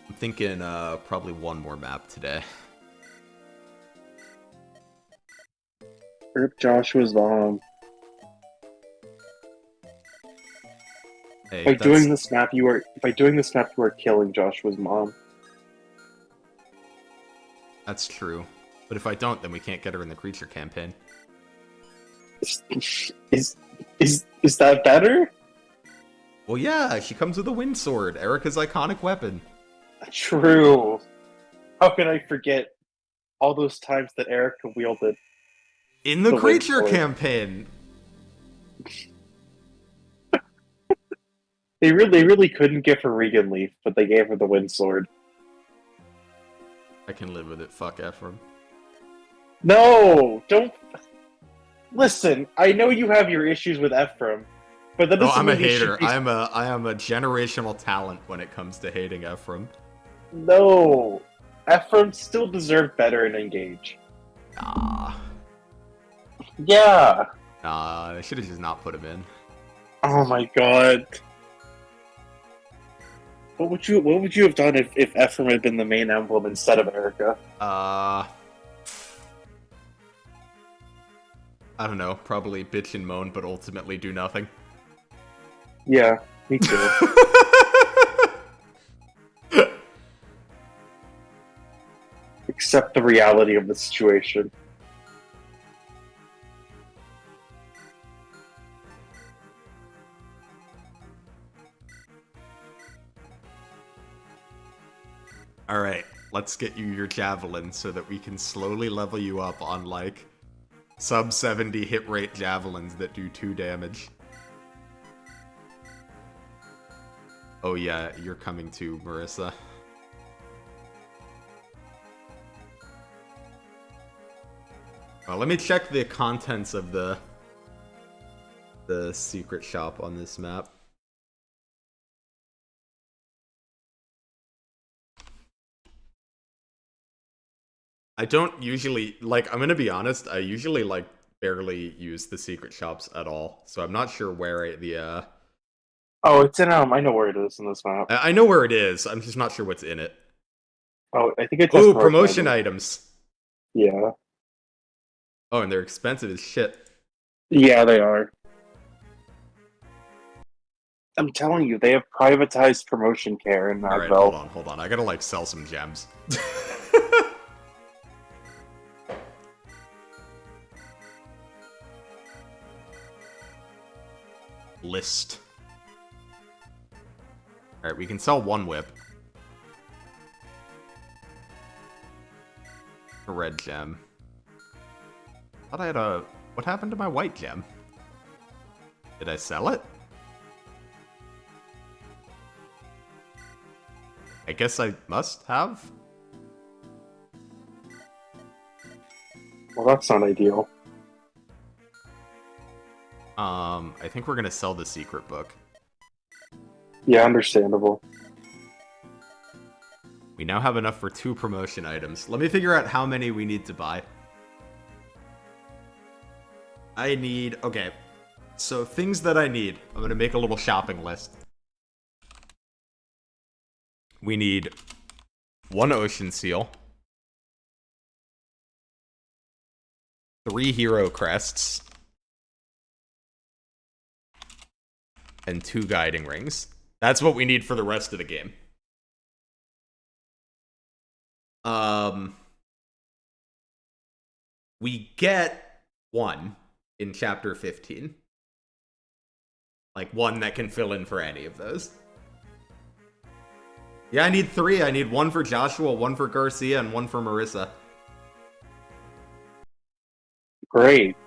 I'm thinking probably one more map today. Rip Joshua's mom. Hey, By doing this map, you are killing Joshua's mom. That's true. But if I don't, then we can't get her in the creature campaign. Is that better? Well, yeah, she comes with a wind sword, Erica's iconic weapon. True. How can I forget all those times that Erica wielded in the creature campaign? They really couldn't give her Regan Leaf, but they gave her the wind sword. I can live with it. Fuck Ephraim. No, don't. Listen, I know you have your issues with Ephraim, but that doesn't I'm a mean you hater. should be... I am a generational talent when it comes to hating Ephraim. No, Ephraim still deserved better in Engage. Nah. Yeah. Nah, they should have just not put him in. Oh my god. What would you have done if Ephraim had been the main emblem instead of Erica? I don't know, probably bitch and moan, but ultimately do nothing. Yeah, me too. Accept the reality of the situation. Alright, let's get you your javelin so that we can slowly level you up on, like, sub 70 hit rate javelins that do 2 damage. Oh yeah, you're coming too, Marissa. Well, let me check the contents of the secret shop on this map. I don't usually, like, I'm gonna be honest, I usually, like, barely use the secret shops at all, so I'm not sure where Oh, it's in I know where it is in this map. I know where it is, I'm just not sure what's in it. Oh, I think it's Oh, promotion items! Yeah. Oh, and they're expensive as shit. Yeah, they are. I'm telling you, they have privatized promotion care in Alright, Nagville. hold on. I gotta, like, sell some gems. List. Alright, we can sell one whip. A red gem. Thought I had a... What happened to my white gem? Did I sell it? I guess I must have? Well, that's not ideal. I think we're gonna sell the secret book. Yeah, understandable. We now have enough for 2 promotion items. Let me figure out how many we need to buy. I need... Okay. So, things that I need. I'm gonna make a little shopping list. We need 1 ocean seal. 3 hero crests. And 2 guiding rings. That's what we need for the rest of the game. We get 1 in chapter 15. Like, 1 that can fill in for any of those. Yeah, I need 3. I need 1 for Joshua, 1 for Garcia, and 1 for Marissa. Great.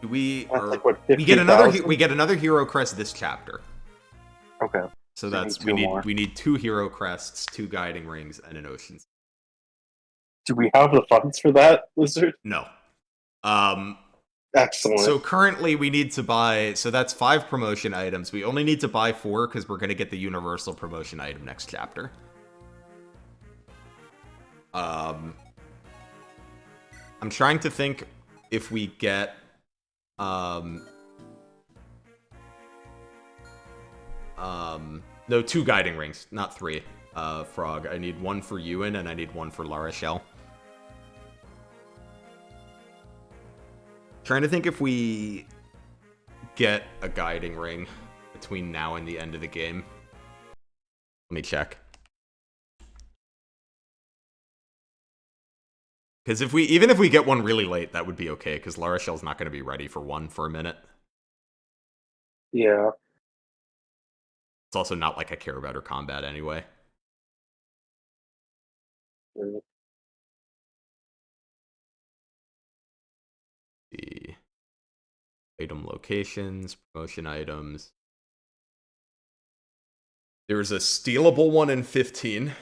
We That's are, like, what, we get another 50,000? hero crest this chapter. Okay. So So that's we need 2 hero crests, 2 guiding rings, and an ocean. Do we have the funds for that, Lizard? No. Excellent. So currently we need to buy, so that's 5 promotion items. We only need to buy 4 because we're going to get the universal promotion item next chapter. I'm trying to think if we get, no, 2 guiding rings, not 3. Frog. I need 1 for Ewan and I need 1 for La Rochelle. Trying to think if we get a guiding ring between now and the end of the game. Let me check. Because even if we get one really late, that would be okay, because La Rochelle's not going to be ready for 1 for a minute. Yeah. It's also not like I care about her combat anyway. The item locations, promotion items. There's a stealable one in 15.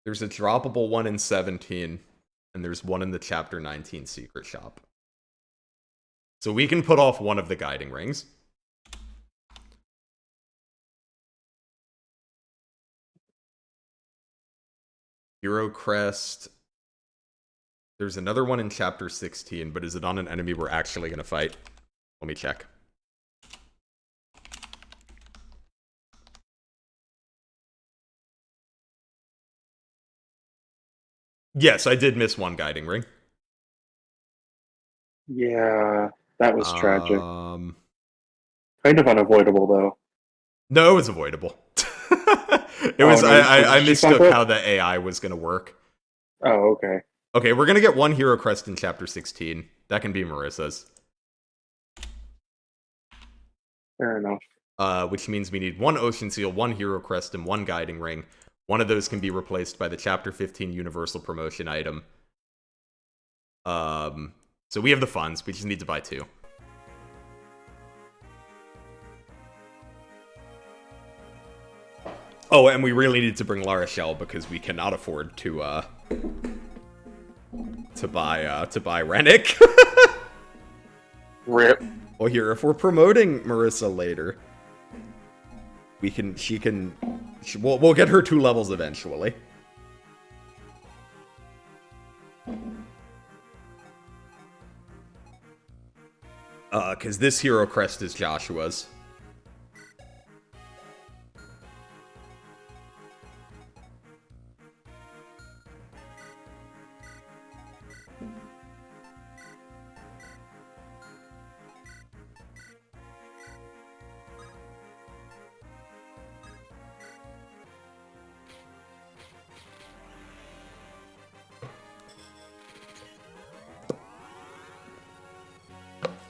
There's a droppable one in 17. And there's one in the chapter 19 secret shop. So we can put off 1 of the guiding rings. Hero Crest. There's another one in Chapter 16, but is it on an enemy we're actually going to fight? Let me check. Yes, I did miss one guiding ring. Yeah, that was tragic. Kind of unavoidable, though. No, it was avoidable. It Oh, was. no, I did you fuck mistook up? how the AI was going to work. Oh, okay. Okay, we're going to get one Hero Crest in Chapter 16. That can be Marissa's. Fair enough. Which means we need one Ocean Seal, one Hero Crest, and one Guiding Ring. One of those can be replaced by the Chapter 15 Universal Promotion item. So we have the funds. We just need to buy 2. Oh, and we really need to bring Lara Shell because we cannot afford to buy Renack. Rip. Well, here, if we're promoting Marissa later, we'll get her 2 levels eventually. Because this Hero Crest is Joshua's.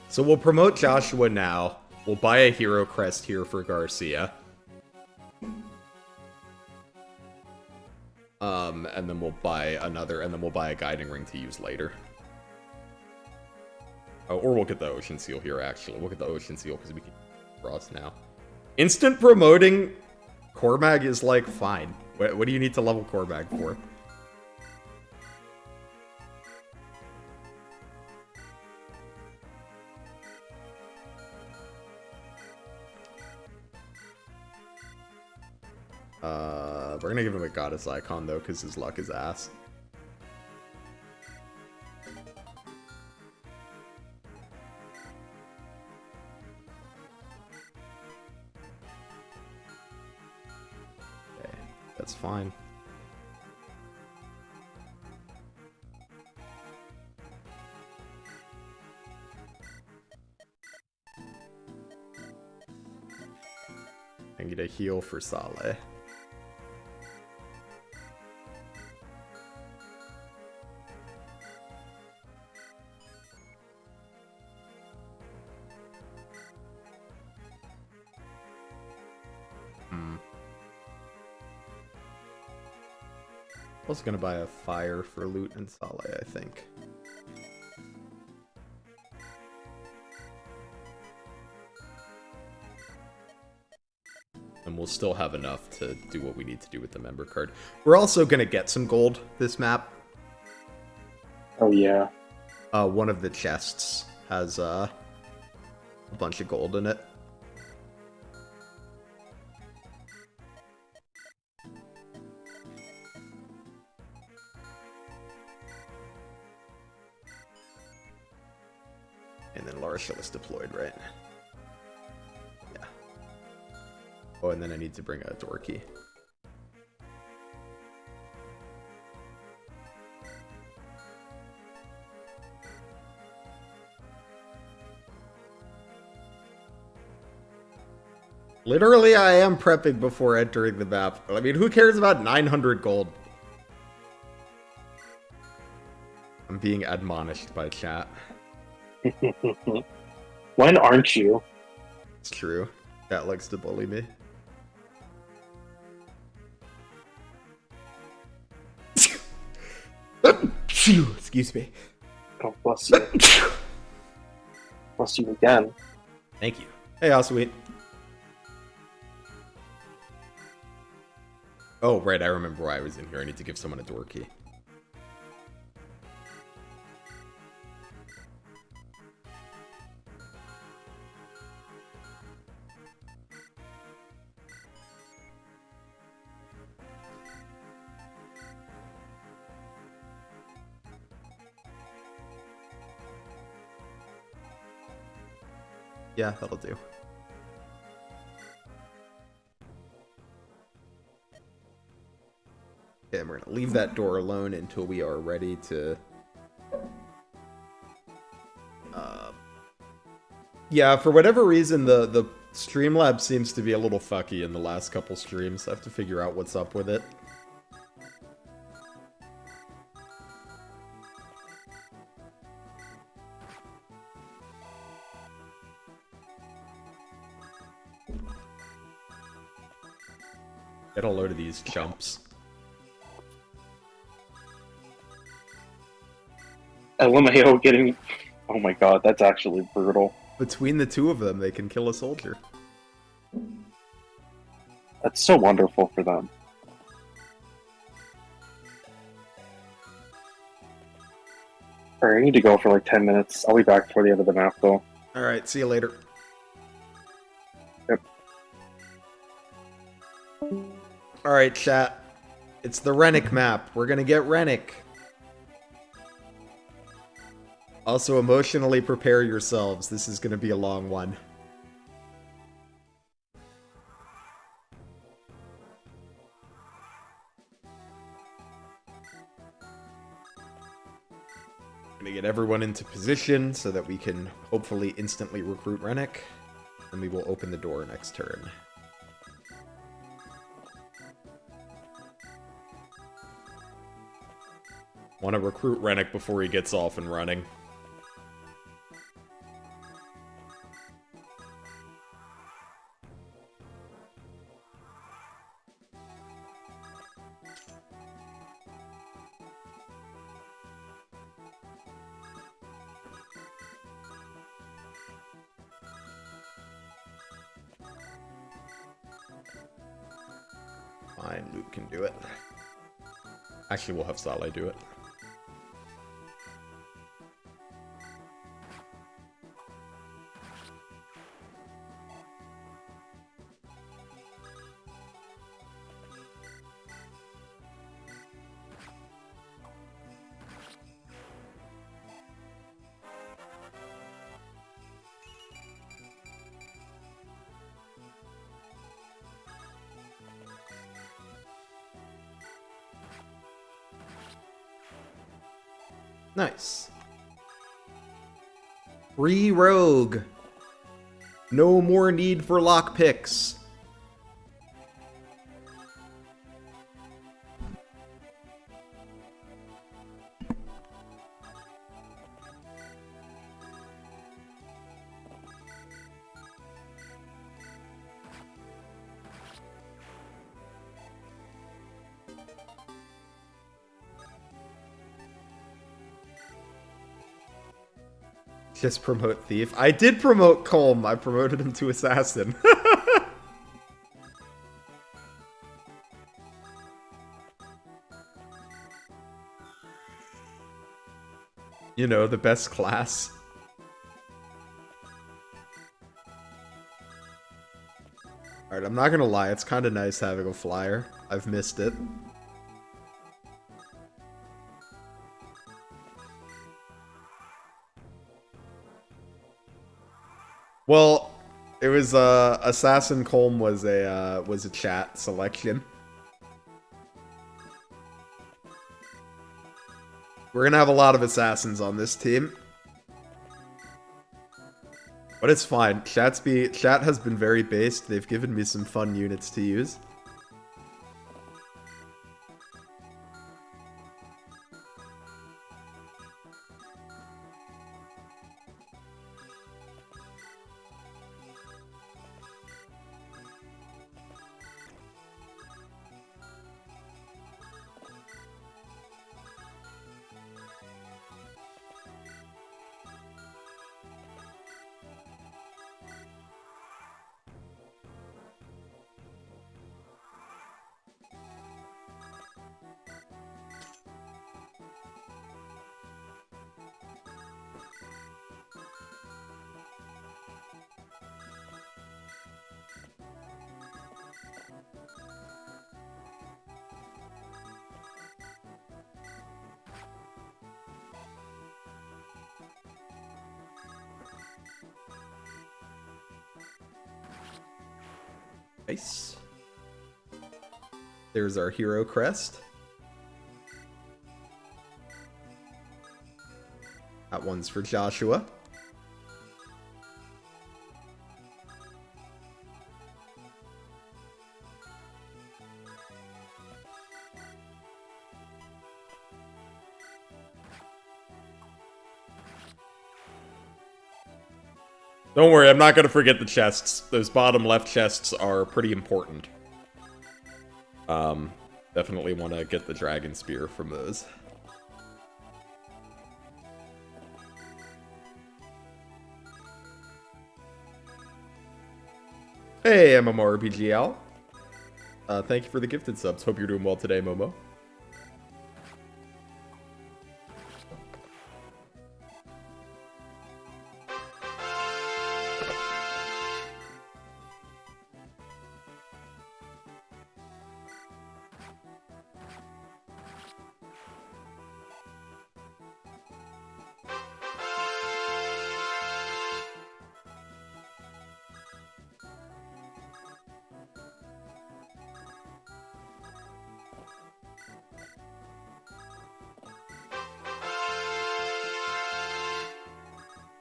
So we'll promote Joshua now. We'll buy a Hero Crest here for Garcia. And then we'll buy another, and then we'll buy a Guiding Ring to use later. Oh, or we'll get the Ocean Seal here, actually. We'll get the Ocean Seal because we can cross now. Instant promoting Cormag is, like, fine. What do you need to level Cormag for? We're gonna give him a goddess icon, though, because his luck is ass. Okay, that's fine. I get a heal for Saleh. I was gonna buy a fire for loot and Saleh, I think. And we'll still have enough to do what we need to do with the member card. We're also gonna get some gold this map. Oh, yeah. One of the chests has a bunch of gold in it. And then Lara Shell is deployed, right? Yeah. Oh, and then I need to bring a door key. Literally, I am prepping before entering the map. I mean, who cares about 900 gold? I'm being admonished by chat. When aren't you? It's true. Chat likes to bully me. Excuse me. Oh, bless you. Bless you again. Thank you. Hey, how sweet. Oh, right, I remember why I was in here. I need to give someone a door key. Yeah, that'll do. Okay, and we're gonna leave that door alone until we are ready to... Yeah, for whatever reason, the Streamlabs seems to be a little fucky in the last couple streams. I have to figure out what's up with it. Get a load of these chumps. LMAO getting... Oh my god, that's actually brutal. Between the two of them, they can kill a soldier. That's so wonderful for them. Alright, I need to go for like 10 minutes. I'll be back before the end of the map, though. Alright, see you later. Yep. Alright, chat. It's the Renack map. We're gonna get Renack. Also, emotionally prepare yourselves. This is gonna be a long one. Gonna get everyone into position so that we can hopefully instantly recruit Renack. And we will open the door next turn. Want to recruit Renack before he gets off and running. Fine, Luke can do it. Actually, we'll have Saleh do it. Nice. Free rogue. No more need for lockpicks. Just promote Thief. I did promote Colm. I promoted him to Assassin. You know, the best class. Alright, I'm not gonna lie. It's kind of nice having a flyer. I've missed it. Well, it was Assassin Colm was a chat selection. We're gonna have a lot of assassins on this team. But it's fine. Chat has been very based. They've given me some fun units to use. Nice. There's our hero crest. That one's for Joshua. Don't worry, I'm not going to forget the chests. Those bottom left chests are pretty important. Definitely want to get the dragon spear from those. Hey, MMORPGL. Thank you for the gifted subs. Hope you're doing well today, Momo.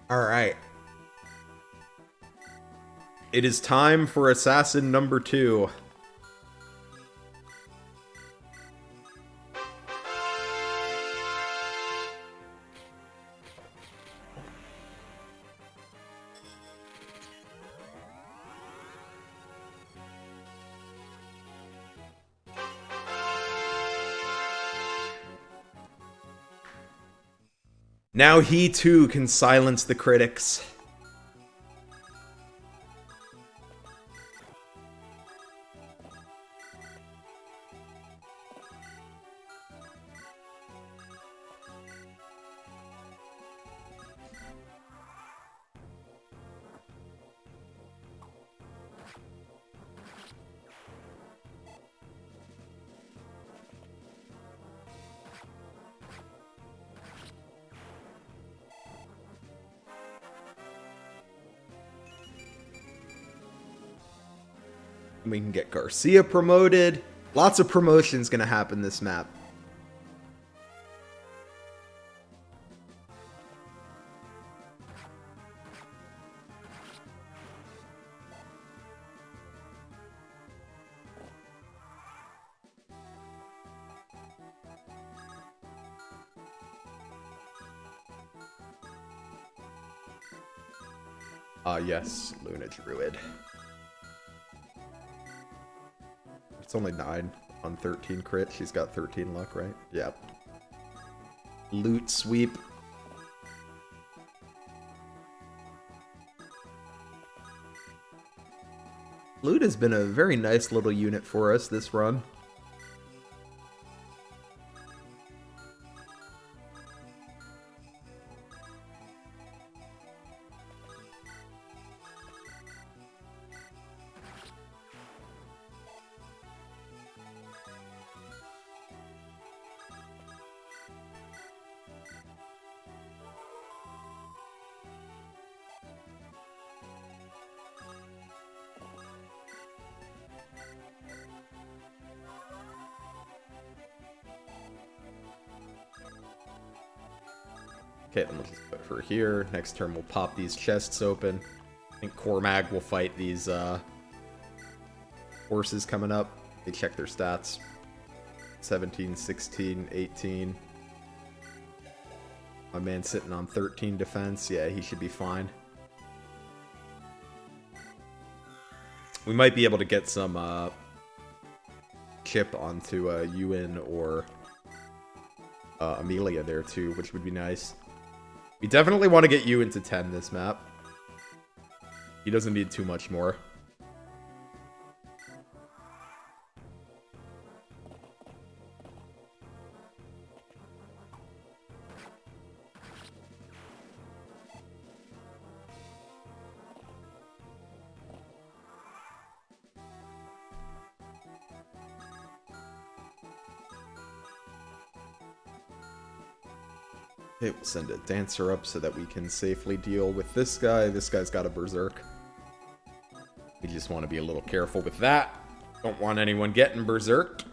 Alright. It is time for Assassin number 2. Now he too can silence the critics. We can get Garcia promoted. Lots of promotions gonna happen this map. Yes, Luna Druid. It's only 9 on 13 crit. She's got 13 luck, right? Yep. Loot sweep. Loot has been a very nice little unit for us this run. Okay, then we'll just put her here. Next turn we'll pop these chests open. I think Cormag will fight these horses coming up. They check their stats. 17, 16, 18. My man's sitting on 13 defense. Yeah, he should be fine. We might be able to get some chip onto Ewan or Amelia there too, which would be nice. We definitely want to get you into 10 this map. He doesn't need too much more. Okay, we'll send a dancer up so that we can safely deal with this guy. This guy's got a berserk. We just want to be a little careful with that. Don't want anyone getting berserked.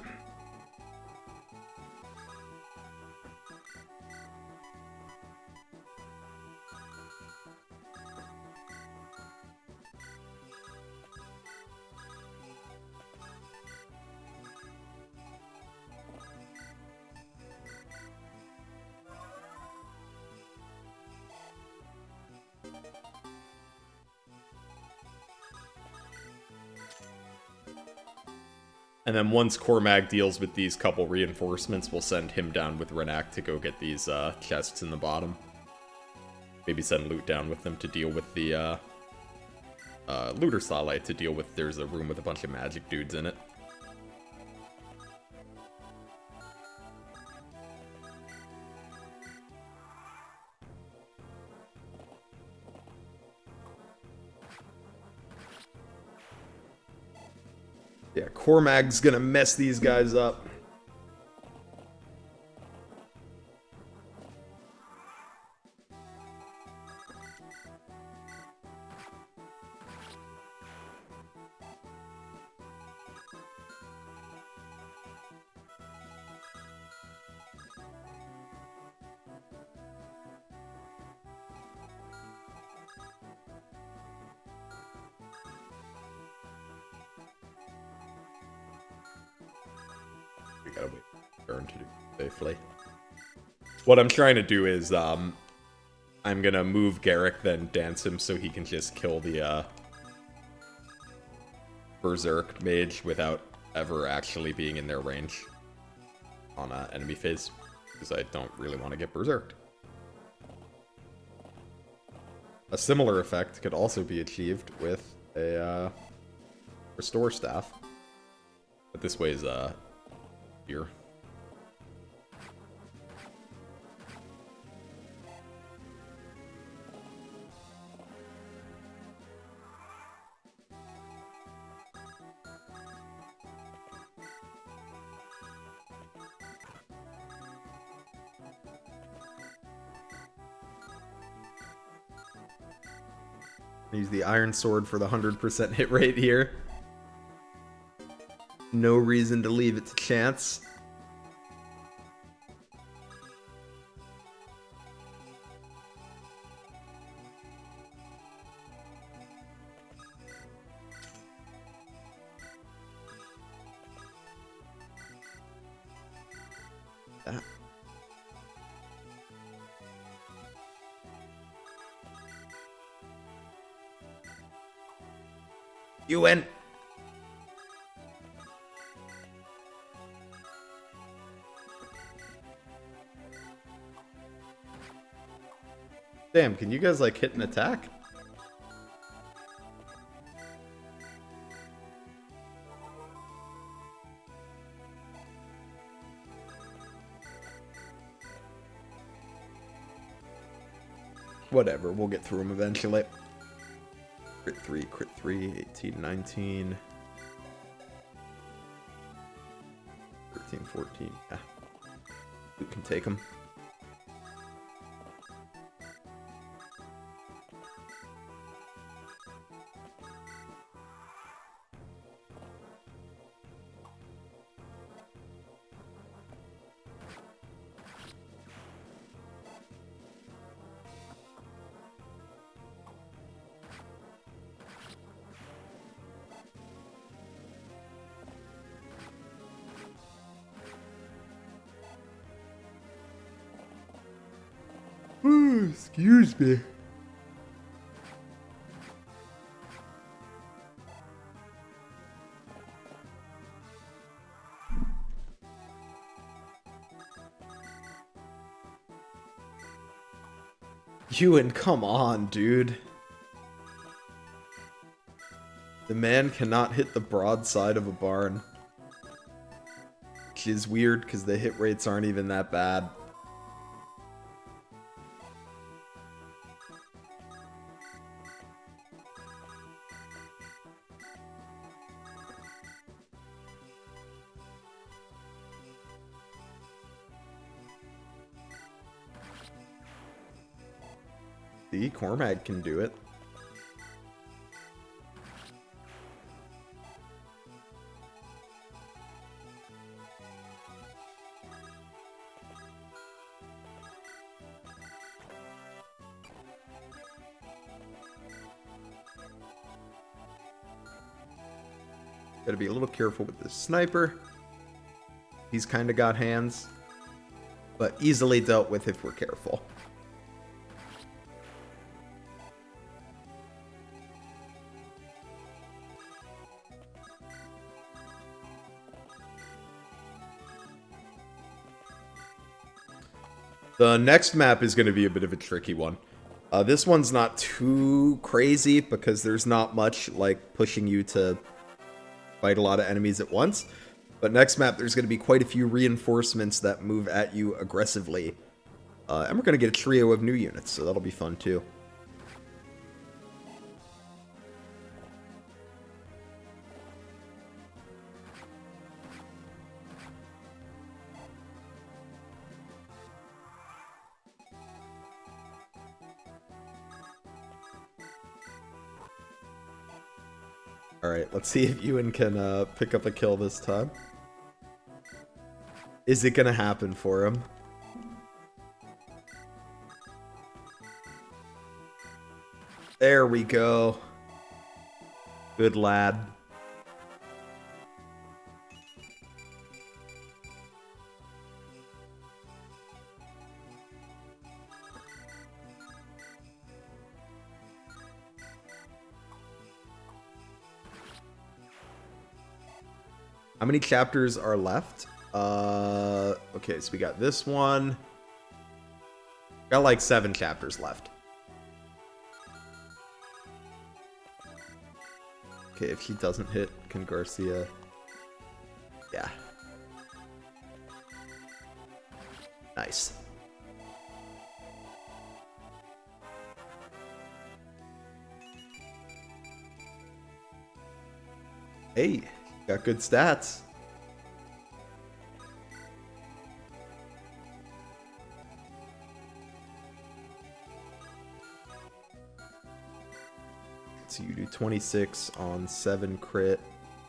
And then once Cormag deals with these couple reinforcements, we'll send him down with Renack to go get these chests in the bottom. Maybe send Loot down with them to deal with the Looter Starlight to deal with. There's a room with a bunch of magic dudes in it. Yeah, Cormag's gonna mess these guys up. We gotta wait for turn to do safely. What I'm trying to do is, I'm gonna move Garrick, then dance him so he can just kill the, Berserk Mage without ever actually being in their range on enemy phase, because I don't really want to get Berserked. A similar effect could also be achieved with a, Restore Staff. But this way is, here. Use the Iron Sword for the 100% hit rate here. No reason to leave it to chance. That. You win. Damn, can you guys like hit an attack? Whatever, we'll get through them eventually. Crit 3, 18, 19. 13, 14. Yeah. We can take them. Excuse me. Ewan, come on, dude. The man cannot hit the broadside of a barn. Which is weird, because the hit rates aren't even that bad. See, Cormag can do it. Gotta be a little careful with the sniper. He's kind of got hands, but easily dealt with if we're careful. The next map is going to be a bit of a tricky one. This one's not too crazy because there's not much like pushing you to fight a lot of enemies at once. But next map, there's going to be quite a few reinforcements that move at you aggressively. And we're going to get a trio of new units, so that'll be fun too. Alright, let's see if Ewan can pick up a kill this time. Is it gonna happen for him? There we go. Good lad. How many chapters are left? Okay, so we got this one. Got like 7 chapters left. Okay, if he doesn't hit, can Garcia... Yeah. Nice. Hey, got good stats. So you do 26 on 7 crit.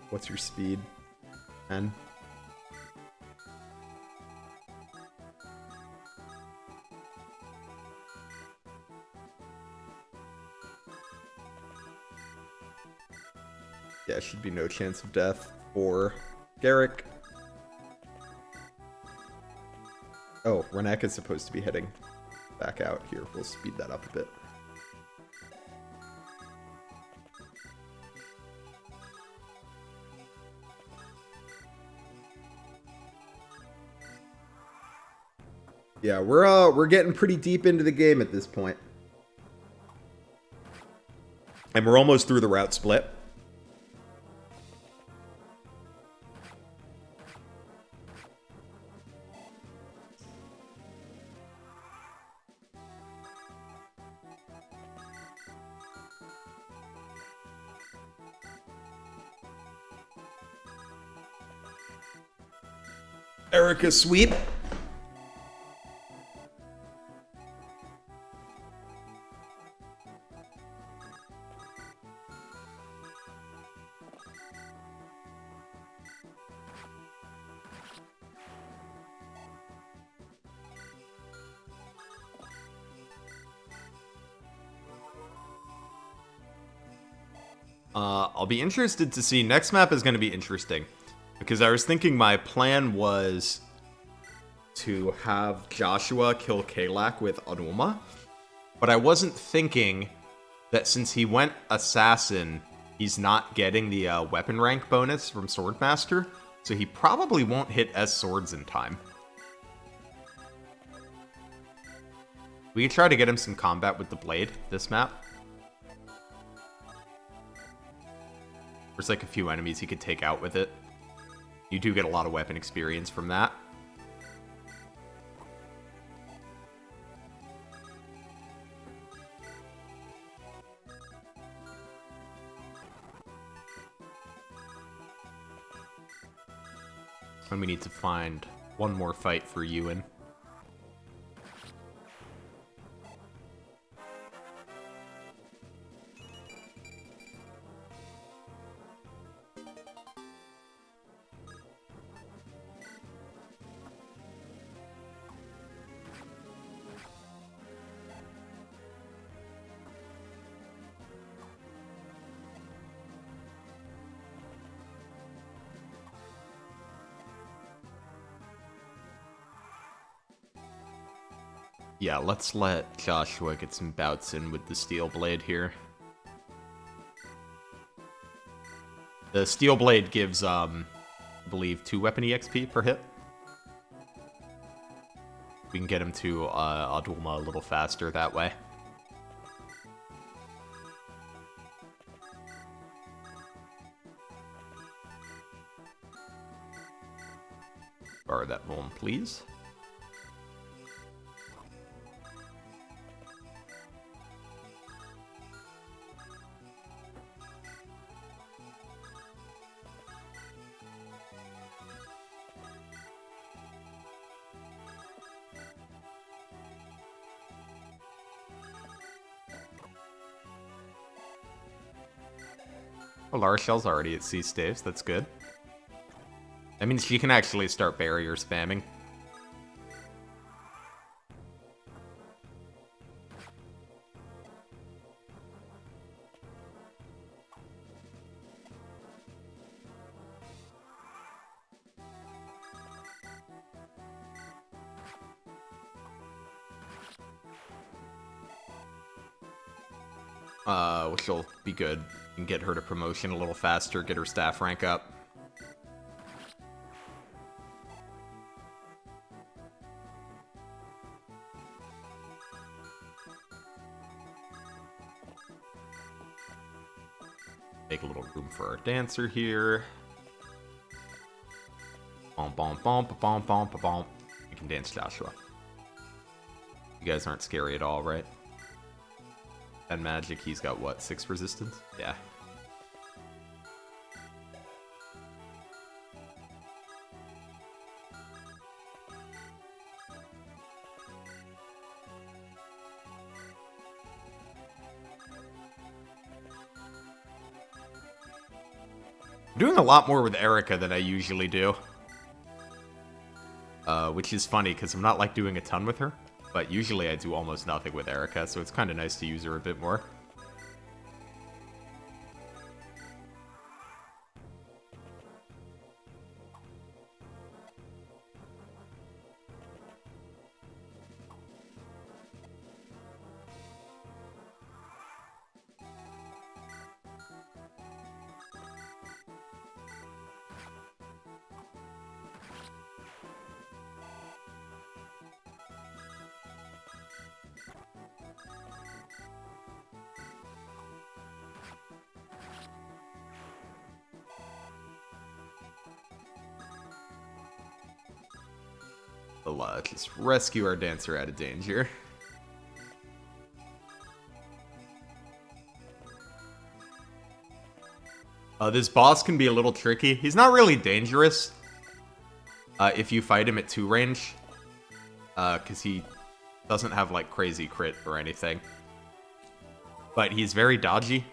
What's your speed? 10. Yeah, should be no chance of death for Garrick. Oh, Renack is supposed to be heading back out here. We'll speed that up a bit. Yeah, we're getting pretty deep into the game at this point. And we're almost through the route split. Erica sweep. I'll be interested to see. Next map is going to be interesting. Because I was thinking my plan was to have Joshua kill Kalak with Anuma. But I wasn't thinking that since he went Assassin, he's not getting the weapon rank bonus from Swordmaster. So he probably won't hit S swords in time. We could try to get him some combat with the blade this map. There's like a few enemies he could take out with it. You do get a lot of weapon experience from that. And we need to find one more fight for Ewan. Yeah, let's let Joshua get some bouts in with the Steel Blade here. The Steel Blade gives, I believe, 2 weapon EXP per hit. We can get him to Adulma a little faster that way. Borrow that Vuln, please. Oh, Larshell's already at C staves, that's good. That means she can actually start barrier spamming. Which will be good. And get her to promotion a little faster, get her staff rank up. Make a little room for our dancer here. Bomp, bomp, bomp, bomp, bomp, bomp. We can dance Joshua. You guys aren't scary at all, right? And magic, he's got what, 6 resistance? Yeah. I'm doing a lot more with Erica than I usually do. Which is funny, because I'm not, like, doing a ton with her. But usually I do almost nothing with Erica, so it's kind of nice to use her a bit more. We'll just rescue our dancer out of danger. This boss can be a little tricky. He's not really dangerous if you fight him at 2 range. Because he doesn't have, like, crazy crit or anything. But he's very dodgy.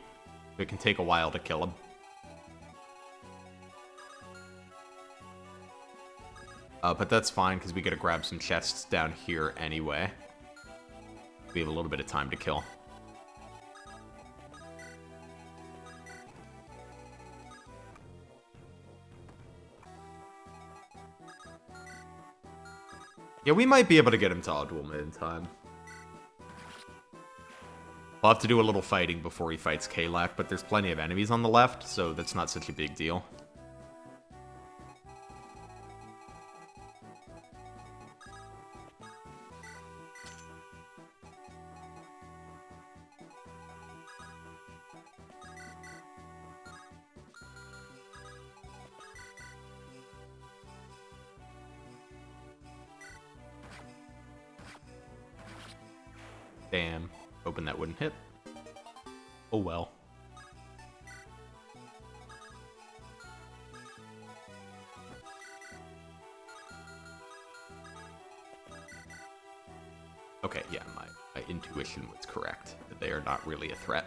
It can take a while to kill him. But that's fine, because we gotta grab some chests down here anyway. We have a little bit of time to kill. Yeah, we might be able to get him to Adulma in time. We'll have to do a little fighting before he fights Kalak, but there's plenty of enemies on the left, so that's not such a big deal. Damn. Hoping that wouldn't hit. Oh well. Okay, yeah, my intuition was correct. They are not really a threat.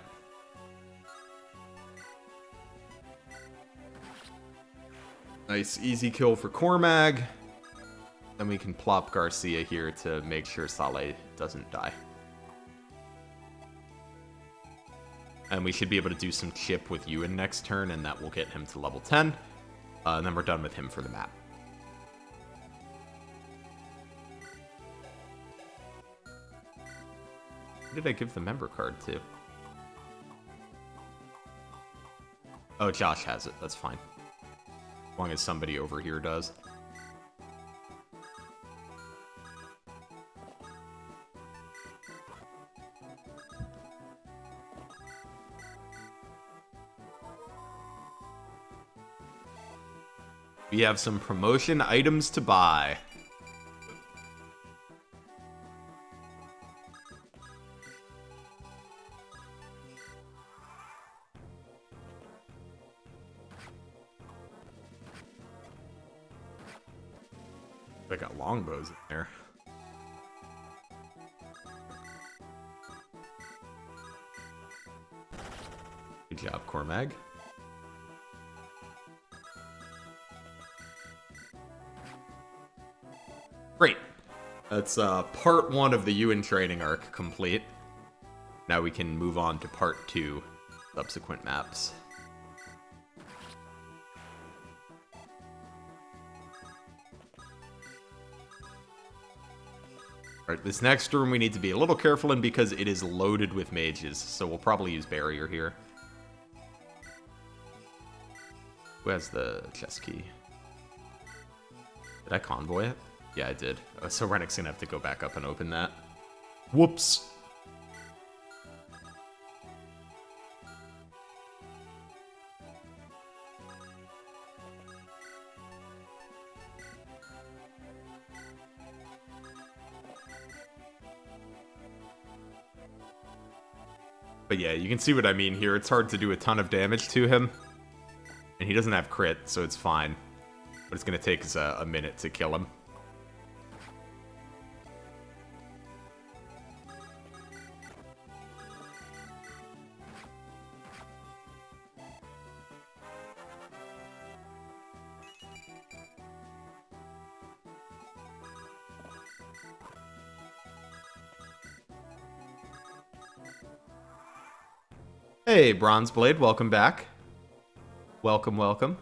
Nice, easy kill for Cormag. Then we can plop Garcia here to make sure Saleh doesn't die. And we should be able to do some chip with Ewan next turn, and that will get him to level 10. And then we're done with him for the map. Who did I give the member card to? Oh, Josh has it. That's fine. As long as somebody over here does. We have some promotion items to buy. I got longbows in there. Good job, Cormag. Great. That's part 1 of the Ewan training arc complete. Now we can move on to part 2, subsequent maps. Alright, this next room we need to be a little careful in because it is loaded with mages, so we'll probably use barrier here. Who has the chest key? Did I convoy it? Yeah, I did. So Renack's gonna have to go back up and open that. Whoops! But yeah, you can see what I mean here. It's hard to do a ton of damage to him. And he doesn't have crit, so it's fine. But it's going to take us a minute to kill him. Hey, Bronzeblade, welcome back. Welcome, welcome.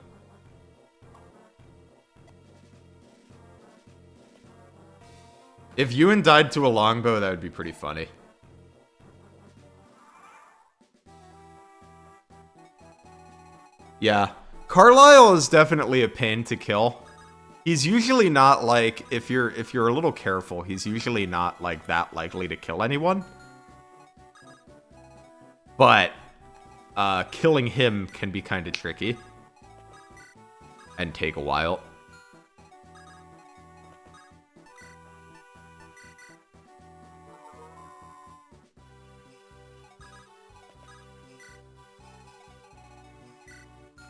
If Ewan died to a longbow, that would be pretty funny. Yeah, Carlisle is definitely a pain to kill. He's usually not like, if you're a little careful, he's usually not like that likely to kill anyone. But killing him can be kind of tricky and take a while.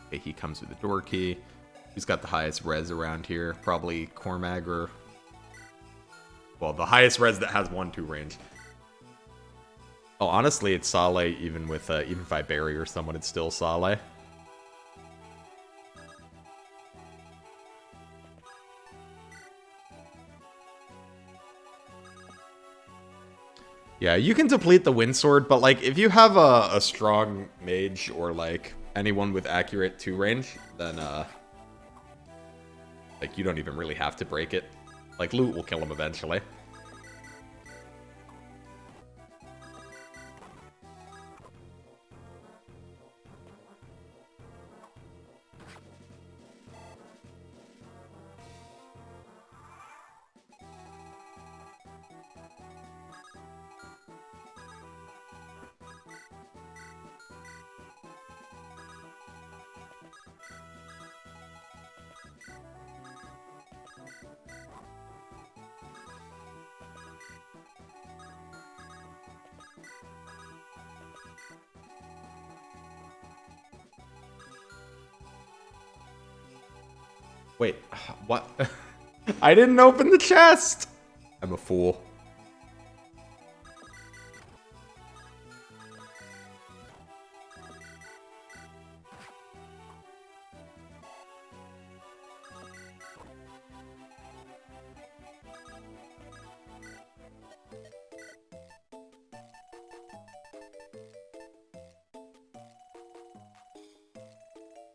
Okay, he comes with the door key. Who's got the highest res around here? Probably Cormag or... Well, the highest res that has 1-2 range. Oh, honestly, it's Sale, even with even if I barrier someone, it's still Sale. Yeah, you can deplete the Windsword, but like if you have a strong mage or like anyone with accurate 2 range, then like you don't even really have to break it. Like loot will kill him eventually. Wait, what? I didn't open the chest! I'm a fool.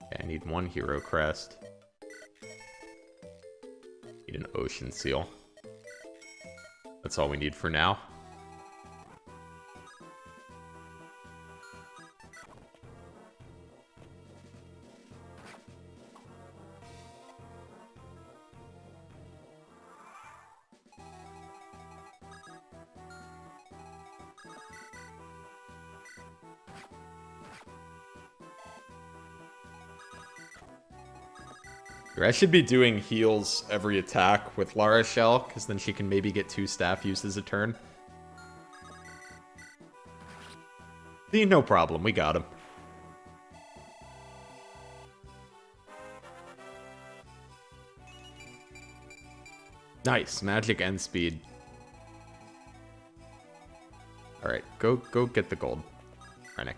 Okay, I need 1 hero crest. Need an ocean seal. That's all we need for now. I should be doing heals every attack with La Rochelle, because then she can maybe get 2 staff uses a turn. See, no problem. We got him. Nice. Magic and speed. Alright, go get the gold, Renack.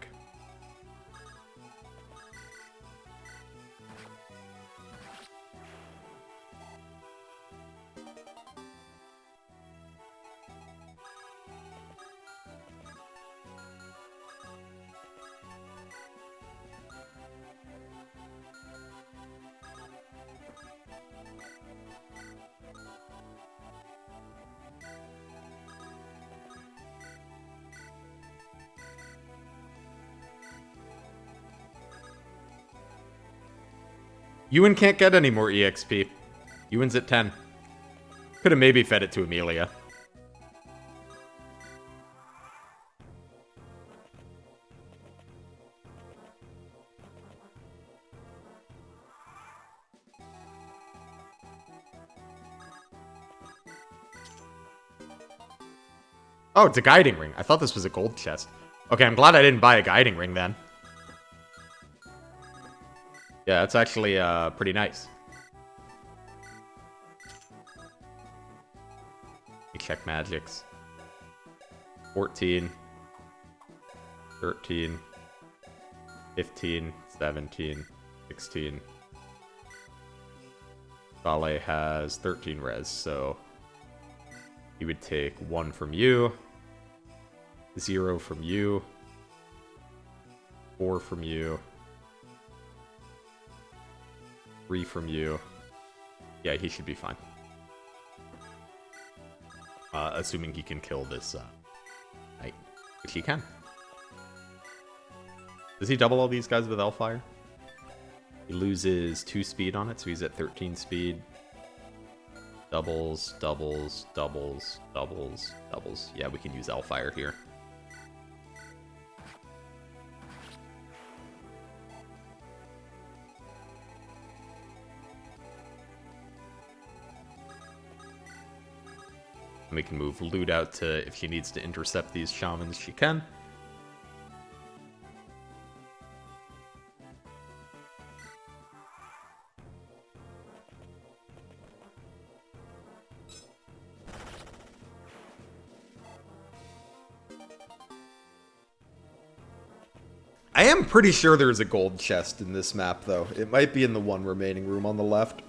Ewan can't get any more EXP. Ewan's at 10. Could have maybe fed it to Amelia. Oh, it's a guiding ring. I thought this was a gold chest. Okay, I'm glad I didn't buy a guiding ring then. Yeah, that's actually pretty nice. Let me check magics. 14, 13, 15, 17, 16. Sale has 13 res, so he would take 1 from you, 0 from you, 4 from you, 3 from you. Yeah, he should be fine. Assuming he can kill this knight, which he can. Does he double all these guys with Hellfire? He loses 2 speed on it, so he's at 13 speed. Doubles, doubles, doubles, doubles, doubles. Yeah, we can use Hellfire here. And we can move Loot out to, if she needs to intercept these shamans, she can. I am pretty sure there's a gold chest in this map, though. It might be in the one remaining room on the left.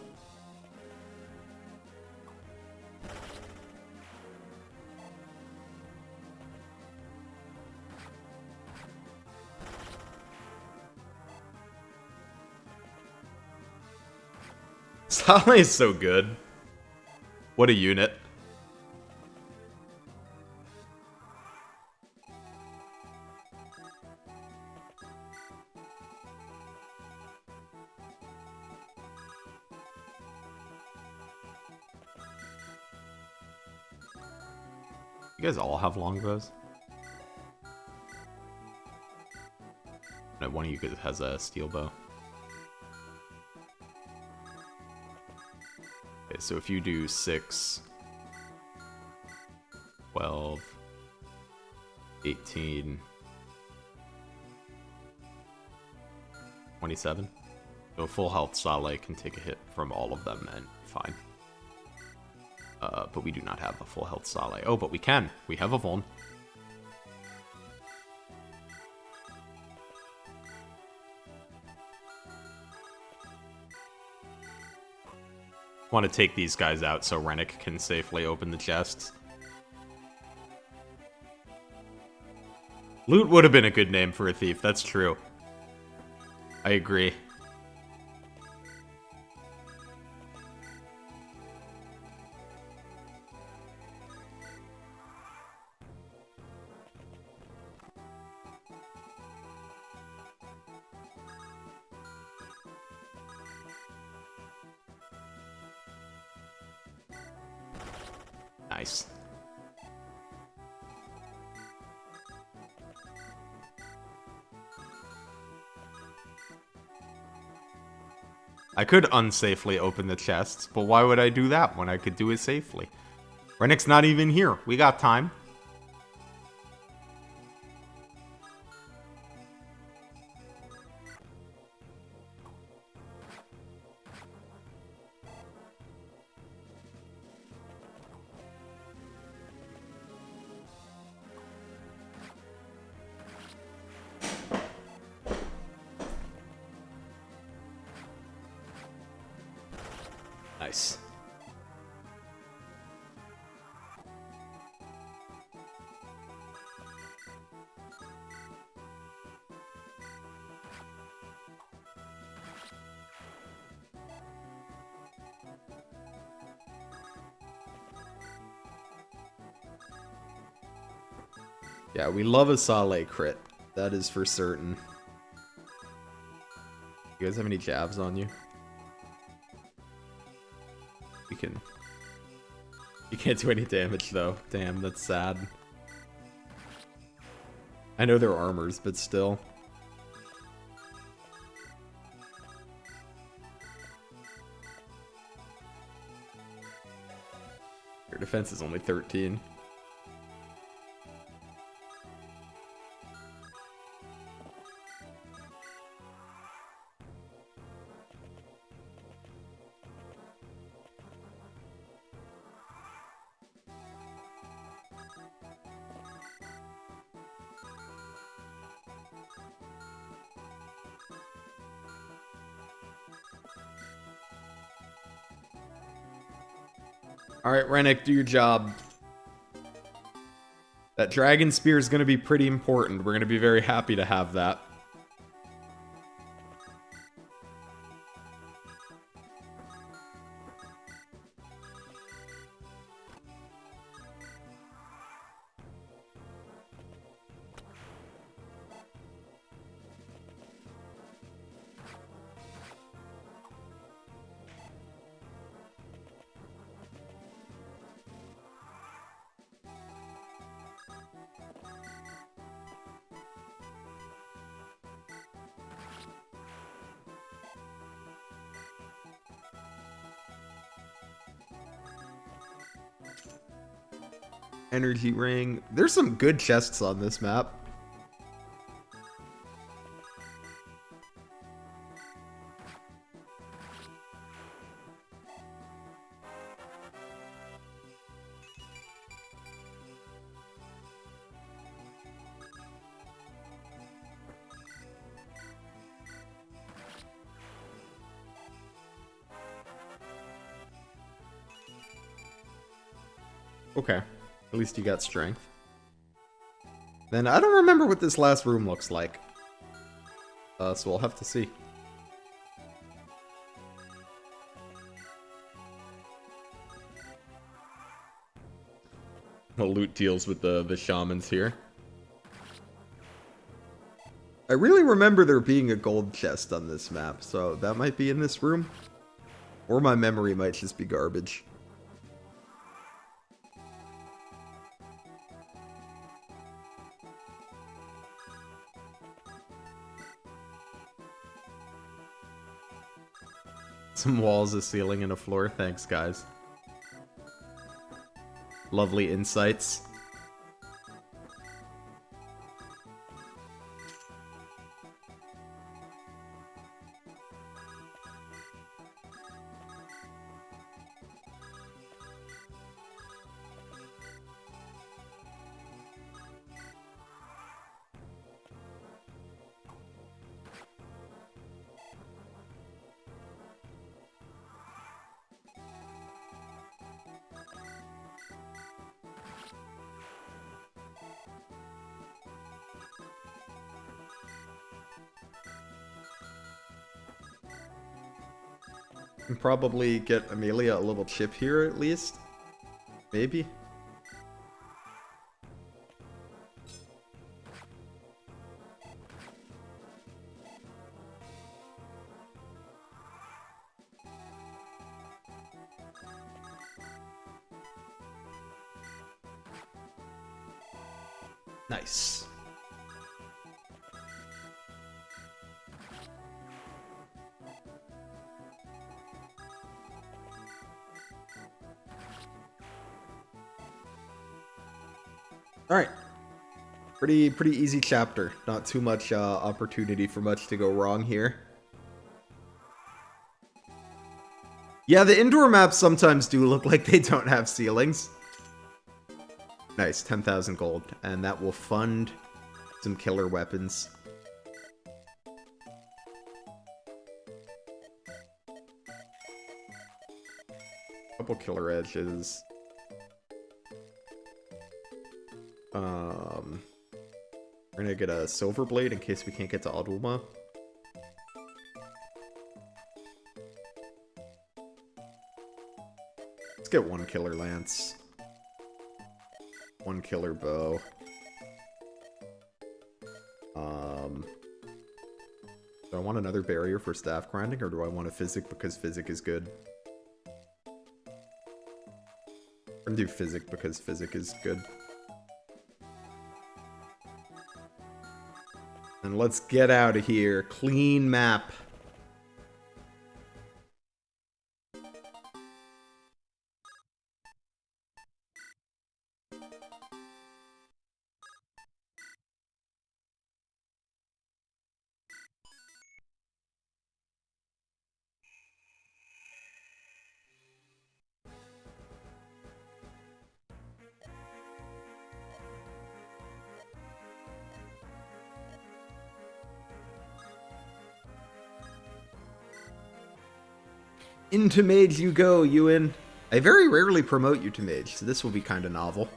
Sale is so good. What a unit. You guys all have longbows? No, one of you guys has a steel bow. Okay, so if you do 6, 12, 18, 27. So full health Sale can take a hit from all of them and fine. But we do not have a full health Sale. Oh, but we can. We have a Vuln. Want to take these guys out so Renack can safely open the chests. Loot would have been a good name for a thief, that's true. I agree. Nice. I could unsafely open the chests, but why would I do that when I could do it safely? Renack's not even here. We got time. Nice. Yeah, we love a Saleh crit. That is for certain. You guys have any jabs on you? You can... You can't do any damage, though. Damn, that's sad. I know they're armors, but still. Your defense is only 13. Alright, Renack, do your job. That Dragon Spear is going to be pretty important. We're going to be very happy to have that. Energy ring. There's some good chests on this map. Okay. At least you got strength. Then I don't remember what this last room looks like. So we'll have to see. The loot deals with the shamans here. I really remember there being a gold chest on this map, so that might be in this room. Or my memory might just be garbage. Some walls, a ceiling, and a floor. Thanks, guys. Lovely insights. Can probably get Amelia a little chip here at least. Maybe. Nice. Alright. Pretty easy chapter. Not too much opportunity for much to go wrong here. Yeah, the indoor maps sometimes do look like they don't have ceilings. Nice, 10,000 gold. And that will fund some killer weapons. Couple killer edges. We're gonna get a silver blade in case we can't get to Adulma. Let's get one killer lance. One killer bow. Do I want another barrier for staff grinding, or do I want a physic because physic is good? I'm gonna do physic because physic is good. And let's get out of here. Clean map. Into mage you go, Ewan. I very rarely promote you to mage, so this will be kind of novel.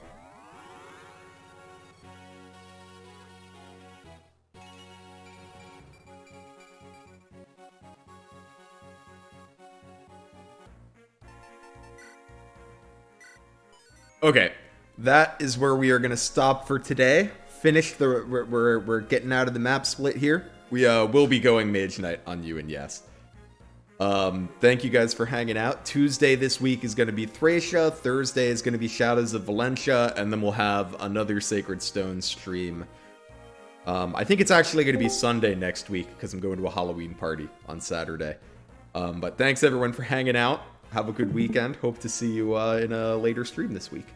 Okay, that is where we are going to stop for today. Finish the... We're getting out of the map split here. We will be going mage night on Ewan, yes. Thank you guys for hanging out. Tuesday this week is going to be Thracia. Thursday is going to be Shadows of Valencia. And then we'll have another Sacred Stone stream. I think it's actually going to be Sunday next week because I'm going to a Halloween party on Saturday. But thanks everyone for hanging out. Have a good weekend. Hope to see you in a later stream this week.